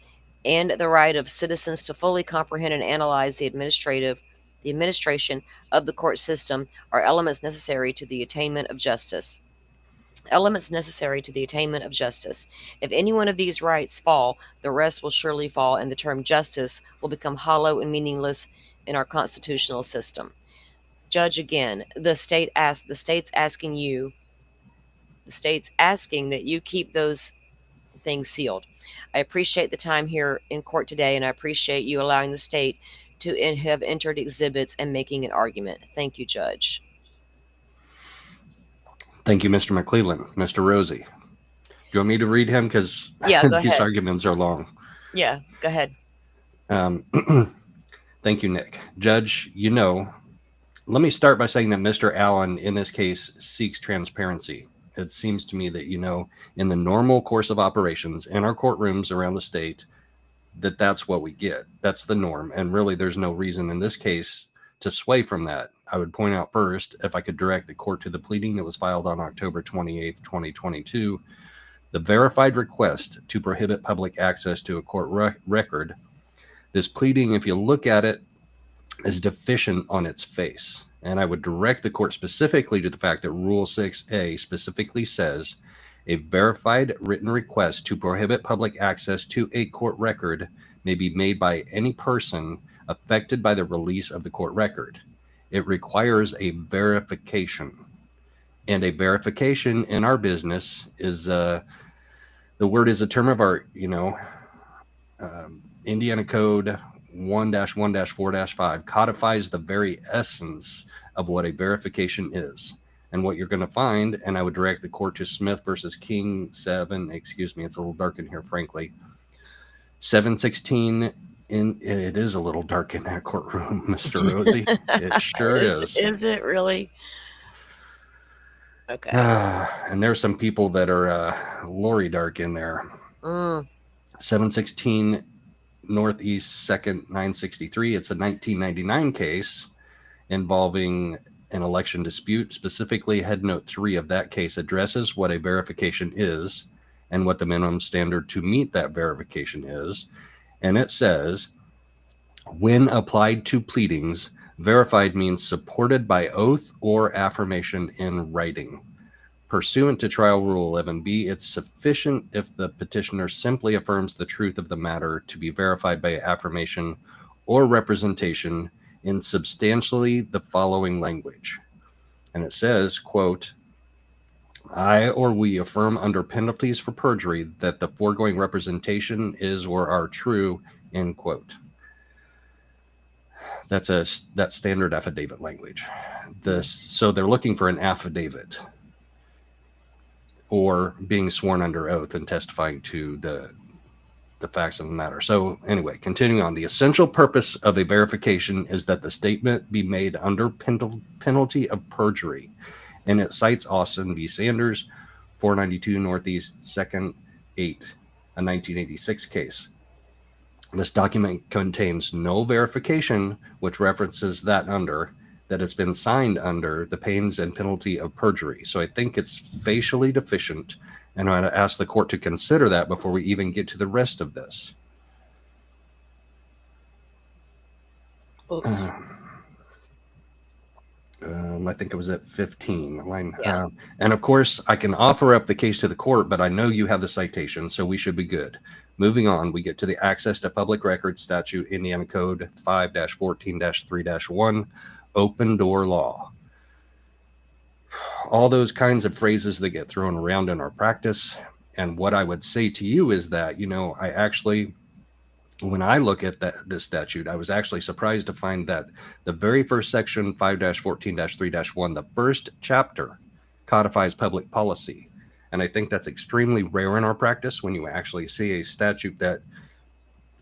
and the right of citizens to fully comprehend and analyze the administration of the court system are elements necessary to the attainment of justice. Elements necessary to the attainment of justice. If any one of these rights fall, the rest will surely fall, and the term justice will become hollow and meaningless in our constitutional system. Judge, again, the state's asking that you keep those things sealed. I appreciate the time here in court today, and I appreciate you allowing the state to have entered exhibits and making an argument. Thank you, Judge. Thank you, Mr. McClelland. Mr. Rosie, do you want me to read him? Because yeah, these ahead. Arguments are long. Yeah, go ahead. Thank you, Nick. Judge, let me start by saying that Mr. Allen, in this case, seeks transparency. It seems to me that, in the normal course of operations in our courtrooms around the state, that's what we get. That's the norm. And really, there's no reason in this case to sway from that. I would point out first, if I could direct the court to the pleading that was filed on October 28th, 2022, the verified request to prohibit public access to a court record. This pleading, if you look at it, is deficient on its face. And I would direct the court specifically to the fact that Rule 6A specifically says a verified written request to prohibit public access to a court record may be made by any person affected by the release of the court record. It requires a verification. And a verification in our business is, the word is a term of art, Indiana Code 1-1-4-5 codifies the very essence of what a verification is. And what you're going to find, and I would direct the court to Smith versus King 7, it's a little dark in here, frankly. 716, it is a little dark in that courtroom, Mr. Rosie. It sure is. Is it really? Okay. And there's some people that are lorry dark in there. 716 Northeast 2nd 963. It's a 1999 case involving an election dispute. Specifically, Head Note 3 of that case addresses what a verification is and what the minimum standard to meet that verification is. And it says, when applied to pleadings, verified means supported by oath or affirmation in writing. Pursuant to Trial Rule 11B, it's sufficient if the petitioner simply affirms the truth of the matter to be verified by affirmation or representation in substantially the following language. And it says, quote, I or we affirm under penalties for perjury that the foregoing representation is or are true, end quote. That's that standard affidavit language. So they're looking for an affidavit or being sworn under oath and testifying to the facts of the matter. So anyway, continuing on, the essential purpose of a verification is that the statement be made under penalty of perjury. And it cites Austin v. Sanders, 492 Northeast 2nd 8, a 1986 case. This document contains no verification which references that under that it's been signed under the pains and penalty of perjury. So I think it's facially deficient, and I'm going to ask the court to consider that before we even get to the rest of this. Oops. I think it was at 15 line. Yeah. And of course, I can offer up the case to the court, but I know you have the citation, so we should be good. Moving on, we get to the Access to Public Records Statute, Indiana Code 5-14-3-1, open door law. All those kinds of phrases that get thrown around in our practice. And what I would say to you is that, I actually, when I look at this statute, I was actually surprised to find that the very first section, 5-14-3-1, the first chapter, codifies public policy. And I think that's extremely rare in our practice when you actually see a statute that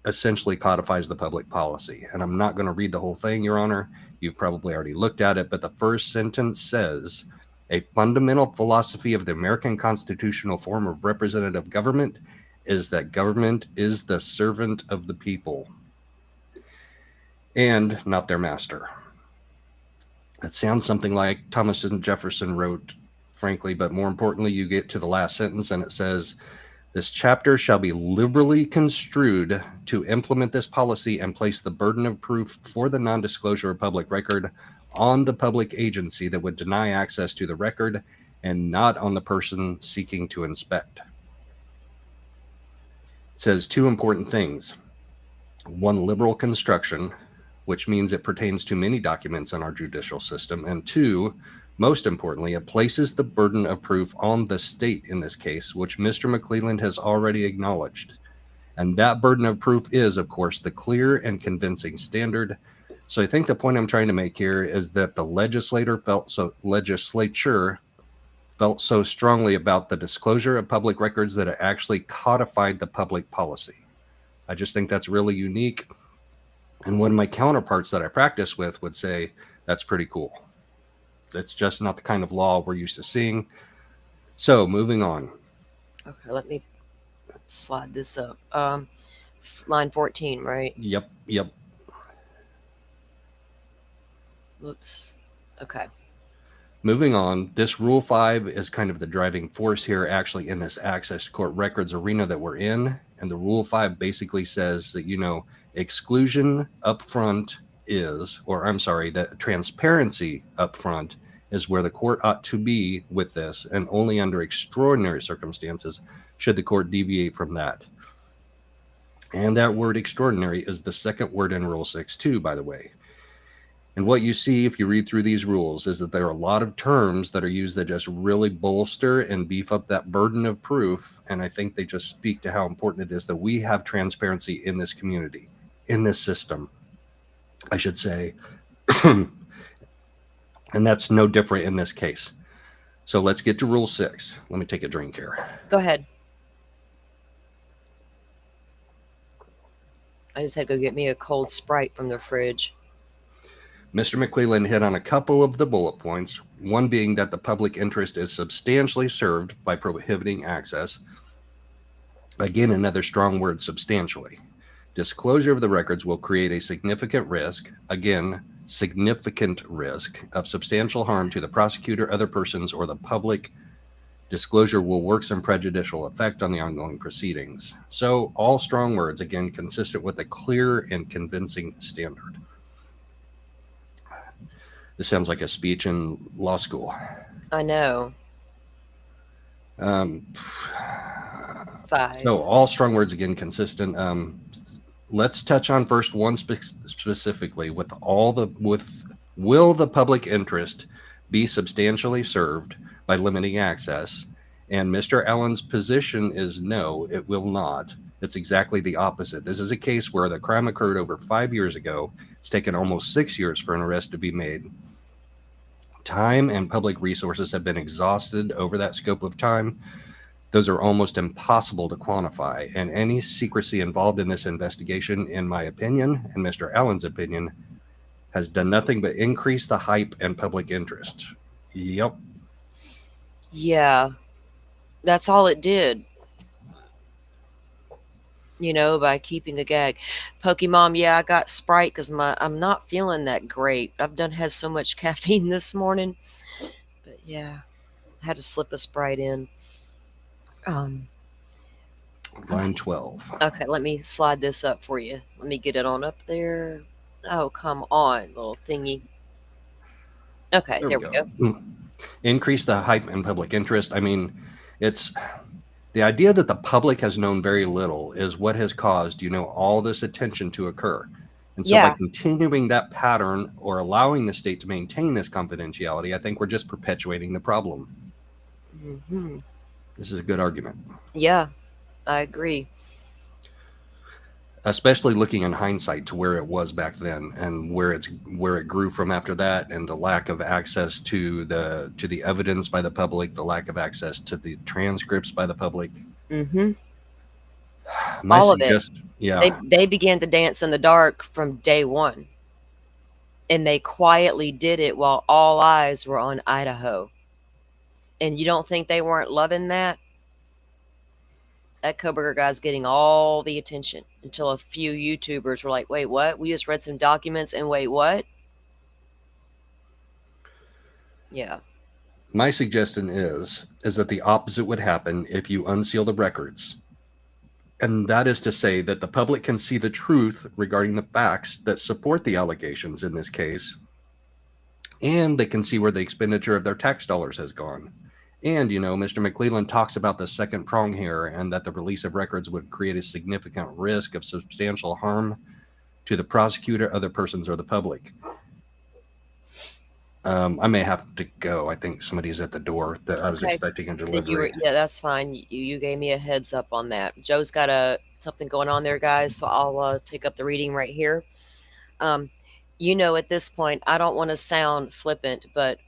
essentially codifies the public policy. And I'm not going to read the whole thing, Your Honor. You've probably already looked at it, but the first sentence says, a fundamental philosophy of the American constitutional form of representative government is that government is the servant of the people and not their master. That sounds something like Thomas Jefferson wrote, frankly, but more importantly, you get to the last sentence and it says, this chapter shall be liberally construed to implement this policy and place the burden of proof for the non-disclosure of public record on the public agency that would deny access to the record and not on the person seeking to inspect. It says two important things. One, liberal construction, which means it pertains to many documents in our judicial system. And two, most importantly, it places the burden of proof on the state in this case, which Mr. McClelland has already acknowledged. And that burden of proof is, of course, the clear and convincing standard. So I think the point I'm trying to make here is that the legislature felt so strongly about the disclosure of public records that it actually codified the public policy. I just think that's really unique. And one of my counterparts that I practice with would say, that's pretty cool. That's just not the kind of law we're used to seeing. So moving on. Okay, let me slide this up. Line 14, right? Yep. Whoops. Okay. Moving on, this Rule 5 is kind of the driving force here actually in this access to court records arena that we're in. And the Rule 5 basically says that, exclusion up front is, that transparency up front is where the court ought to be with this, and only under extraordinary circumstances should the court deviate from that. And that word extraordinary is the second word in Rule 6 too, by the way. And what you see if you read through these rules is that there are a lot of terms that are used that just really bolster and beef up that burden of proof. And I think they just speak to how important it is that we have transparency in this community, in this system, I should say. And that's no different in this case. So let's get to Rule 6. Let me take a drink here. Go ahead. I just had to go get me a cold Sprite from the fridge. Mr. McClelland hit on a couple of the bullet points, one being that the public interest is substantially served by prohibiting access. Again, another strong word, substantially. Disclosure of the records will create a significant risk, again, significant risk of substantial harm to the prosecutor, other persons, or the public. Disclosure will work some prejudicial effect on the ongoing proceedings. So all strong words, again, consistent with a clear and convincing standard. This sounds like a speech in law school. I know. 5. So all strong words, again, consistent. Let's touch on first one specifically. Will the public interest be substantially served by limiting access? And Mr. Allen's position is no, it will not. It's exactly the opposite. This is a case where the crime occurred over 5 years ago. It's taken almost 6 years for an arrest to be made. Time and public resources have been exhausted over that scope of time. Those are almost impossible to quantify, and any secrecy involved in this investigation, in my opinion, and Mr. Allen's opinion, has done nothing but increase the hype and public interest. Yep. Yeah, that's all it did. by keeping a gag. Pokemon, yeah, I got Sprite because I'm not feeling that great. I've had so much caffeine this morning, but yeah, I had to slip a Sprite in. Line 12. Okay, let me slide this up for you. Let me get it on up there. Oh, come on, little thingy. Okay, there we go. Increase the hype and public interest. I mean, it's the idea that the public has known very little is what has caused, all this attention to occur. And so by continuing that pattern or allowing the state to maintain this confidentiality, I think we're just perpetuating the problem. Mm-hmm. This is a good argument. Yeah, I agree. Especially looking in hindsight to where it was back then and where it grew from after that, and the lack of access to the evidence by the public, the lack of access to the transcripts by the public. Mm-hmm. All of it. Yeah. They began to dance in the dark from day one. And they quietly did it while all eyes were on Idaho. And you don't think they weren't loving that? That Kohberger guy's getting all the attention until a few YouTubers were like, wait, what? We just read some documents and wait, what? Yeah. My suggestion is that the opposite would happen if you unseal the records. And that is to say that the public can see the truth regarding the facts that support the allegations in this case. And they can see where the expenditure of their tax dollars has gone. And, Mr. McClelland talks about the second prong here, and that the release of records would create a significant risk of substantial harm to the prosecutor, other persons, or the public. I may have to go. I think somebody's at the door that I was expecting a delivery. Yeah, that's fine. You gave me a heads up on that. Joe's got something going on there, guys, so I'll take up the reading right here. At this point, I don't want to sound flippant, but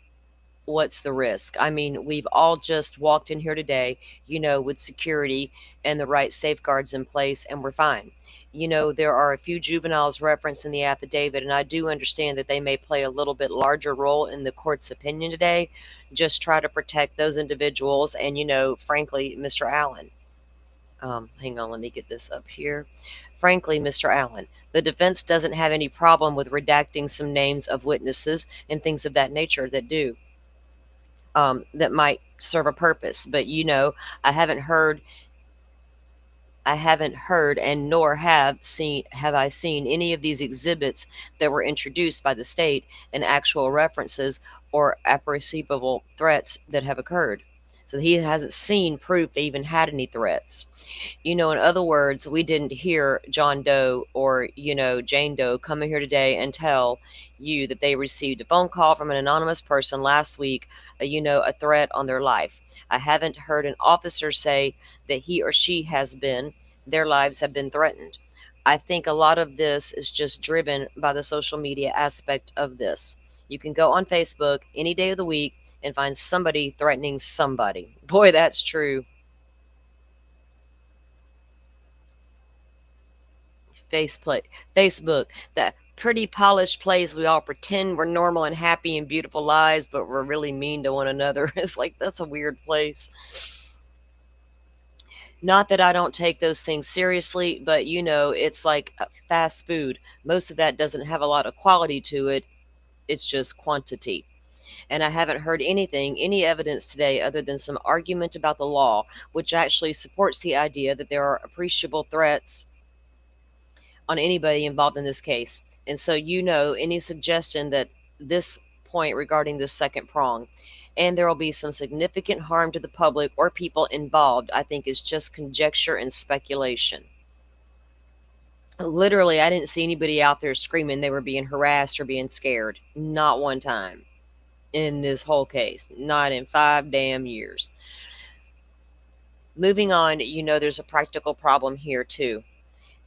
what's the risk? I mean, we've all just walked in here today, with security and the right safeguards in place, and we're fine. There are a few juveniles referenced in the affidavit, and I do understand that they may play a little bit larger role in the court's opinion today. Just try to protect those individuals and, frankly, Mr. Allen. Hang on, let me get this up here. Frankly, Mr. Allen, the defense doesn't have any problem with redacting some names of witnesses and things of that nature that do. That might serve a purpose, but I haven't heard and nor have I seen any of these exhibits that were introduced by the state and actual references or appreciable threats that have occurred. So he hasn't seen proof they even had any threats. In other words, we didn't hear John Doe or, Jane Doe come in here today and tell you that they received a phone call from an anonymous person last week, a threat on their life. I haven't heard an officer say that he or she their lives have been threatened. I think a lot of this is just driven by the social media aspect of this. You can go on Facebook any day of the week and find somebody threatening somebody. Boy, that's true. Facebook, that pretty polished place we all pretend we're normal and happy and beautiful lives, but we're really mean to one another. It's like, that's a weird place. Not that I don't take those things seriously, but it's like fast food. Most of that doesn't have a lot of quality to it. It's just quantity. And I haven't heard any evidence today other than some argument about the law, which actually supports the idea that there are appreciable threats on anybody involved in this case. And so, any suggestion that this point regarding this second prong, and there will be some significant harm to the public or people involved, I think is just conjecture and speculation. Literally, I didn't see anybody out there screaming they were being harassed or being scared. Not one time in this whole case. Not in 5 damn years. Moving on, there's a practical problem here too.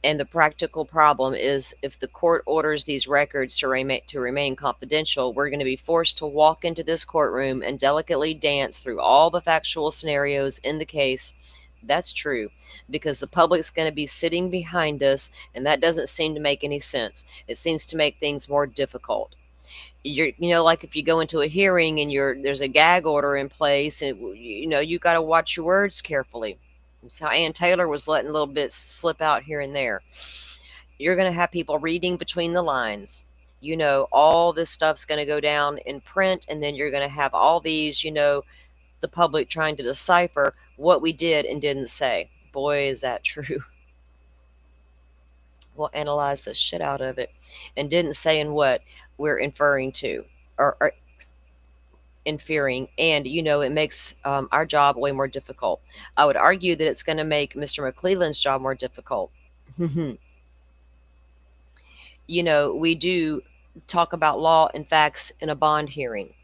And the practical problem is if the court orders these records to remain confidential, we're going to be forced to walk into this courtroom and delicately dance through all the factual scenarios in the case. That's true, because the public's going to be sitting behind us, and that doesn't seem to make any sense. It seems to make things more difficult. Like if you go into a hearing and there's a gag order in place, and you got to watch your words carefully. So Ann Taylor was letting little bits slip out here and there. You're going to have people reading between the lines. All this stuff's going to go down in print, and then you're going to have all these, the public trying to decipher what we did and didn't say. Boy, is that true. We'll analyze the shit out of it and didn't say in what we're inferring to or inferring. And, it makes our job way more difficult. I would argue that it's going to make Mr. McClelland's job more difficult. We do talk about law and facts in a bond hearing.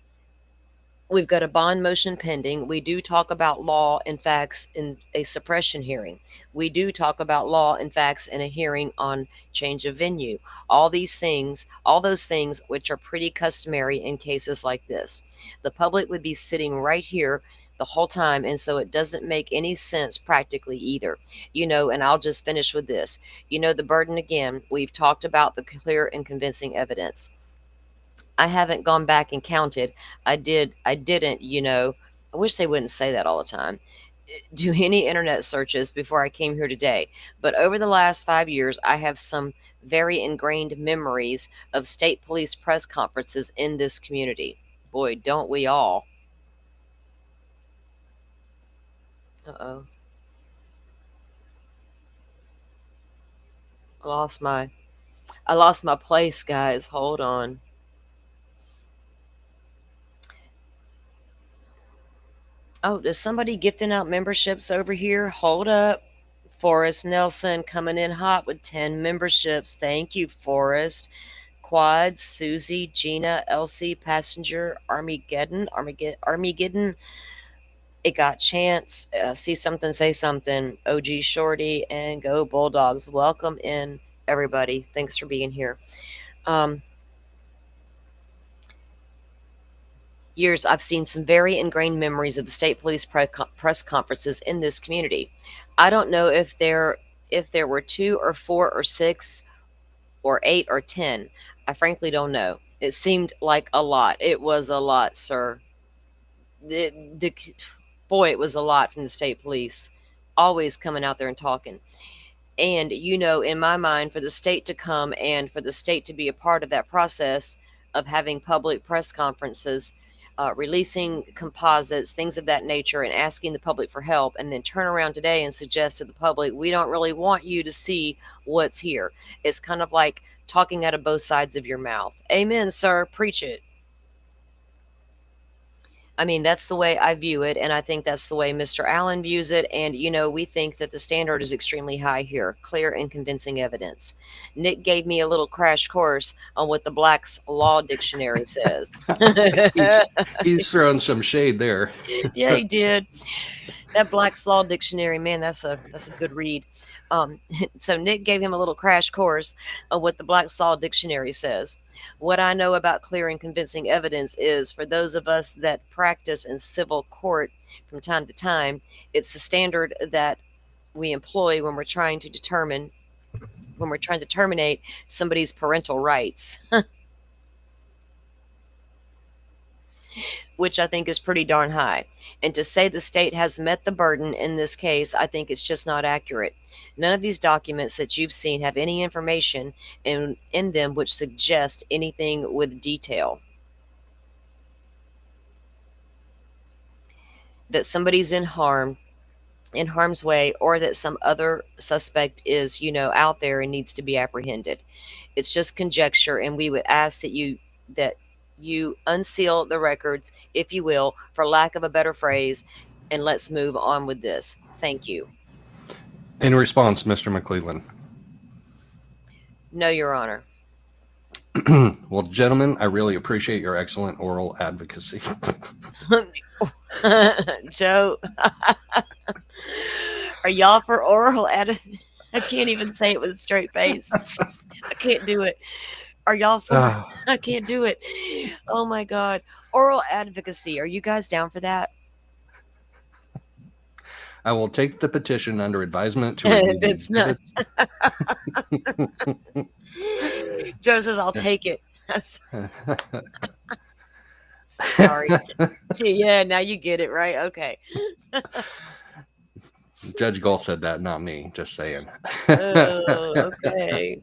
We've got a bond motion pending. We do talk about law and facts in a suppression hearing. We do talk about law and facts in a hearing on change of venue. All those things which are pretty customary in cases like this. The public would be sitting right here the whole time, and so it doesn't make any sense practically either. And I'll just finish with this. The burden again, we've talked about the clear and convincing evidence. I haven't gone back and counted. I didn't, I wish they wouldn't say that all the time, do any internet searches before I came here today. But over the last 5 years, I have some very ingrained memories of state police press conferences in this community. Boy, don't we all. Uh-oh. I lost my place, guys. Hold on. Oh, is somebody gifting out memberships over here? Hold up. Forrest Nelson coming in hot with 10 memberships. Thank you, Forrest. Quad, Susie, Gina, Elsie, Passenger, Armageddon. It got Chance. See something, say something. OG Shorty and Go Bulldogs. Welcome in, everybody. Thanks for being here. Years, I've seen some very ingrained memories of the state police press conferences in this community. I don't know if there were 2 or 4 or 6 or 8 or 10. I frankly don't know. It seemed like a lot. It was a lot, sir. Boy, it was a lot from the state police, always coming out there and talking. And, in my mind, for the state to come and for the state to be a part of that process of having public press conferences, releasing composites, things of that nature, and asking the public for help, and then turn around today and suggest to the public, we don't really want you to see what's here. It's kind of like talking out of both sides of your mouth. Amen, sir. Preach it. I mean, that's the way I view it, and I think that's the way Mr. Allen views it. And, we think that the standard is extremely high here, clear and convincing evidence. Nick gave me a little crash course on what the Black's Law Dictionary says. he's throwing some shade there. Yeah, he did. That Black's Law Dictionary, man, that's a good read. So Nick gave him a little crash course on what the Black's Law Dictionary says. What I know about clear and convincing evidence is, for those of us that practice in civil court from time to time, it's the standard that we employ when we're trying to terminate somebody's parental rights. Which I think is pretty darn high. And to say the state has met the burden in this case, I think it's just not accurate. None of these documents that you've seen have any information in them which suggest anything with detail. That somebody's in harm's way, or that some other suspect is, out there and needs to be apprehended. It's just conjecture, and we would ask that you unseal the records, if you will, for lack of a better phrase, and let's move on with this. Thank you. In response, Mr. McClelland. No, Your Honor. Well, gentlemen, I really appreciate your excellent oral advocacy. Joe, are y'all for oral advocacy? I can't even say it with a straight face. I can't do it. Are y'all for I can't do it. Oh my God. Oral advocacy. Are you guys down for that? I will take the petition under advisement to That's not. Joe says, I'll take it. Sorry. Gee, yeah, now you get it, right? Okay. Judge Gull said that, not me. Just saying. Oh, okay.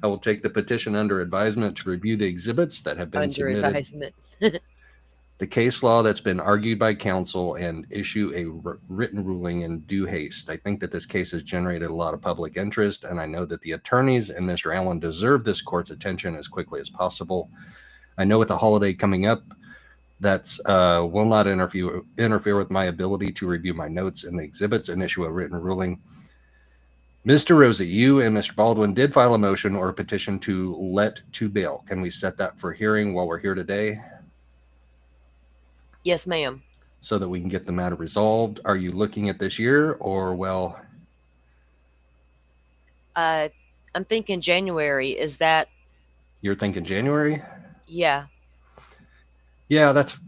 I will take the petition under advisement to review the exhibits that have been Under submitted, advisement. the case law that's been argued by counsel, and issue a written ruling in due haste. I think that this case has generated a lot of public interest, and I know that the attorneys and Mr. Allen deserve this court's attention as quickly as possible. I know with the holiday coming up, that's will not interfere with my ability to review my notes and the exhibits and issue a written ruling. Mr. Rosie, you and Mr. Baldwin did file a motion or a petition to let to bail. Can we set that for hearing while we're here today? Yes, ma'am. So that we can get the matter resolved. Are you looking at this year or, well? I'm thinking January. Is that? You're thinking January? Yeah. Yeah, that's,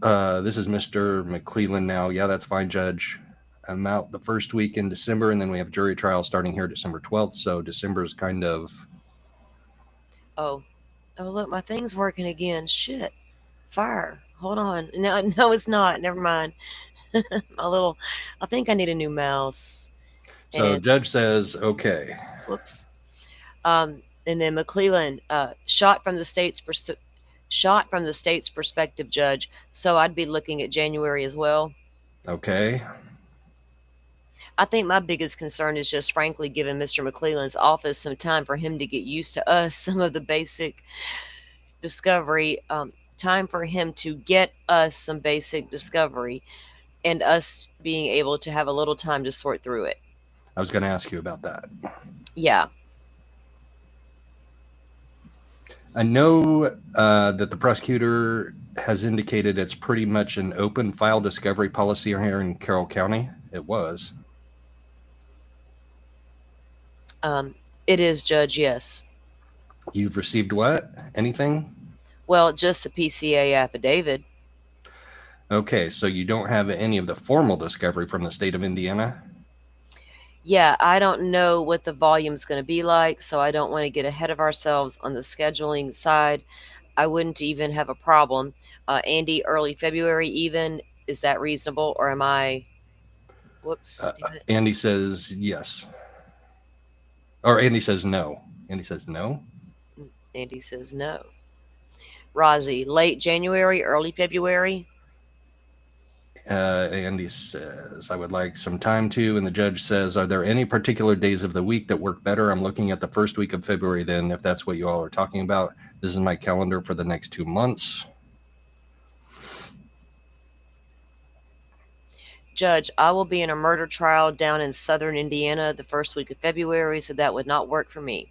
this is Mr. McClellan now. Yeah, that's fine, Judge. I'm out the first week in December, and then we have jury trial starting here December 12th. So December is kind of. Oh, look, my thing's working again. Shit. Fire. Hold on. No, it's not. Never mind. I think I need a new mouse. So Judge says, okay. Whoops. And then McClellan, shot from the state's perspective, Judge. So I'd be looking at January as well. Okay. I think my biggest concern is just frankly giving Mr. McClellan's office some time for him to get used to us, some of the basic discovery, time for him to get us some basic discovery, and us being able to have a little time to sort through it. I was going to ask you about that. Yeah. I know that the prosecutor has indicated it's pretty much an open file discovery policy here in Carroll County. It was. It is, Judge, yes. You've received what? Anything? Well, just the PCA affidavit. Okay, so you don't have any of the formal discovery from the state of Indiana? Yeah, I don't know what the volume's going to be like, so I don't want to get ahead of ourselves on the scheduling side. I wouldn't even have a problem. Andy, early February even, is that reasonable, or am I... Whoops. Andy says yes. Or Andy says no. Andy says no? Andy says no. Rosie, late January, early February? Andy says, I would like some time to, and the judge says, are there any particular days of the week that work better? I'm looking at the first week of February then, if that's what you all are talking about. This is my calendar for the next 2 months. Judge, I will be in a murder trial down in southern Indiana the first week of February, so that would not work for me.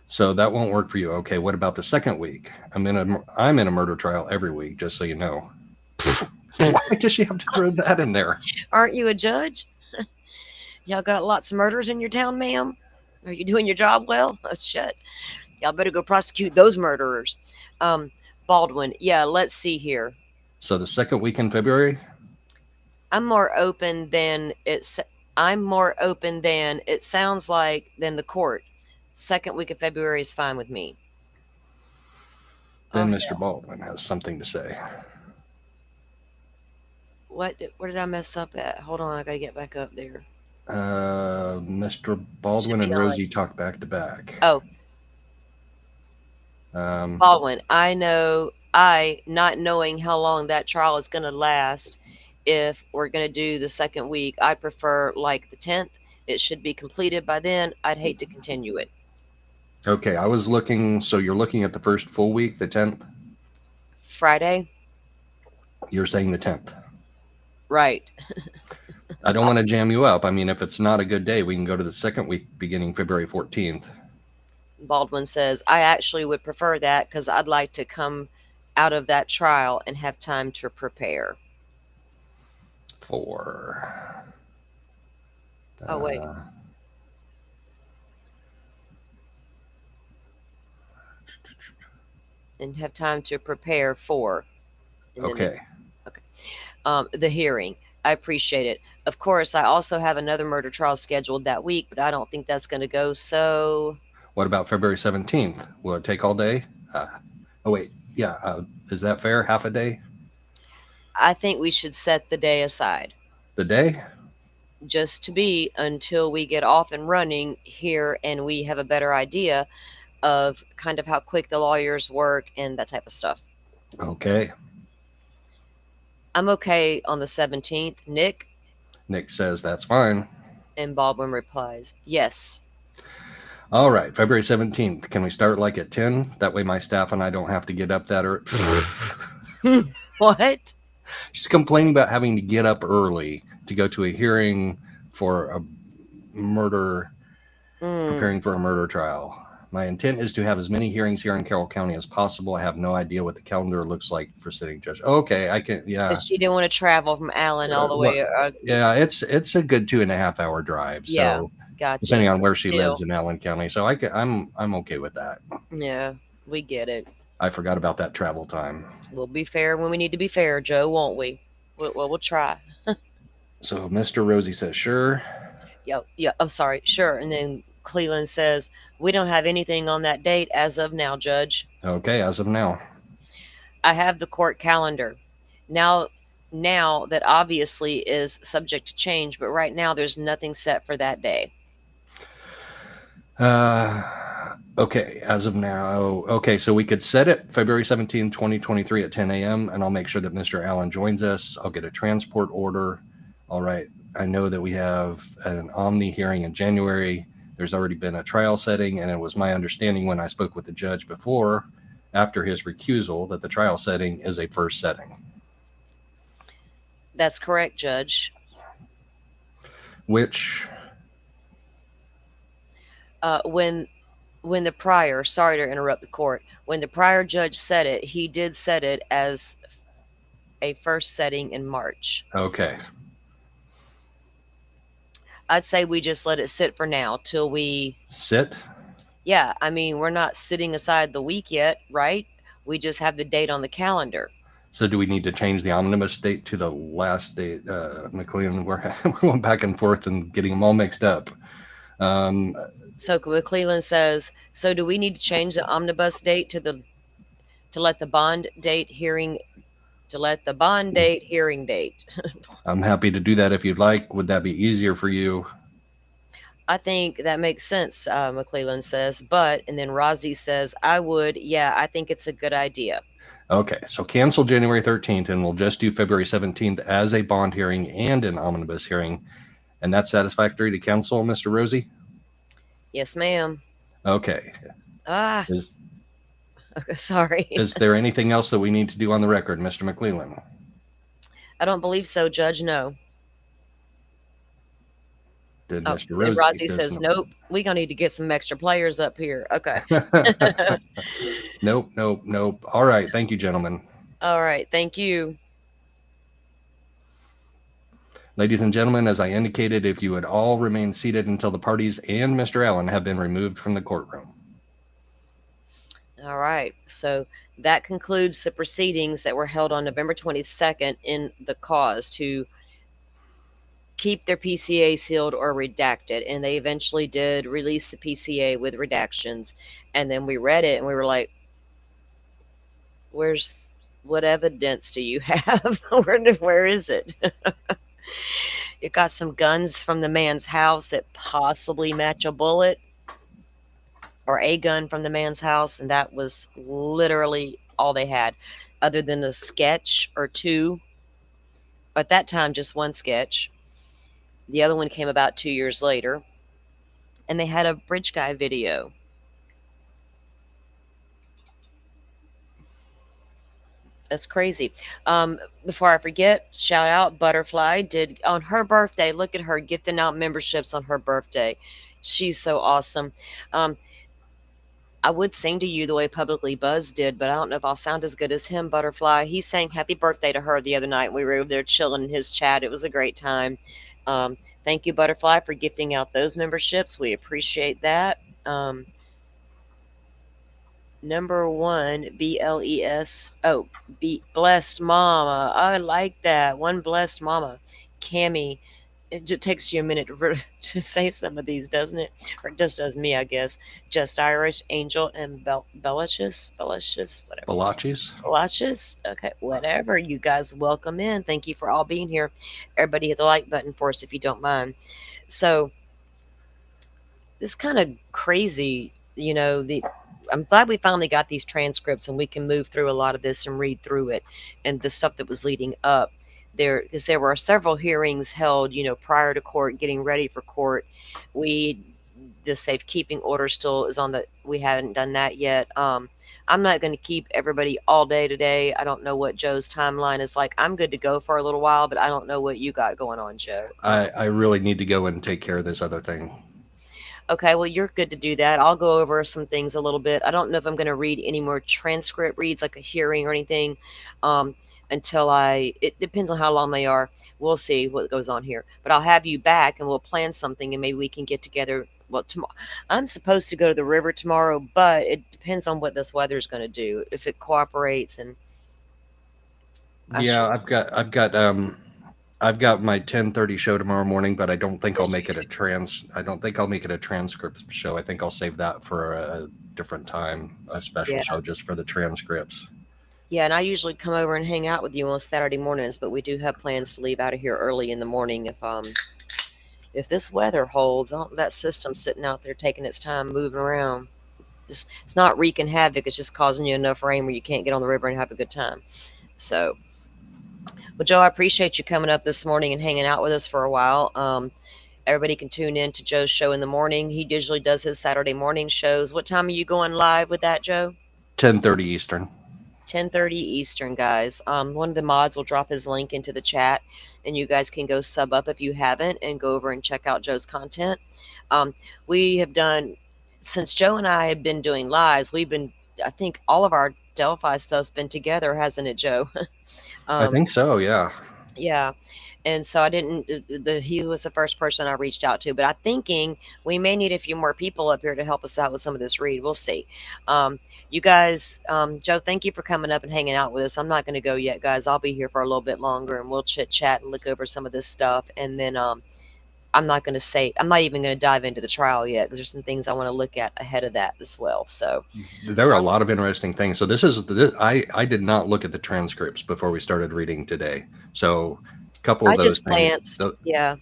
So that won't work for you. Okay, what about the second week? I'm in a murder trial every week, just so you know. Why does she have to throw that in there? Aren't you a judge? Y'all got lots of murders in your town, ma'am? Are you doing your job well? Oh, shit. Y'all better go prosecute those murderers. Baldwin, yeah, let's see here. So the second week in February? I'm more open than it sounds like than the court. Second week of February is fine with me. Then Mr. Baldwin has something to say. Where did I mess up at? Hold on, I gotta get back up there. Mr. Baldwin and Rosie talked back to back. Oh. Baldwin, I not knowing how long that trial is gonna last, if we're gonna do the second week, I'd prefer like the 10th. It should be completed by then. I'd hate to continue it. Okay, I was looking, so you're looking at the first full week, the 10th? Friday? You're saying the 10th? Right. I don't want to jam you up. I mean, if it's not a good day, we can go to the second week beginning February 14th. Baldwin says, I actually would prefer that because I'd like to come out of that trial and have time to prepare. Oh, wait. And have time to prepare for. Okay. The hearing. I appreciate it. Of course, I also have another murder trial scheduled that week, but I don't think that's going to go. So what about February 17th? Will it take all day? Oh, wait. Yeah. Is that fair? Half a day? I think we should set the day aside. The day? just to be until we get off and running here and we have a better idea of kind of how quick the lawyers work and that type of stuff. Okay. I'm okay on the 17th. Nick? Nick says that's fine. And Baldwin replies, yes. All right, February 17th. Can we start like at 10? That way my staff and I don't have to get up that early. What? She's complaining about having to get up early to go to a hearing for a murder, preparing for a murder trial. My intent is to have as many hearings here in Carroll County as possible. I have no idea what the calendar looks like for sitting judge. Okay, I can, yeah. Because she didn't want to travel from Allen all the way. Yeah, it's a good 2.5 hour drive. Yeah, so gotcha. Depending on where she lives in Allen County. So I'm okay with that. Yeah, we get it. I forgot about that travel time. We'll be fair when we need to be fair, Joe, won't we? We'll try. So Mr. Rosie says, sure. Yeah, I'm sorry, sure. And then Cleland says, we don't have anything on that date as of now, Judge. Okay, as of now. I have the court calendar. Now that obviously is subject to change, but right now there's nothing set for that day. Okay, as of now. Okay, so we could set it February 17, 2023 at 10 a.m. and I'll make sure that Mr. Allen joins us. I'll get a transport order. All right. I know that we have an Omni hearing in January. There's already been a trial setting, and it was my understanding when I spoke with the judge before, after his recusal, that the trial setting is a first setting. That's correct, Judge. Which? When the prior, sorry to interrupt the court, when the prior judge said it, he did set it as a first setting in March. Okay. I'd say we just let it sit for now till we... Sit? Yeah, I mean, we're not sitting aside the week yet, right? We just have the date on the calendar. So do we need to change the omnibus date to the last date? McLean, we're going back and forth and getting them all mixed up. So Cleland says, so do we need to change the omnibus date to let the bond date hearing date? I'm happy to do that if you'd like. Would that be easier for you? I think that makes sense, McClellan says, and then Rozzy says, I think it's a good idea. Okay, so cancel January 13th and we'll just do February 17th as a bond hearing and an omnibus hearing. And that's satisfactory to counsel, Mr. Rosie? Yes, ma'am. Okay. Sorry. Is there anything else that we need to do on the record, Mr. McClellan? I don't believe so, Judge. No. Did Mr. Rosie? Rozzy says, nope. We're going to need to get some extra players up here. Okay. Nope. All right. Thank you, gentlemen. All right. Thank you. Ladies and gentlemen, as I indicated, if you would all remain seated until the parties and Mr. Allen have been removed from the courtroom. All right. So that concludes the proceedings that were held on November 22nd in the cause to keep their PCA sealed or redacted. And they eventually did release the PCA with redactions. And then we read it and we were like, what evidence do you have? Where is it? It got some guns from the man's house that possibly match a bullet, or a gun from the man's house, and that was literally all they had, other than a sketch or two. At that time, just one sketch. The other one came about 2 years later, and they had a bridge guy video. That's crazy. Before I forget, shout out Butterfly did on her birthday. Look at her gifting out memberships on her birthday. She's so awesome. I would sing to you the way Publicly Buzz did, but I don't know if I'll sound as good as him, Butterfly. He sang happy birthday to her the other night. We were over there chilling in his chat. It was a great time. Thank you, Butterfly, for gifting out those memberships. We appreciate that. Number one, BLES. Oh, Blessed Mama. I like that. One Blessed Mama. Cammie it just takes you a minute to say some of these, doesn't it? Or it just does me, I guess. Just Irish, Angel, and Belicious, whatever. Balachis. Belicious. Okay, whatever. You guys, welcome in. Thank you for all being here. Everybody hit the like button for us if you don't mind. So, this kind of crazy, I'm glad we finally got these transcripts and we can move through a lot of this and read through it and the stuff that was leading up there, because there were several hearings held, prior to court, getting ready for court. The safekeeping order still is we haven't done that yet. I'm not going to keep everybody all day today. I don't know what Joe's timeline is like. I'm good to go for a little while, but I don't know what you got going on, Joe. I really need to go and take care of this other thing. Okay, well, you're good to do that. I'll go over some things a little bit. I don't know if I'm going to read any more transcript reads, like a hearing or anything, until it depends on how long they are. We'll see what goes on here. But I'll have you back and we'll plan something and maybe we can get together. Well, tomorrow, I'm supposed to go to the river tomorrow, but it depends on what this weather is going to do. If it cooperates and. Yeah, I've got my 10:30 show tomorrow morning, but I don't think I'll make it a transcript show. I think I'll save that for a different time, a special show just for the transcripts. Yeah, and I usually come over and hang out with you on Saturday mornings, but we do have plans to leave out of here early in the morning if this weather holds. That system's sitting out there taking its time moving around. It's not wreaking havoc, it's just causing you enough rain where you can't get on the river and have a good time. So, well, Joe, I appreciate you coming up this morning and hanging out with us for a while. Everybody can tune in to Joe's show in the morning. He usually does his Saturday morning shows. What time are you going live with that, Joe? 10:30 Eastern. 10:30 Eastern, guys. One of the mods will drop his link into the chat, and you guys can go sub up if you haven't and go over and check out Joe's content. We have done, since Joe and I have been doing lives, I think all of our Delphi stuff's been together, hasn't it, Joe? I think so, yeah. Yeah. And so he was the first person I reached out to, but I'm thinking we may need a few more people up here to help us out with some of this read. We'll see. You guys, Joe, thank you for coming up and hanging out with us. I'm not going to go yet, guys. I'll be here for a little bit longer and we'll chit chat and look over some of this stuff. And then, I'm not even going to dive into the trial yet because there's some things I want to look at ahead of that as well. So there were a lot of interesting things. So I did not look at the transcripts before we started reading today. So a couple of those things. Yeah.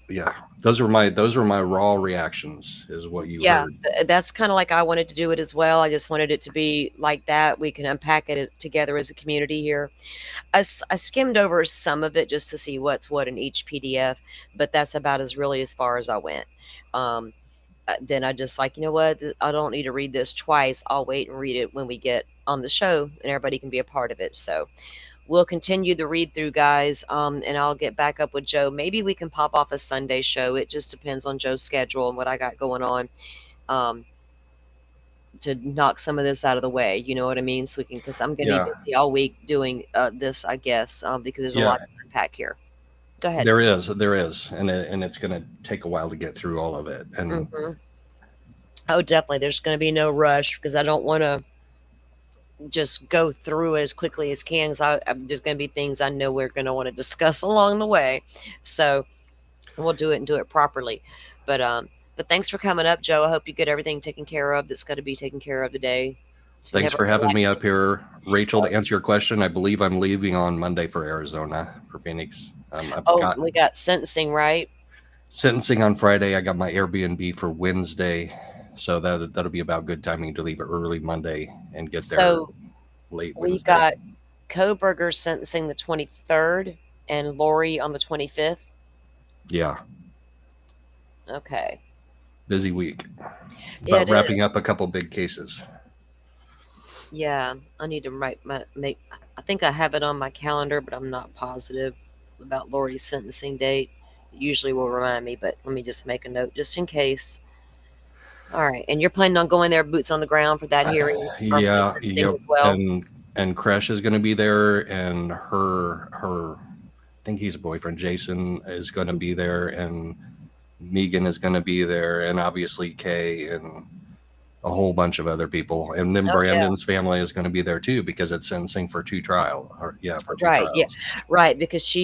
Those were my raw reactions is what you heard. That's kind of like I wanted to do it as well. I just wanted it to be like that. We can unpack it together as a community here. I skimmed over some of it just to see what's what in each PDF, but that's about as far as I went. Then I just you know what? I don't need to read this twice. I'll wait and read it when we get on the show and everybody can be a part of it. So we'll continue the read through, guys, and I'll get back up with Joe. Maybe we can pop off a Sunday show. It just depends on Joe's schedule and what I got going on to knock some of this out of the way. You know what I mean? So because I'm going to be busy all week doing this, I guess, because there's a lot to unpack here. Go ahead. There is, and it's going to take a while to get through all of it. And Oh, definitely. There's going to be no rush because I don't want to just go through it as quickly as can. There's going to be things I know we're going to want to discuss along the way. So we'll do it and do it properly. But thanks for coming up, Joe. I hope you get everything taken care of that's got to be taken care of today. Thanks for having me up here, Rachel. To answer your question, I believe I'm leaving on Monday for Arizona, for Phoenix. We got sentencing, right? Sentencing on Friday. I got my Airbnb for Wednesday. So that'll be about good timing to leave it early Monday and get there late Wednesday. We got Kohberger sentencing the 23rd and Lori on the 25th. Yeah. Okay. Busy week. But wrapping up a couple big cases. Yeah, I need to I think I have it on my calendar, but I'm not positive about Lori's sentencing date. It usually will remind me, but let me just make a note just in case. All right, and you're planning on going there, boots on the ground, for that hearing? Yeah, as well? And Kresh is going to be there, and her, I think he's a boyfriend, Jason, is going to be there, and Megan is going to be there, and obviously Kay and a whole bunch of other people, and then Brandon's family is going to be there too because it's sentencing for two trials. Right, because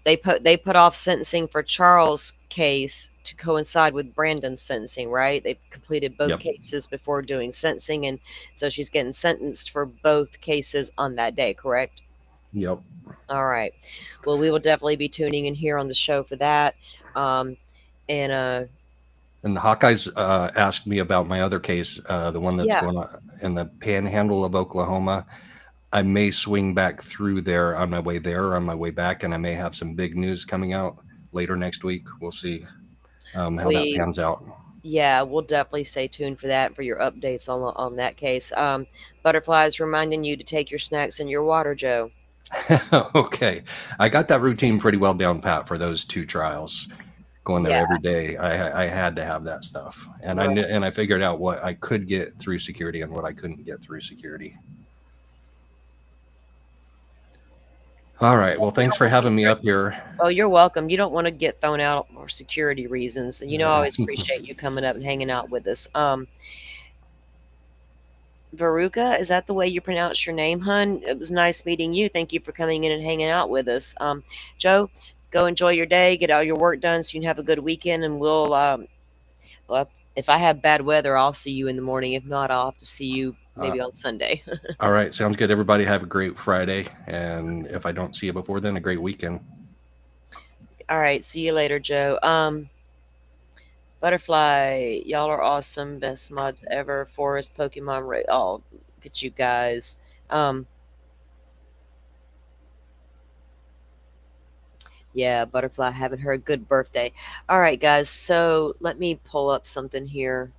they put off sentencing for Charles case to coincide with Brandon's sentencing, right? They've completed both Yep. cases before doing sentencing, and so she's getting sentenced for both cases on that day, correct? Yep. All right. Well, we will definitely be tuning in here on the show for that. And the Hawkeyes asked me about my other case, the one that's going on in the Panhandle of Oklahoma. I may swing back through there on my way there or on my way back, and I may have some big news coming out later next week. We'll see how that pans out. Yeah, we'll definitely stay tuned for that, for your updates on that case. Butterflies reminding you to take your snacks and your water, Joe. Okay. I got that routine pretty well down pat for those 2 trials. Going there every day. I had to have that stuff. And I figured out what I could get through security and what I couldn't get through security. All right. Well, thanks for having me up here. Oh, you're welcome. You don't want to get thrown out for security reasons. I always appreciate you coming up and hanging out with us. Veruca, is that the way you pronounce your name, hun? It was nice meeting you. Thank you for coming in and hanging out with us. Joe, go enjoy your day, get all your work done so you can have a good weekend, and we'll if I have bad weather, I'll see you in the morning. If not, I'll have to see you maybe on Sunday. All right. Sounds good. Everybody have a great Friday. And if I don't see you before then, a great weekend. All right. See you later, Joe. Butterfly, y'all are awesome. Best mods ever. Forest, Pokemon, oh, look at you guys. Yeah, Butterfly, haven't heard. Good birthday. All right, guys. So let me pull up something here.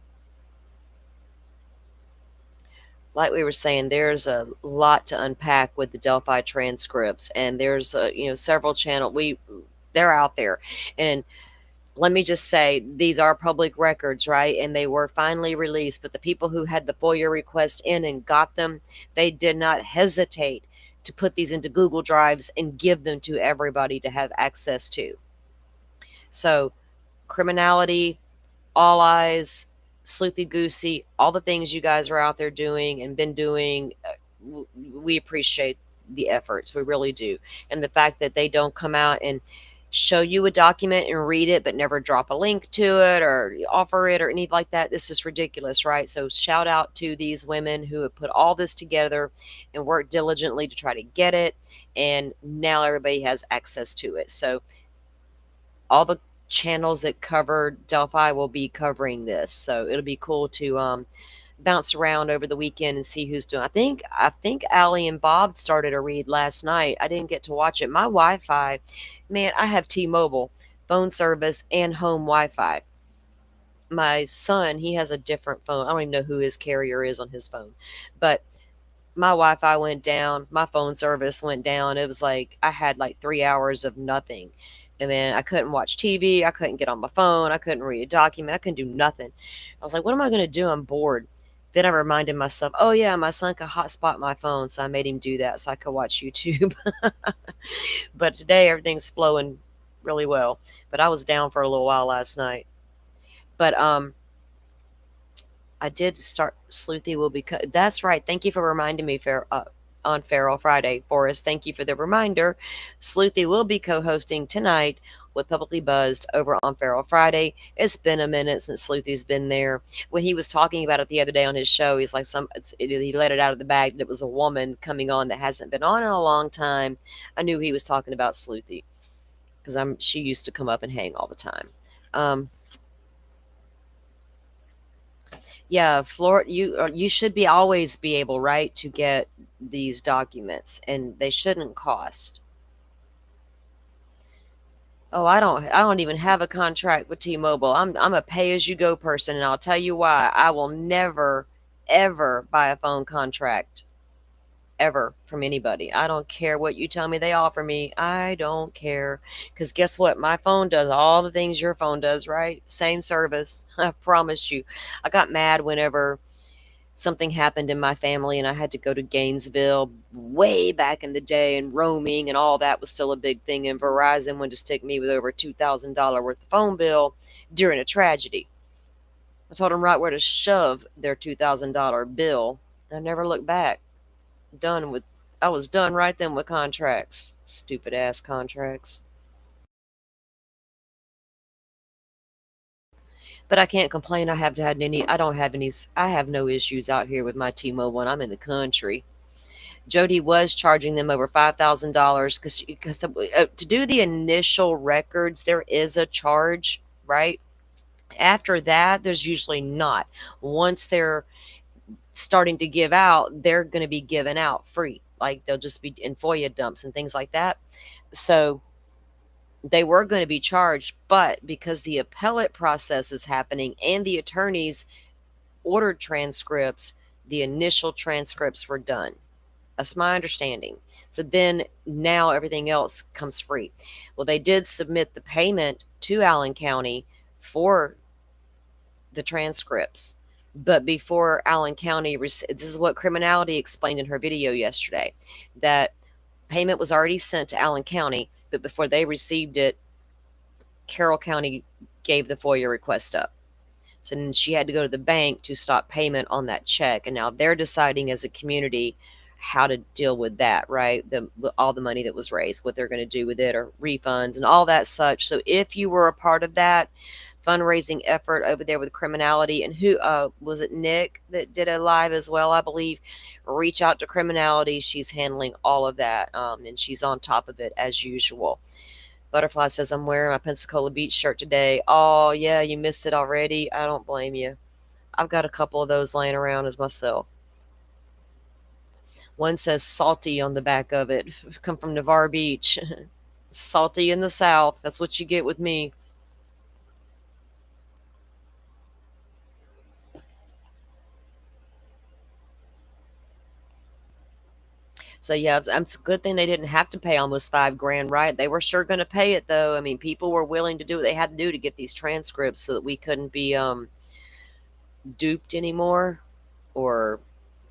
Like we were saying, there's a lot to unpack with the Delphi transcripts, and there's several channels. They're out there, and let me just say, these are public records, right? And they were finally released, but the people who had the FOIA request in and got them, they did not hesitate to put these into Google Drives and give them to everybody to have access to. So criminality, All Eyes, Sleuthy Goosey, all the things you guys are out there doing and been doing, we appreciate the efforts. We really do. And the fact that they don't come out and show you a document and read it, but never drop a link to it or offer it or anything like that. This is ridiculous, right? So shout out to these women who have put all this together and worked diligently to try to get it. And now everybody has access to it. So all the channels that cover Delphi will be covering this. So it'll be cool to bounce around over the weekend and see who's doing. I think Allie and Bob started a read last night. I didn't get to watch it. My Wi-Fi, man, I have T-Mobile phone service and home Wi-Fi. My son, he has a different phone. I don't even know who his carrier is on his phone, but my Wi-Fi went down. My phone service went down. It was like I had like 3 hours of nothing. And then I couldn't watch TV. I couldn't get on my phone. I couldn't read a document. I couldn't do nothing. I was like, what am I going to do? I'm bored. Then I reminded myself, oh yeah, my son could hotspot my phone. So I made him do that so I could watch YouTube. But today everything's flowing really well. But I was down for a little while last night. But I did start Sleuthy will be that's right. Thank you for reminding me on Feral Friday, Forrest. Thank you for the reminder. Sleuthy will be co-hosting tonight with Publicly Buzzed over on Feral Friday. It's been a minute since Sleuthy's been there. When he was talking about it the other day on his show, he's like, he let it out of the bag that it was a woman coming on that hasn't been on in a long time. I knew he was talking about Sleuthy because she used to come up and hang all the time. Yeah, Florida, you should always be able, right, to get these documents, and they shouldn't cost. Oh, I don't even have a contract with T-Mobile. I'm a pay-as-you-go person, and I'll tell you why. I will never, ever buy a phone contract. Ever from anybody. I don't care what you tell me they offer me. I don't care. Because guess what? My phone does all the things your phone does, right? Same service. I promise you. I got mad whenever something happened in my family and I had to go to Gainesville way back in the day, and roaming and all that was still a big thing. And Verizon wanted to stick me with over $2,000 worth of phone bill during a tragedy. I told them right where to shove their $2,000 bill. I never looked back. I was done right then with contracts. Stupid ass contracts. But I can't complain. I have no issues out here with my T-Mobile, and I'm in the country. Jody was charging them over $5,000 because to do the initial records, there is a charge, right? After that, there's usually not. Once they're starting to give out, they're going to be given out free. Like they'll just be in FOIA dumps and things like that. So they were going to be charged, but because the appellate process is happening and the attorneys ordered transcripts, the initial transcripts were done. That's my understanding. So then now everything else comes free. Well, they did submit the payment to Allen County for the transcripts. But before Allen County, this is what Criminality explained in her video yesterday, that payment was already sent to Allen County, but before they received it, Carroll County gave the FOIA request up. So then she had to go to the bank to stop payment on that check. And now they're deciding as a community how to deal with that, right? All the money that was raised, what they're going to do with it, or refunds and all that such. So if you were a part of that fundraising effort over there with Criminality, and who was it, Nick, that did a live as well, I believe, reach out to Criminality. She's handling all of that, and she's on top of it as usual. Butterfly says, I'm wearing my Pensacola Beach shirt today. Oh, yeah, you missed it already. I don't blame you. I've got a couple of those laying around as myself. One says salty on the back of it. Come from Navarre Beach. Salty in the South. That's what you get with me. So yeah, it's a good thing they didn't have to pay almost $5,000, right? They were sure going to pay it though. I mean, people were willing to do what they had to do to get these transcripts so that we couldn't be duped anymore, or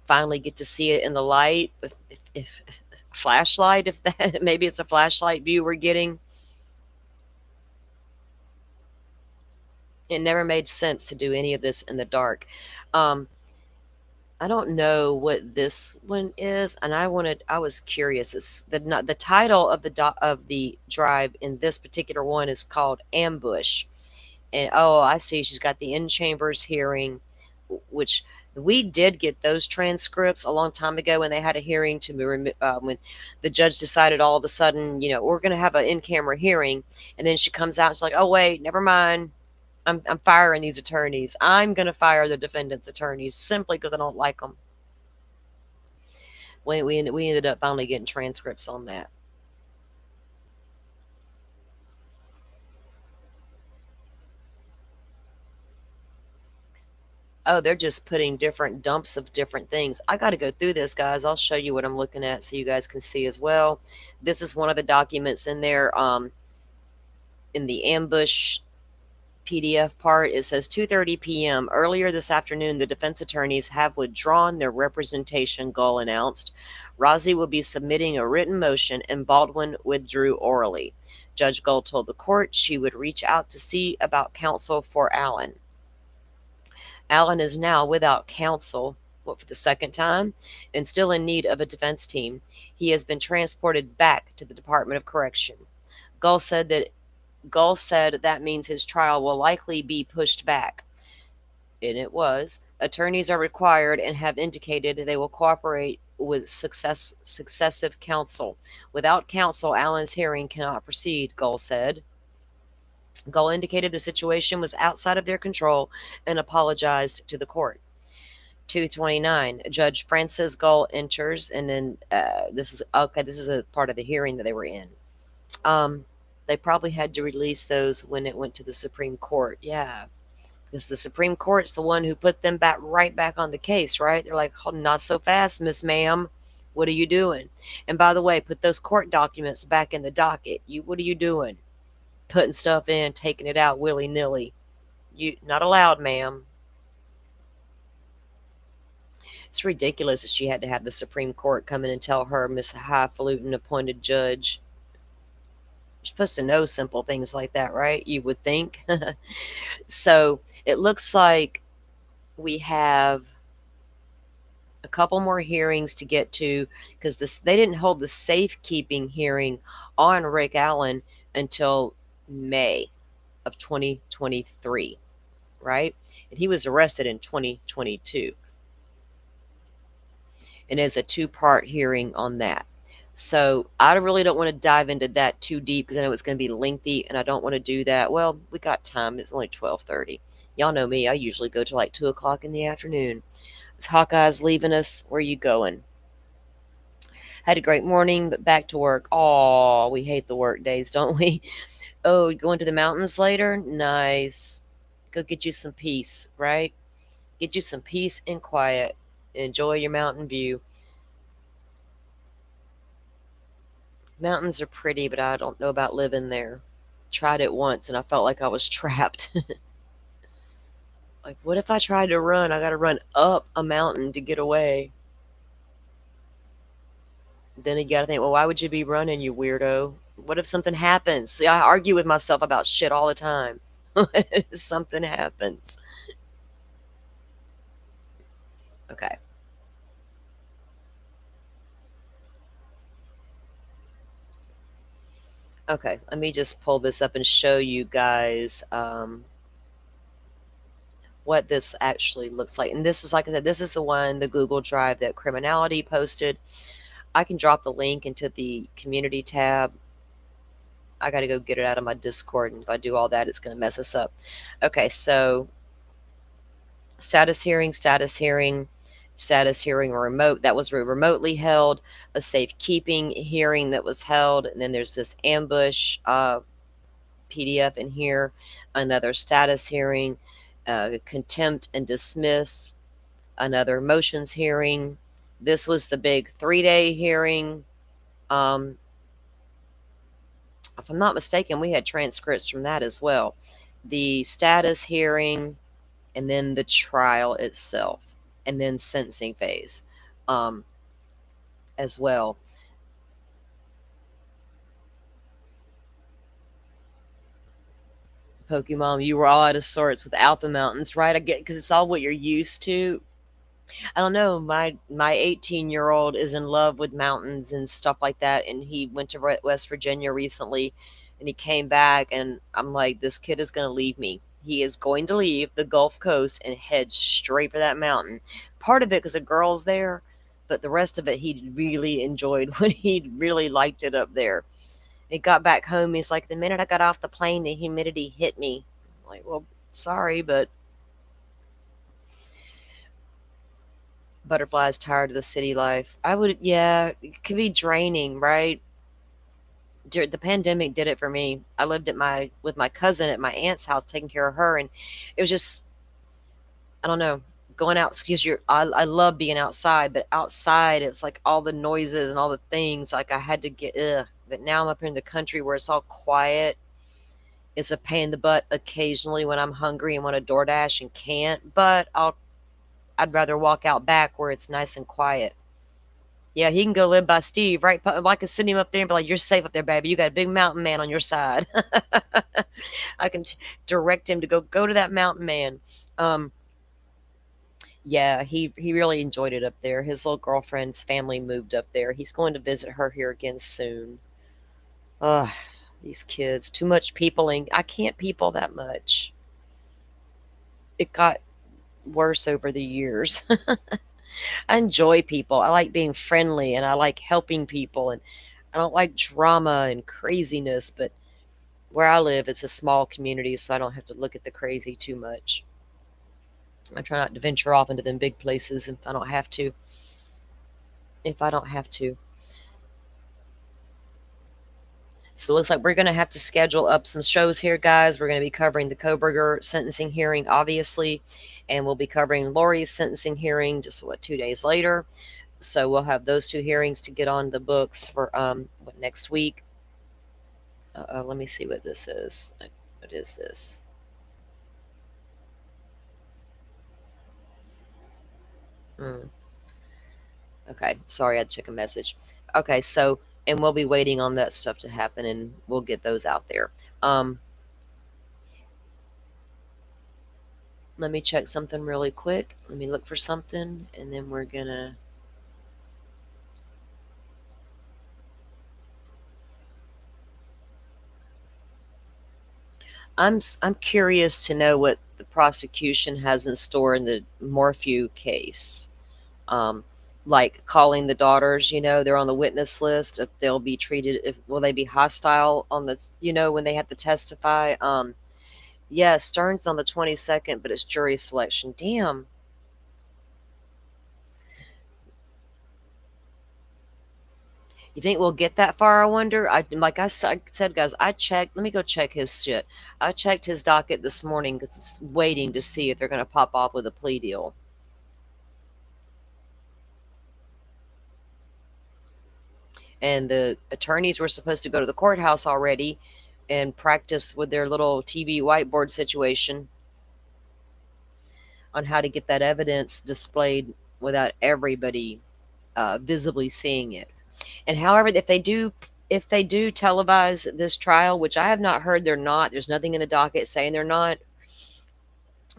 finally get to see it in the light. If flashlight, if that maybe it's a flashlight view we're getting. It never made sense to do any of this in the dark. I don't know what this one is, and I was curious. It's the title of the drive in this particular one is called Ambush. And oh, I see, she's got the in-chambers hearing, which we did get those transcripts a long time ago when they had a hearing when the judge decided all of a sudden, we're going to have an in-camera hearing, and then she comes out and she's like, oh wait, never mind. I'm firing these attorneys. I'm going to fire the defendant's attorneys simply because I don't like them. We ended up finally getting transcripts on that. Oh, they're just putting different dumps of different things. I got to go through this, guys. I'll show you what I'm looking at so you guys can see as well. This is one of the documents in there in the Ambush PDF part. It says 2:30 p.m. Earlier this afternoon, the defense attorneys have withdrawn their representation, Gull announced. Rozzi will be submitting a written motion, and Baldwin withdrew orally. Judge Gull told the court she would reach out to see about counsel for Allen. Allen is now without counsel, for the second time, and still in need of a defense team. He has been transported back to the Department of Correction. Gull said that means his trial will likely be pushed back. And it was. Attorneys are required and have indicated they will cooperate with successive counsel. Without counsel, Allen's hearing cannot proceed, Gull said. Gull indicated the situation was outside of their control and apologized to the court. 2:29, Judge Francis Gull enters, and then this is a part of the hearing that they were in. They probably had to release those when it went to the Supreme Court. Yeah, because the Supreme Court's the one who put them right back on the case, right? They're like, oh, not so fast, Miss Ma'am. What are you doing? And by the way, put those court documents back in the docket. What are you doing? Putting stuff in, taking it out willy-nilly. You not allowed, ma'am. It's ridiculous that she had to have the Supreme Court come in and tell her, Miss Highfalutin appointed judge. You're supposed to know simple things like that, right? You would think. So it looks like we have a couple more hearings to get to, because they didn't hold the safekeeping hearing on Rick Allen until May of 2023. right? And he was arrested in 2022. And there's a 2-part hearing on that. So I really don't want to dive into that too deep because I know it's going to be lengthy and I don't want to do that. Well, we got time. It's only 12:30. Y'all know me. I usually go to like 2 o'clock in the afternoon. As Hawkeye's leaving us, where are you going? Had a great morning, but back to work. Oh, we hate the work days, don't we? Oh, going to the mountains later? Nice. Go get you some peace, right? Get you some peace and quiet. Enjoy your mountain view. Mountains are pretty, but I don't know about living there. Tried it once and I felt like I was trapped. Like, what if I tried to run? I got to run up a mountain to get away. Then you got to think, well, why would you be running, you weirdo? What if something happens? See, I argue with myself about shit all the time. Something happens. Okay. Okay, let me just pull this up and show you guys what this actually looks like. And this is, like I said, this is the one, the Google Drive that Criminality posted. I can drop the link into the community tab. I got to go get it out of my Discord, and if I do all that, it's going to mess us up. Okay, so status hearing, remote. That was remotely held. A safekeeping hearing that was held. And then there's this ambush PDF in here. Another status hearing, contempt and dismiss. Another motions hearing. This was the big 3-day hearing. If I'm not mistaken, we had transcripts from that as well. The status hearing, and then the trial itself, and then sentencing phase as well. Pokemon, you were all out of sorts without the mountains, right? I get, because it's all what you're used to. I don't know. My 18-year-old is in love with mountains and stuff like that, and he went to West Virginia recently, and he came back, and I'm like, this kid is going to leave me. He is going to leave the Gulf Coast and head straight for that mountain. Part of it because the girl's there, but the rest of it he really enjoyed when he really liked it up there. He got back home. He's like, the minute I got off the plane, the humidity hit me. I'm like, well, sorry, but Butterfly's tired of the city life. Yeah, it could be draining, right? The pandemic did it for me. I lived with my cousin at my aunt's house, taking care of her, and it was just, I don't know, going out, because I love being outside, but outside it was like all the noises and all the things, like I had to get but now I'm up here in the country where it's all quiet. It's a pain in the butt occasionally when I'm hungry and want to DoorDash and can't, but I'd rather walk out back where it's nice and quiet. Yeah, he can go live by Steve, right? I can send him up there and be like, you're safe up there, baby. You got a big mountain man on your side. I can direct him to go to that mountain man. Yeah, he really enjoyed it up there. His little girlfriend's family moved up there. He's going to visit her here again soon. Ugh, these kids. Too much peopling. I can't people that much. It got worse over the years. I enjoy people. I like being friendly, and I like helping people, and I don't like drama and craziness, but where I live, it's a small community, so I don't have to look at the crazy too much. I try not to venture off into them big places if I don't have to. So it looks like we're going to have to schedule up some shows here, guys. We're going to be covering the Kohberger sentencing hearing, obviously, and we'll be covering Lori's sentencing hearing just, 2 days later. So we'll have those 2 hearings to get on the books for next week. Let me see what this is. What is this? Okay, sorry, I had to check a message. Okay, so, and we'll be waiting on that stuff to happen, and we'll get those out there. Let me check something really quick. Let me look for something, and then we're gonna... I'm curious to know what the prosecution has in store in the Morphew case. Like calling the daughters, they're on the witness list. If they'll be treated, if will they be hostile on this, when they have to testify. Yeah, Stern's on the 22nd, but it's jury selection. Damn. You think we'll get that far? I wonder. Like I said, guys, I checked. Let me go check his shit. I checked his docket this morning because it's waiting to see if they're going to pop off with a plea deal. And the attorneys were supposed to go to the courthouse already and practice with their little TV whiteboard situation on how to get that evidence displayed without everybody visibly seeing it. And however, if they do televise this trial, which I have not heard they're not, there's nothing in the docket saying they're not,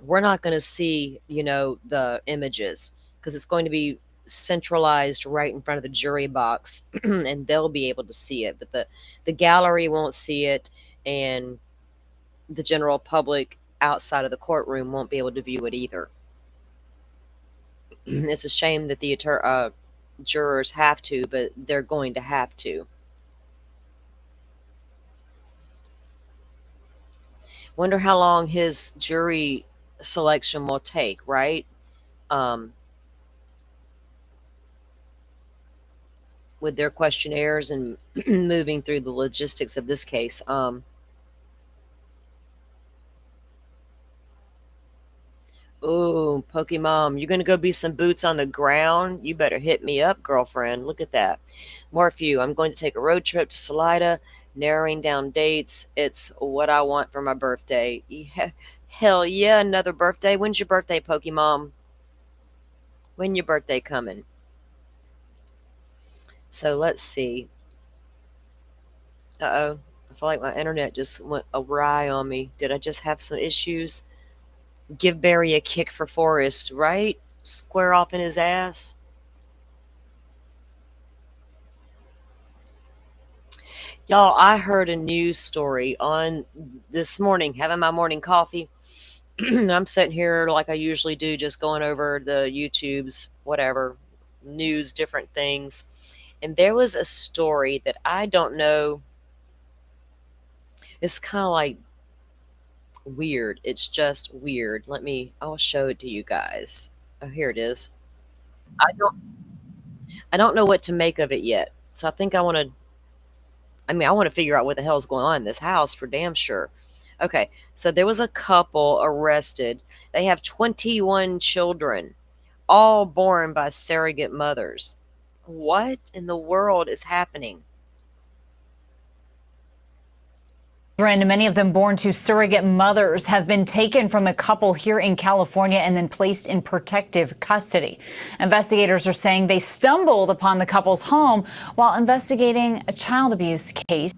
we're not going to see, the images, because it's going to be centralized right in front of the jury box and they'll be able to see it, but the gallery won't see it, and the general public outside of the courtroom won't be able to view it either. It's a shame that the jurors have to, but they're going to have to. Wonder how long his jury selection will take, right? With their questionnaires and moving through the logistics of this case. Oh, Pokemon, you're going to go be some boots on the ground? You better hit me up, girlfriend. Look at that. Morphew, I'm going to take a road trip to Salida, narrowing down dates. It's what I want for my birthday. Yeah, hell yeah, another birthday. When's your birthday, Pokemon? When your birthday coming? So let's see. Uh-oh. I feel like my internet just went awry on me. Did I just have some issues? Give Barry a kick for Forrest, right? Square off in his ass. Y'all, I heard a news story on this morning, having my morning coffee. I'm sitting here like I usually do, just going over the YouTubes, whatever, news, different things. And there was a story that I don't know. It's kind of like weird. It's just weird. I'll show it to you guys. Oh, here it is. I don't know what to make of it yet. So I think I want to figure out what the hell's going on in this house for damn sure. Okay, so there was a couple arrested. They have 21 children, all born by surrogate mothers. What in the world is happening? Many of them born to surrogate mothers have been taken from a couple here in California and then placed in protective custody. Investigators are saying they stumbled upon the couple's home while investigating a child abuse case.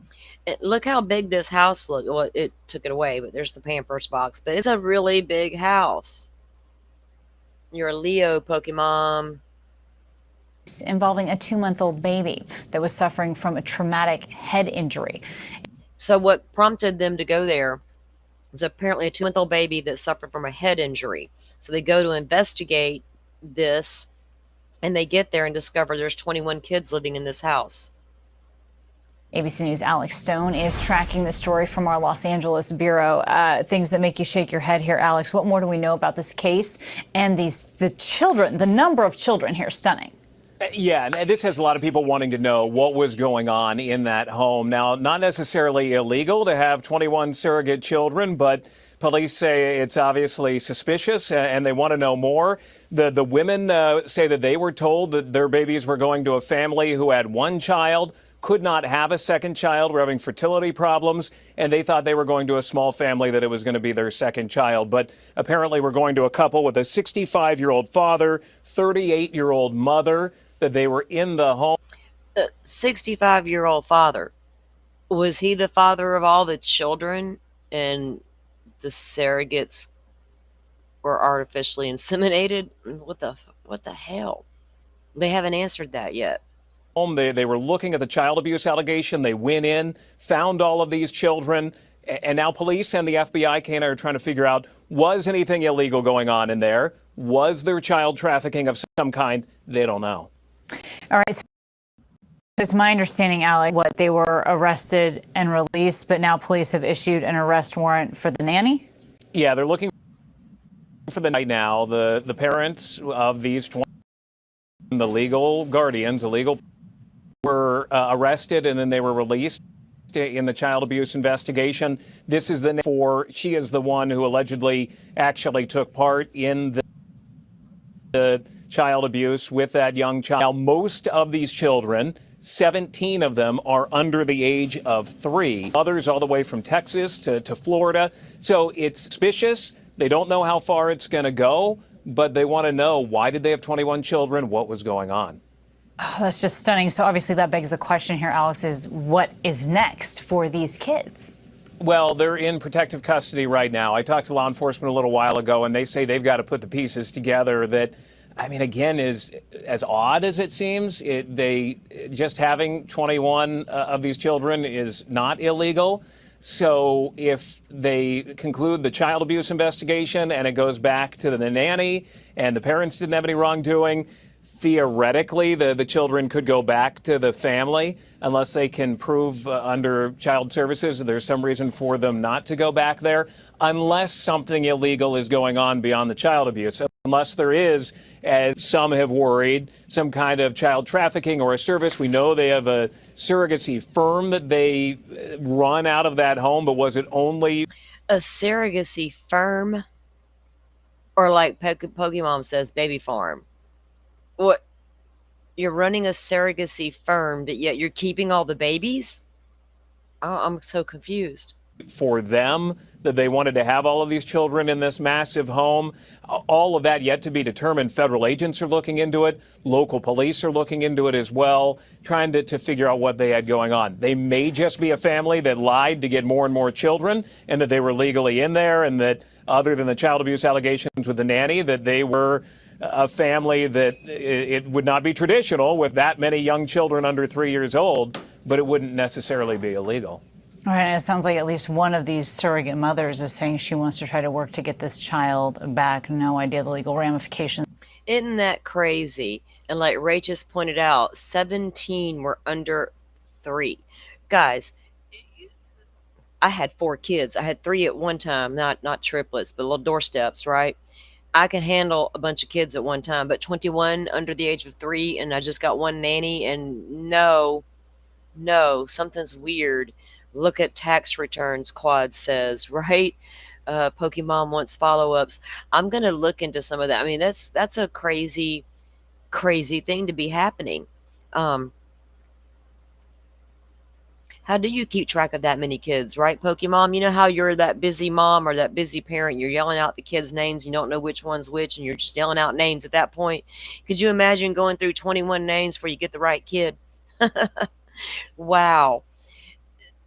Look how big this house looked. Well, it took it away, but there's the Pampers box. But it's a really big house. You're a Leo, Pokemon. Involving a 2-month-old baby that was suffering from a traumatic head injury. So what prompted them to go there is apparently a 2-month-old baby that suffered from a head injury. So they go to investigate this, and they get there and discover there's 21 kids living in this house. ABC News' Alex Stone is tracking the story from our Los Angeles bureau. Things that make you shake your head here, Alex. What more do we know about this case and the children? The number of children here, stunning. Yeah, and this has a lot of people wanting to know what was going on in that home. Now, not necessarily illegal to have 21 surrogate children, but police say it's obviously suspicious and they want to know more. The women say that they were told that their babies were going to a family who had one child, could not have a second child, were having fertility problems, and they thought they were going to a small family that it was going to be their second child. But apparently we're going to a couple with a 65-year-old father, 38-year-old mother, that they were in the home. 65-year-old father. Was he the father of all the children and the surrogates were artificially inseminated? What the hell? They haven't answered that yet. They were looking at the child abuse allegation. They went in, found all of these children, And now police and the FBI are trying to figure out, was anything illegal going on in there? Was there child trafficking of some kind? They don't know. All right. So it's my understanding, Alec, what they were arrested and released, but now police have issued an arrest warrant for the nanny? Yeah, they're looking for the night now. The parents of these 20, the legal guardians, were arrested and then they were released in the child abuse investigation. This is she is the one who allegedly actually took part in the child abuse with that young child. Now, most of these children, 17 of them, are under the age of 3. Others all the way from Texas to Florida. So it's suspicious. They don't know how far it's going to go, but they want to know, why did they have 21 children? What was going on? Oh, that's just stunning. So obviously that begs the question here, Alex, is what is next for these kids? Well, they're in protective custody right now. I talked to law enforcement a little while ago, and they say they've got to put the pieces together that, I mean, again, is as odd as it seems. They just having 21 of these children is not illegal. So if they conclude the child abuse investigation and it goes back to the nanny and the parents didn't have any wrongdoing, theoretically, the children could go back to the family unless they can prove under child services there's some reason for them not to go back there, unless something illegal is going on beyond the child abuse. Unless there is, as some have worried, some kind of child trafficking or a service. We know they have a surrogacy firm that they run out of that home, but was it only a surrogacy firm? Or like Pokemon says, baby farm? What? You're running a surrogacy firm, but yet you're keeping all the babies? Oh, I'm so confused. For them, that they wanted to have all of these children in this massive home. All of that yet to be determined. Federal agents are looking into it. Local police are looking into it as well, trying to figure out what they had going on. They may just be a family that lied to get more and more children, and that they were legally in there, and that other than the child abuse allegations with the nanny, that they were a family that it would not be traditional with that many young children under 3 years old, but it wouldn't necessarily be illegal. All right, and it sounds like at least one of these surrogate mothers is saying she wants to try to work to get this child back. No idea the legal ramifications. Isn't that crazy? And like Ray just pointed out, 17 were under 3. Guys, I had 4 kids. I had 3 at one time, not triplets, but little doorsteps, right? I can handle a bunch of kids at one time, but 21 under the age of 3, and I just got one nanny, and no, something's weird. Look at tax returns, Quad says, right? Pokemon wants follow-ups. I'm going to look into some of that. I mean, that's a crazy thing to be happening. How do you keep track of that many kids, right, Pokemon? You know how you're that busy mom or that busy parent, you're yelling out the kids' names, you don't know which one's which, and you're just yelling out names at that point. Could you imagine going through 21 names before you get the right kid? Wow.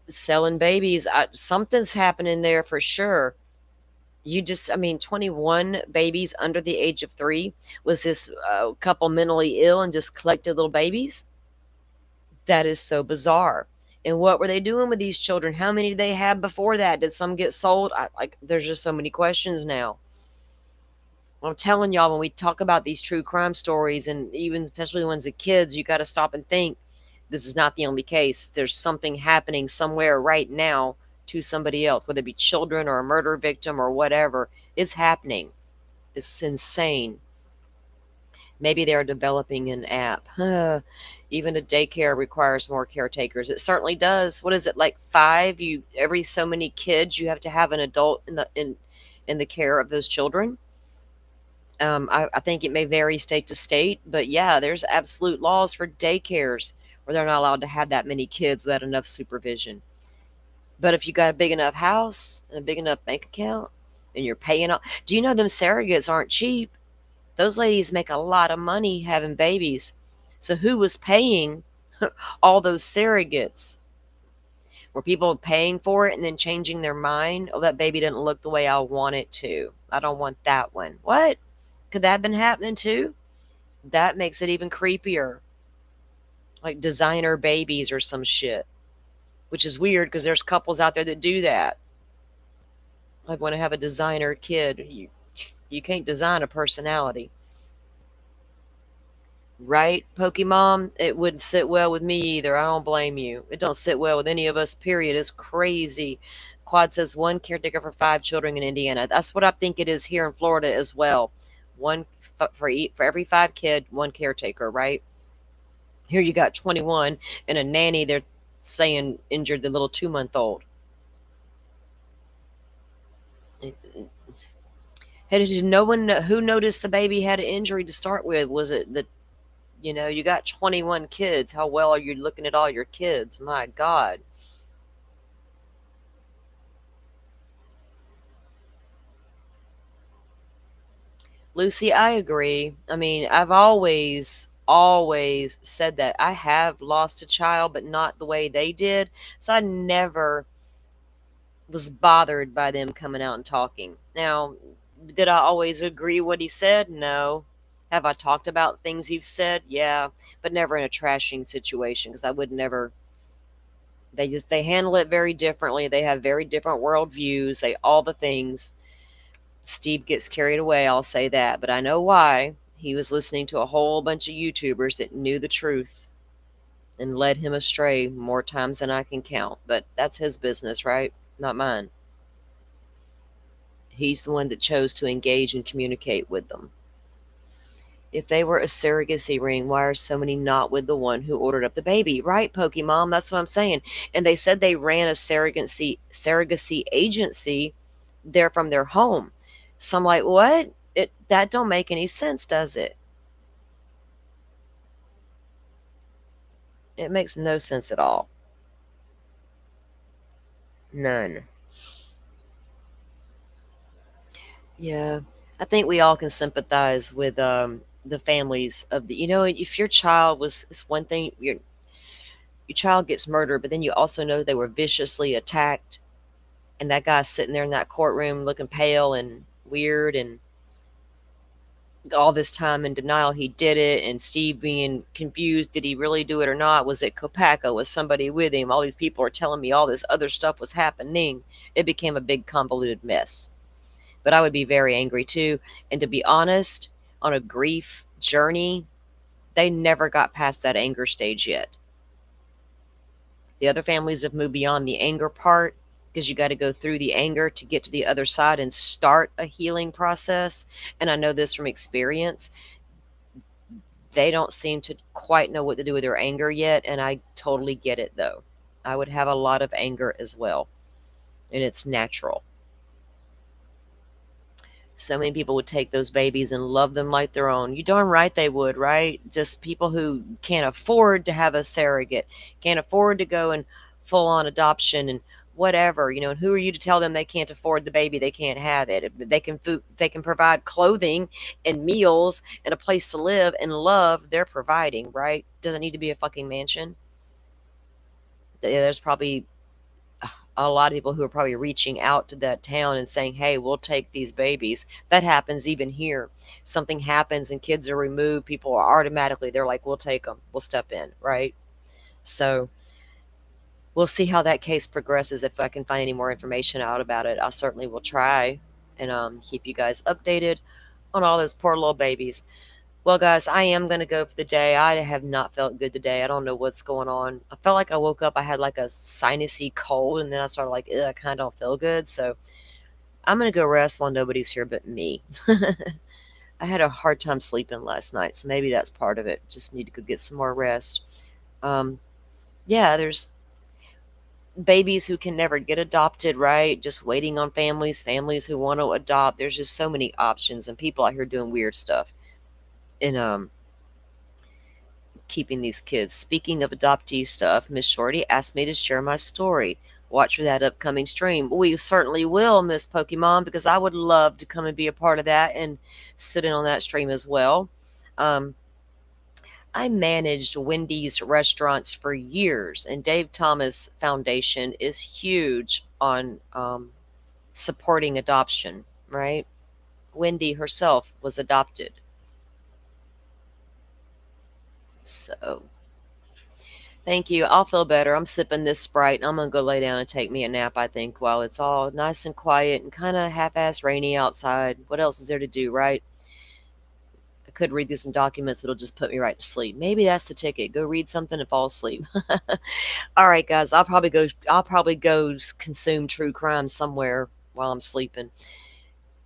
Selling babies, something's happening there for sure. 21 babies under the age of 3. Was this couple mentally ill and just collected little babies? That is so bizarre. And what were they doing with these children? How many did they have before that? Did some get sold? There's just so many questions now. I'm telling y'all, when we talk about these true crime stories, and even especially the ones of kids, you got to stop and think, this is not the only case. There's something happening somewhere right now to somebody else, whether it be children or a murder victim or whatever. It's happening. It's insane. Maybe they're developing an app. Even a daycare requires more caretakers. It certainly does. What is it, like 5? Every so many kids, you have to have an adult in the care of those children. I think it may vary state to state, but yeah, there's absolute laws for daycares where they're not allowed to have that many kids without enough supervision. But if you got a big enough house and a big enough bank account and you're paying off, do you know them surrogates aren't cheap? Those ladies make a lot of money having babies. So who was paying all those surrogates? Were people paying for it and then changing their mind? Oh, that baby didn't look the way I want it to. I don't want that one. What? Could that have been happening too? That makes it even creepier. Like designer babies or some shit. Which is weird because there's couples out there that do that. I want to have a designer kid. You can't design a personality. Right, Pokemon? It wouldn't sit well with me either. I don't blame you. It don't sit well with any of us, period. It's crazy. Quad says one caretaker for 5 children in Indiana. That's what I think it is here in Florida as well. One for every 5 kid, one caretaker, right? Here you got 21 and a nanny, they're saying injured the little 2-month-old. Did no one who noticed the baby had an injury to start with? Was it the you got 21 kids. How well are you looking at all your kids? My God. Lucy, I agree. I mean, I've always said that. I have lost a child, but not the way they did. So I never was bothered by them coming out and talking. Now, did I always agree what he said? No. Have I talked about things he's said? Yeah, but never in a trashing situation, because I would never. They handle it very differently. They have very different worldviews. All the things. Steve gets carried away, I'll say that, but I know why. He was listening to a whole bunch of YouTubers that knew the truth and led him astray more times than I can count. But that's his business, right? Not mine. He's the one that chose to engage and communicate with them. If they were a surrogacy ring, why are so many not with the one who ordered up the baby? Right, Pokemon, that's what I'm saying. And they said they ran a surrogacy agency there from their home. So I'm like, what? That don't make any sense, does it? It makes no sense at all. None. Yeah, I think we all can sympathize with the families of the. If your child was, it's one thing. Your child gets murdered, but then you also know they were viciously attacked, and that guy's sitting there in that courtroom looking pale and weird, and all this time in denial he did it, and Steve being confused, did he really do it or not? Was it Kopacka? Was somebody with him? All these people are telling me all this other stuff was happening. It became a big convoluted mess. But I would be very angry too. And to be honest, on a grief journey, they never got past that anger stage yet. The other families have moved beyond the anger part, because you got to go through the anger to get to the other side and start a healing process. And I know this from experience. They don't seem to quite know what to do with their anger yet, and I totally get it, though. I would have a lot of anger as well, and it's natural. So many people would take those babies and love them like their own. You darn right they would, right? Just people who can't afford to have a surrogate, can't afford to go and full-on adoption and whatever, and who are you to tell them they can't afford the baby, they can't have it? They can provide clothing and meals and a place to live and love, they're providing, right? Doesn't need to be a fucking mansion. There's probably a lot of people who are probably reaching out to that town and saying, hey, we'll take these babies. That happens even here. Something happens and kids are removed, people are automatically, they're like, we'll take them, we'll step in, right? So we'll see how that case progresses. If I can find any more information out about it, I certainly will try and keep you guys updated on all those poor little babies. Well, guys, I am going to go for the day. I have not felt good today. I don't know what's going on. I felt like I woke up, I had like a sinusy cold, and then I started like, I kind of don't feel good. So I'm going to go rest while nobody's here but me. I had a hard time sleeping last night, so maybe that's part of it. Just need to go get some more rest. Yeah, there's babies who can never get adopted, right? Just waiting on families who want to adopt. There's just so many options, and people out here doing weird stuff in keeping these kids. Speaking of adoptee stuff, Miss Shorty asked me to share my story. Watch for that upcoming stream. We certainly will, Miss Pokemon, because I would love to come and be a part of that and sit in on that stream as well. I managed Wendy's restaurants for years, and Dave Thomas Foundation is huge on supporting adoption, right? Wendy herself was adopted. So Thank you. I'll feel better. I'm sipping this Sprite, and I'm going to go lay down and take me a nap, I think, while it's all nice and quiet and kind of half-ass rainy outside. What else is there to do, right? I could read through some documents, but it'll just put me right to sleep. Maybe that's the ticket. Go read something and fall asleep. All right, guys. I'll probably go consume true crime somewhere while I'm sleeping.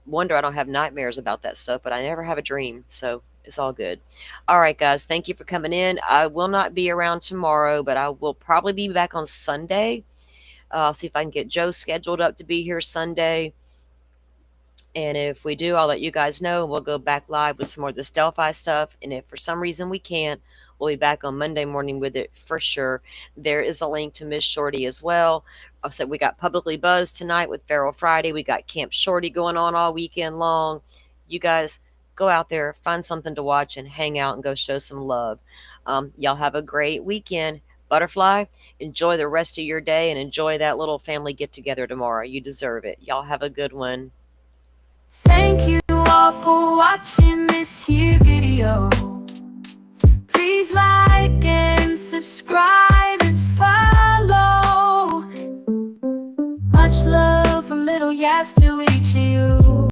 Wonder I don't have nightmares about that stuff, but I never have a dream, so it's all good. All right, guys. Thank you for coming in. I will not be around tomorrow, but I will probably be back on Sunday. I'll see if I can get Joe scheduled up to be here Sunday. And if we do, I'll let you guys know. We'll go back live with some more of this Delphi stuff. And if for some reason we can't, we'll be back on Monday morning with it for sure. There is a link to Miss Shorty as well. I said we got Publicly Buzzed tonight with Feral Friday. We got Camp Shorty going on all weekend long. You guys go out there, find something to watch, and hang out and go show some love. Y'all have a great weekend. Butterfly, enjoy the rest of your day and enjoy that little family get together tomorrow. You deserve it. Y'all have a good one. Thank you.